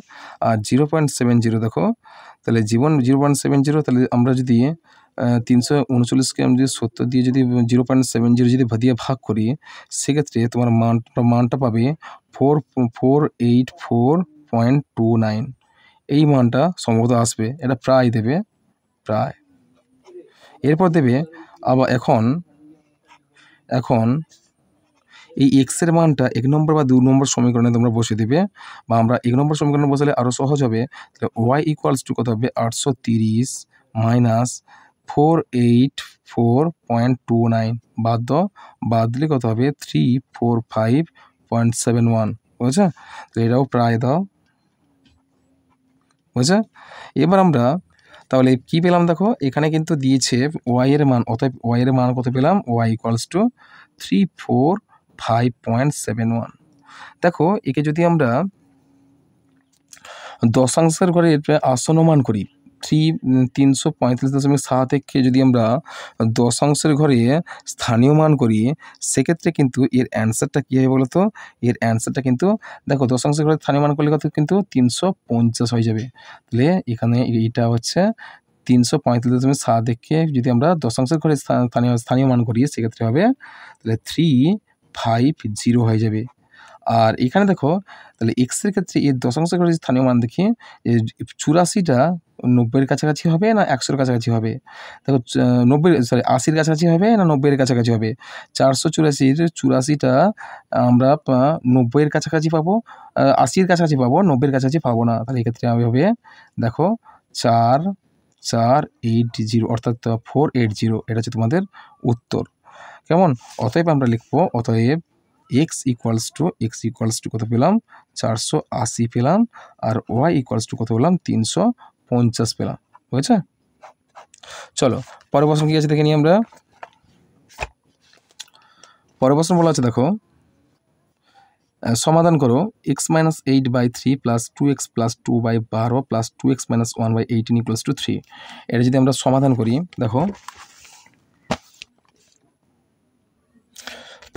আর 0.70 দেখো, তাহলে 0.70, তাহলে আমরা যদি 339কে আমি যদি 70 দিয়ে যদি 0.70 যদি দিয়ে ভাগ করি, সেক্ষেত্রে তোমার মানটা পাবে 484.29। এই মানটা সম্ভবত আসবে, এটা প্রায় দেবে, প্রায়। এরপর দেবে আবার এখন এই এক্সের মানটা 1 নম্বর বা 2 নম্বর সমীকরণে তোমরা বসিয়ে দেবে, বা আমরা 1 নম্বর সমীকরণে বসালে আরও সহজ হবে। তাহলে ওয়াই ইকুয়ালস টু কত হবে, 830 মাইনাস 484.29 বাদ দিলে কত হবে, 345.71, বুঝেছে। তো এটাও প্রায় দাও, বুঝেছে। এবার আমরা তাহলে কি পেলাম, দেখো এখানে কিন্তু দিয়েছে ওয়াই এর মান, অতএব ওয়াই এর মান কত পেলাম, ওয়াই ইকুয়ালস টু 345.71। দেখো একে যদি আমরা দশাংশের ঘরে আসন্ন মান করি, 345.7 যদি আমরা দশাংশের ঘরে স্থানীয় মান করি, সেক্ষেত্রে কিন্তু এর অ্যান্সারটা কী হবে বলতো, এর অ্যান্সারটা কিন্তু দেখো দশাংশের ঘরে স্থানীয় মান করলে কত কিন্তু 350 হয়ে যাবে। তাহলে এখানে এইটা হচ্ছে 345.7 যদি আমরা দশাংশের ঘরে স্থানীয় মান করি, সেক্ষেত্রে হবে তাহলে 350 হয়ে যাবে। আর এখানে দেখো তাহলে এক্সের ক্ষেত্রে এর দশাংশের ঘরে স্থানীয় মান দেখি, 84টা 90-এর কাছাকাছি হবে না 100-এর কাছাকাছি হবে, দেখো 80-র কাছাকাছি হবে না 90-এর কাছাকাছি হবে। 484-র 84টা আমরা 90-এর কাছাকাছি পাবো, 80-র কাছাকাছি পাবো, 90-এর কাছাকাছি পাবো না। তাহলে এক্ষেত্রে হবে দেখো 4480 অর্থাৎ 480, এটা হচ্ছে তোমাদের উত্তর, কেমন। অতএব আমরা লিখবো, অতএব এক্স ইকুয়ালস টু কত পেলাম, 480 পেলাম, আর ওয়াই ইকুয়ালস টু কত পেলাম, 350 পেলাম, বুঝেছে। চলো পরের প্রশ্ন কী আছে দেখে নিই আমরা। পরের প্রশ্ন বলা আছে, দেখো সমাধান করো x-8/3 plus 2x plus 2/12 plus 2x minus 1/18 equals to 3। এটা যদি আমরা সমাধান করি, দেখো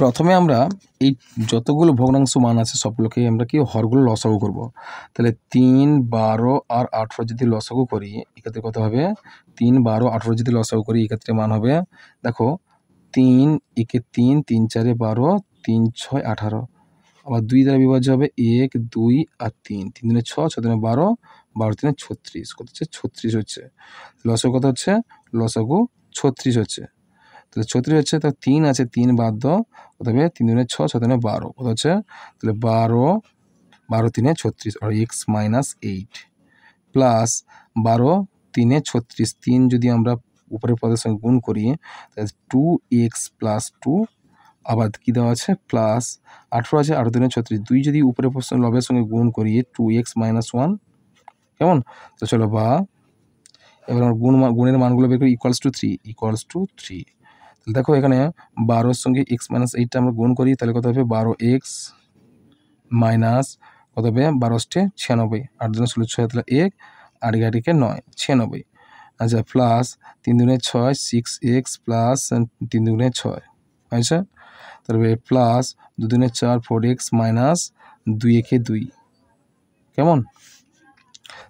প্রথমে আমরা এই যতগুলো ভগ্নাংশ মান আছে সবগুলোকে আমরা কি হরগুলো লসাগু করব। তাহলে 3, 12 আর 18 যদি লসাগু করি, এক্ষেত্রে কত হবে, 3, 12, 18 যদি লসাগু করি, এক্ষেত্রে মান হবে, দেখো 3 একে 3, 3 4 12, 3 6 18, আবার 2 দ্বারা বিভাজ্য হবে 1, 2 আর 3, 3 দিনে 6, 6 দিনে 12, 12 দিনে 36, কত হচ্ছে 36 হচ্ছে। লসাগু কত হচ্ছে, লসাগু 36 হচ্ছে। তাহলে 36 হচ্ছে, তার 3 আছে, 3 বাদ দাও, কত হবে 3 দুগুণে 6, 6 দুগুণে 12, কত হচ্ছে, তাহলে 12, 12 3 36 আর x-8 প্লাস 12 3 36, 3 যদি আমরা উপরের পদের সঙ্গে গুণ করি, তাহলে 2x প্লাস 2, আবার কী দেওয়া আছে প্লাস 18 আছে, 18 দুগুণে 36, 2 যদি উপরের লবের সঙ্গে গুণ করি 2x মাইনাস 1, কেমন। তো চলো বা এবার আমরা গুণের মানগুলো বের করি, ইকুয়ালস টু 3। দেখো এখানে 12-র সঙ্গে x-8টা আমরা গুণ করি, তাহলে কত হবে 12x মাইনাস কত হবে 12 × 96, 8 × 16 6, তাহলে 1 আর 1 9, 96 আচ্ছা প্লাস 3 দুগুণে 6 6x প্লাস 3 দুগুণে 6 আচ্ছা তারপরে প্লাস 2 দুগুণে 4 4x মাইনাস 2 একে 2 কেমন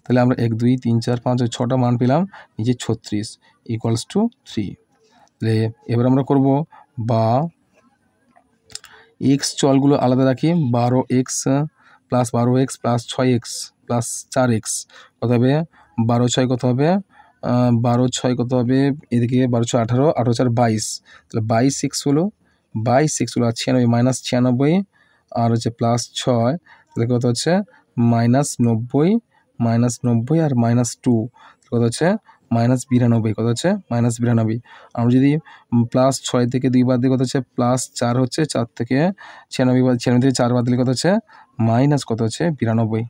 তাহলে আমরা 1 2 3 4 5 6টা মান পেলাম নিচে 36 ইকুয়ালস টু 3 তাহলে এবার আমরা করব বা এক্স চলগুলো আলাদা রাখি 12x plus 12x plus 6x plus 4x কত হবে 12 6 কত হবে 12 6 কত হবে এদিকে 12 6 18 18 4 22 তাহলে 22x হলো 22x হলো 96 মাইনাস 96 আর হচ্ছে প্লাস 6 তাহলে কত হচ্ছে -90 আর -2 কত হচ্ছে -92 কত হচ্ছে -92 আমরা যদি প্লাস 6 থেকে 2 বাদ দিই কত হচ্ছে প্লাস 4 হচ্ছে 4 থেকে 96 থেকে 4 বাদ দিলে কত হচ্ছে মাইনাস কত হচ্ছে 92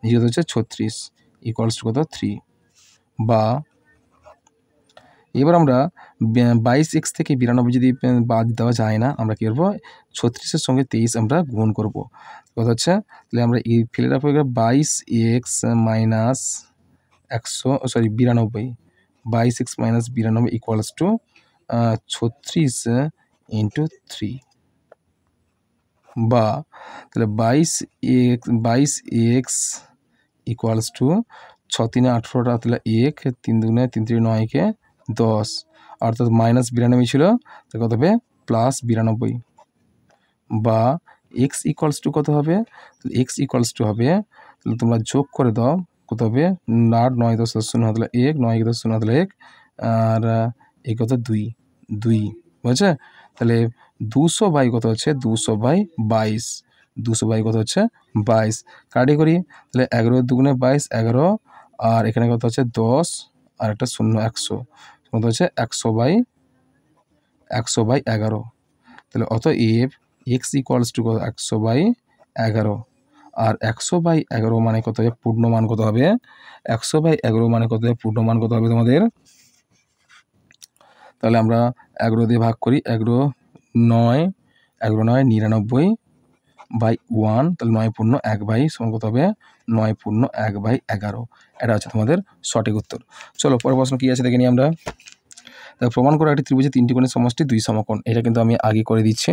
নিচে কত হচ্ছে 36 ইকুয়ালস টু কত 3 বা এবার আমরা 22x থেকে 92 যদি বাদ দেওয়া যায় না আমরা কী করবো 36-এর সঙ্গে 23 আমরা গুণ করব কত হচ্ছে তাহলে আমরা এই ফেলে রাখবো 22x minus 92 22x minus 92 equals to 36 into 3 বা তাহলে 22x ইকুয়ালস টু 6 3 18টা তাহলে 1 3 2 3 3 9 10 অর্থাৎ -92 ছিল তো কত হবে +92 বা x ইকুয়ালস টু কত হবে x ইকুয়ালস টু হবে তাহলে তোমরা যোগ করে দাও কত হবে 8 9 10 0 তাহলে 1 9 10 0 তাহলে 1 আর এই কত 2 2 বুঝছে তাহলে 200 বাই কত হচ্ছে 200/22 200 কত হচ্ছে 22 কাটি করি তাহলে 11 দুগুণে 22 11 আর এখানে কত হচ্ছে 10 আর একটা 0 100 কত হচ্ছে 100/11 তাহলে অতএব x ইকুয়ালস টু 100/11 আর 100/11 মানে কত হবে পূর্ণমান কত হবে 100/11 মানে কত হবে পূর্ণমান কত হবে তোমাদের তাহলে আমরা 11 দিয়ে ভাগ করি 11 9 99/1 তাহলে 9 পূর্ণ 1 সমান কত হবে 9 পূর্ণ 1/11 এটা হচ্ছে তোমাদের সঠিক উত্তর চলো পরের প্রশ্ন কি আছে দেখে নিই আমরা প্রমাণ করা একটি ত্রিভুজে 3টি কোণের সমষ্টি 2 সমকোণ এটা কিন্তু আমি আগে করে দিচ্ছি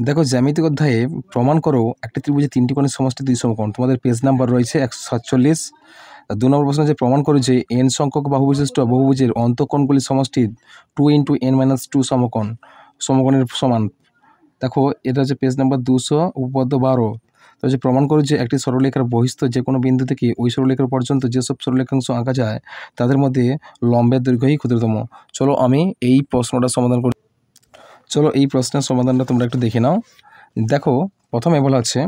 দেখো জ্যামিতিক অধ্যায়ে প্রমাণ করো একটি ত্রিভুজে 3টি কোণের সমষ্টি 2 সমকোণ তোমাদের পেজ নাম্বার রয়েছে 147 2 নম্বর প্রশ্ন যে প্রমাণ করো যে n সংখ্যক বাহু বিশিষ্ট বহুভুজের অন্তঃকোণগুলির সমষ্টি 2 × n-2 সমকোণের সমান দেখো এটা হচ্ছে পেজ নাম্বার 200 উপপাদ্য 12 তো হচ্ছে প্রমাণ করো যে একটি সরলরেখার বহিস্থ যে কোনো বিন্দু থেকে ওই সরলরেখার পর্যন্ত যেসব সরলরেখাংশ আঁকা যায় তাদের মধ্যে লম্বের দৈর্ঘ্যই ক্ষুদ্রতম চলো আমি এই প্রশ্নটা সমাধান করি চলো এই প্রশ্নের সমাধানটা তোমরা একটু দেখে নাও দেখো প্রথমে বলা হচ্ছে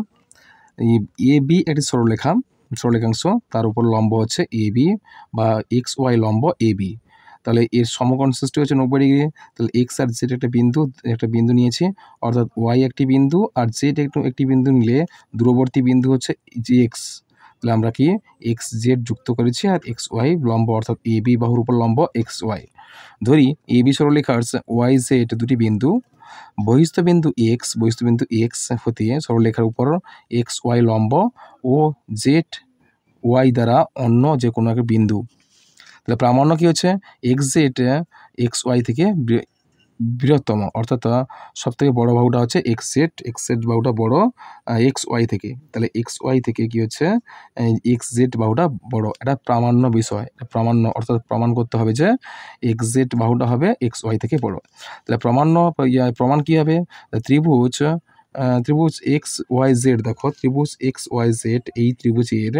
AB একটি সরলরেখাংশ তার উপর লম্ব হচ্ছে AB বা XY লম্ব AB তাহলে এর সমকোণ সৃষ্টি হচ্ছে 90 ডিগ্রি তাহলে x আর z একটা বিন্দু নিয়েছি অর্থাৎ y একটি বিন্দু আর z একটি বিন্দু নিলে দূরবর্তী বিন্দু হচ্ছে x তাহলে আমরা কি xz যুক্ত করেছি আর xy লম্ব অর্থাৎ AB বাহুর উপর লম্ব xy ধরি AB সরলরেখার yz দুটি বিন্দু বহিস্থ বিন্দু x হতে সরলরেখার উপর xy লম্ব ও zy দ্বারা অন্য যে কোনো একটা বিন্দু তাহলে প্রামাণ্য কি হচ্ছে xz xy থেকে বৃহত্তম অর্থাৎ সবথেকে বড় বাহুটা হচ্ছে xz বাহুটা বড় xy থেকে তাহলে xy থেকে কি হচ্ছে xz বাহুটা বড় এটা প্রামাণ্য বিষয় প্রামাণ্য অর্থাৎ প্রমাণ করতে হবে যে xz বাহুটা হবে xy থেকে বড় তাহলে প্রমাণ কি হবে ত্রিভুজ XYZ দেখো ত্রিভুজ XYZ এই ত্রিভুজের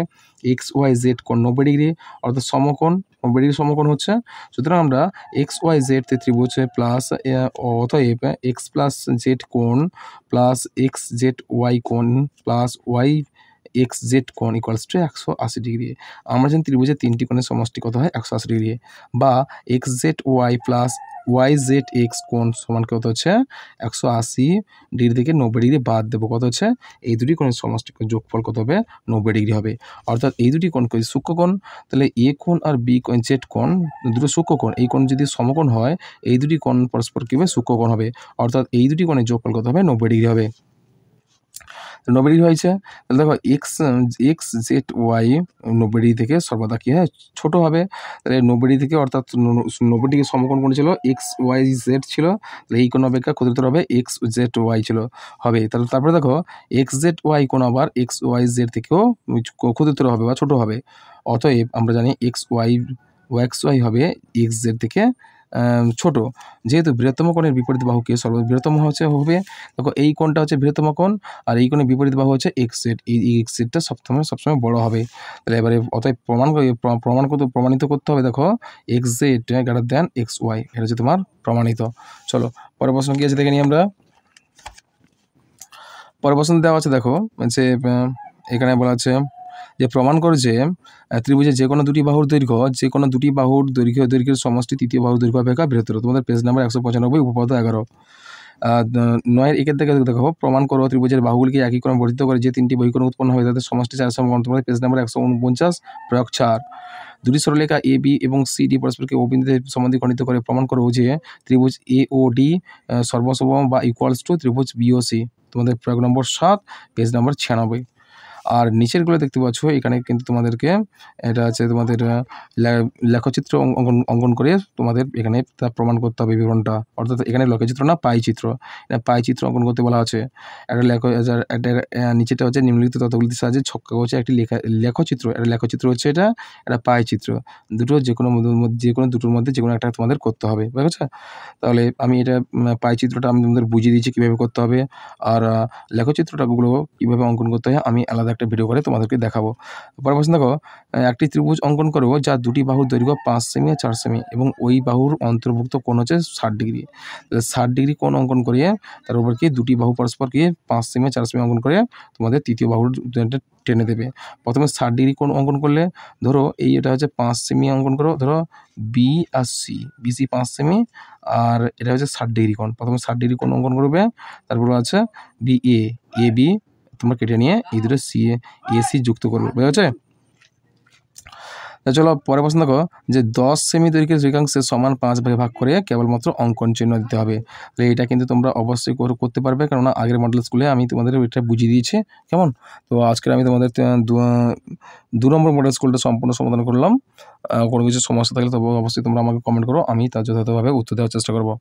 XYZ কোণ 90 ডিগ্রি অর্থাৎ সমকোণ 90 ডিগ্রি সমকোণ হচ্ছে সুতরাং আমরা XYZ ত্রিভুজে প্লাস অতএব x প্লাস জেড কোণ প্লাস XZY কোণ প্লাস YXZ কোণ ইকুয়ালস টু 180 ডিগ্রি আমরা জানি ত্রিভুজের 3টি কোণের সমষ্টি কত হয় 180 ডিগ্রি বা XZY প্লাস YZX কোণ সমান কত হচ্ছে 180 ডিগ্রি থেকে 90 ডিগ্রি বাদ দেবো কত হচ্ছে এই দুটি কোণের সমষ্টি যোগফল কত হবে 90 ডিগ্রি হবে অর্থাৎ এই দুটি কোণ সূক্ষ্মকোণ তাহলে এ কোণ আর বি কোণ জেড কোণ দুটো সূক্ষ্মকোণ এই কোণ যদি সমকোণ হয় এই দুটি কোণ পরস্পর কী হবে সূক্ষ্মকোণ হবে অর্থাৎ এই দুটি কোণের যোগফল কত হবে 90 ডিগ্রি হবে 90 ডিগ্রি হয়েছে, তাহলে দেখো এক্স জেড ওয়াই 90 ডিগ্রি থেকে সর্বদা কী হয় ছোটো হবে। তাহলে 90 ডিগ্রি থেকে অর্থাৎ 90 ডিগ্রি সমকোণ কোণ ছিল এক্স ওয়াই জেড ছিল, তাহলে এই কোণ অপেক্ষা ক্ষুদ্রতর হবে এক্স জেড ওয়াই ছিল হবে। তাহলে তারপরে দেখো এক্স জেড ওয়াই কোণ আবার এক্স ওয়াই জেড থেকেও ক্ষুদ্রতর হবে বা ছোটো হবে। অতএব আমরা জানি এক্স ওয়াই হবে এক্স জেড থেকে ছোটো। যেহেতু বৃহত্তম কোণের বিপরীত বাহুকে বৃহত্তম হবে, দেখো এই কোণটা হচ্ছে বৃহত্তম কোণ আর এই কোণের বিপরীত বাহু হচ্ছে এক্স জেড, এই এক্স জেডটা সবসময় বড় হবে। তাহলে এবারে অতএব প্রমাণিত করতে হবে, দেখো x z greater than x y, এটা হচ্ছে তোমার প্রমাণিত। চলো পরের প্রশ্ন কী আছে দেখে নিই আমরা। পরের প্রশ্ন দেওয়া আছে, দেখো যে এখানে বলা আছে যে প্রমাণ করো যে ত্রিভুজের যে কোনো দুটি বাহুর দৈর্ঘ্যের সমষ্টি তৃতীয় বাহুর দৈর্ঘ্য অপেক্ষা বৃহত্তর। তোমাদের পেজ নাম্বার 195 উপপাদ্য 11। 9 একের থেকে দেখো প্রমাণ করো ত্রিভুজের বাহুগুলিকে একই ক্রমে বর্ধিত করে যে তিনটি বহিকোণ উৎপন্ন হবে তাদের সমষ্টি 4 সমান। তোমাদের পেজ নাম্বার 149 প্রয়োগ 4। দুটি সরলরেখা এ বি এবং সি ডি পরস্পরকে ও বিন্দুতে সমান্তরাল খণ্ডিত করে প্রমাণ করো যে ত্রিভুজ এ ও ডি সর্বসম বা ইকুয়ালস টু ত্রিভুজ বি ও সি। তোমাদের প্রয়োগ নম্বর 7 পেজ নাম্বার 96। আর নিচেরগুলো দেখতে পাচ্ছ এখানে কিন্তু তোমাদেরকে এটা আছে তোমাদের লেখচিত্র অঙ্কন করে তোমাদের এখানে তা প্রমাণ করতে হবে বিবরণটা, অর্থাৎ এখানে লেখচিত্র না পাইচিত্র, এটা পাইচিত্র অঙ্কন করতে বলা আছে। একটা নিচেটা হচ্ছে নিম্নলিখিত তথ্যগুলির সাহায্যে ছক্কা হচ্ছে একটি লেখচিত্র, এটা লেখচিত্র হচ্ছে এটা পাইচিত্র। যে কোনো দুটোর মধ্যে যে কোনো একটা তোমাদের করতে হবে, বুঝেছো? তাহলে আমি এটা পাইচিত্রটা আমি তোমাদের বুঝিয়ে দিচ্ছি কীভাবে করতে হবে, আর লেখচিত্রটাগুলো কীভাবে অঙ্কন করতে হয় আমি আলাদা একটা ভিডিও করে তোমাদেরকে দেখাবো। পরের প্রশ্ন দেখো, একটি ত্রিভুজ অঙ্কন করো যার দুটি বাহুর দৈর্ঘ্য 5 সেমি আর 4 সেমি এবং ওই বাহুর অন্তর্ভুক্ত কোণ হচ্ছে 60 ডিগ্রি। 60 ডিগ্রি কোণ অঙ্কন করিয়ে তার উপর কি দুটি বাহু পরস্পর গিয়ে 5 সেমি 4 সেমি অঙ্কন করে তোমাদের তৃতীয় বাহুর টেনে দেবে। প্রথমে 60 ডিগ্রি কোণ অঙ্কন করলে ধরো এটা হচ্ছে 5 সেমি অঙ্কন করো, ধরো বি আর সি, বিসি 5 সেমি আর এটা হচ্ছে 60 ডিগ্রি কোণ। প্রথমে 60 ডিগ্রি কোণ অঙ্কন করবে, তারপর আছে বি এ বি তোমরা কেটে নিয়ে এই দুটো এসি যুক্ত করবে, বুঝা গেছে? চলো পরের প্রশ্ন দেখো যে 10 সেমি দৈর্ঘ্যের রেখাংশে সমান 5 ভাগে ভাগ করে কেবলমাত্র অঙ্কন চিহ্ন দিতে হবে। তো এটা কিন্তু তোমরা অবশ্যই করতে পারবে, কেননা আগের মডেল স্কুলে আমি তোমাদের এটা বুঝিয়ে দিয়েছি, কেমন? তো আজকে আমি তোমাদের 2 নম্বর মডেল স্কুলটা সম্পূর্ণ সমাধান করলাম। কোনো কিছু সমস্যা থাকলে তবে অবশ্যই তোমরা আমাকে কমেন্ট করো, আমি তার যথাযথভাবে উত্তর দেওয়ার চেষ্টা করবো।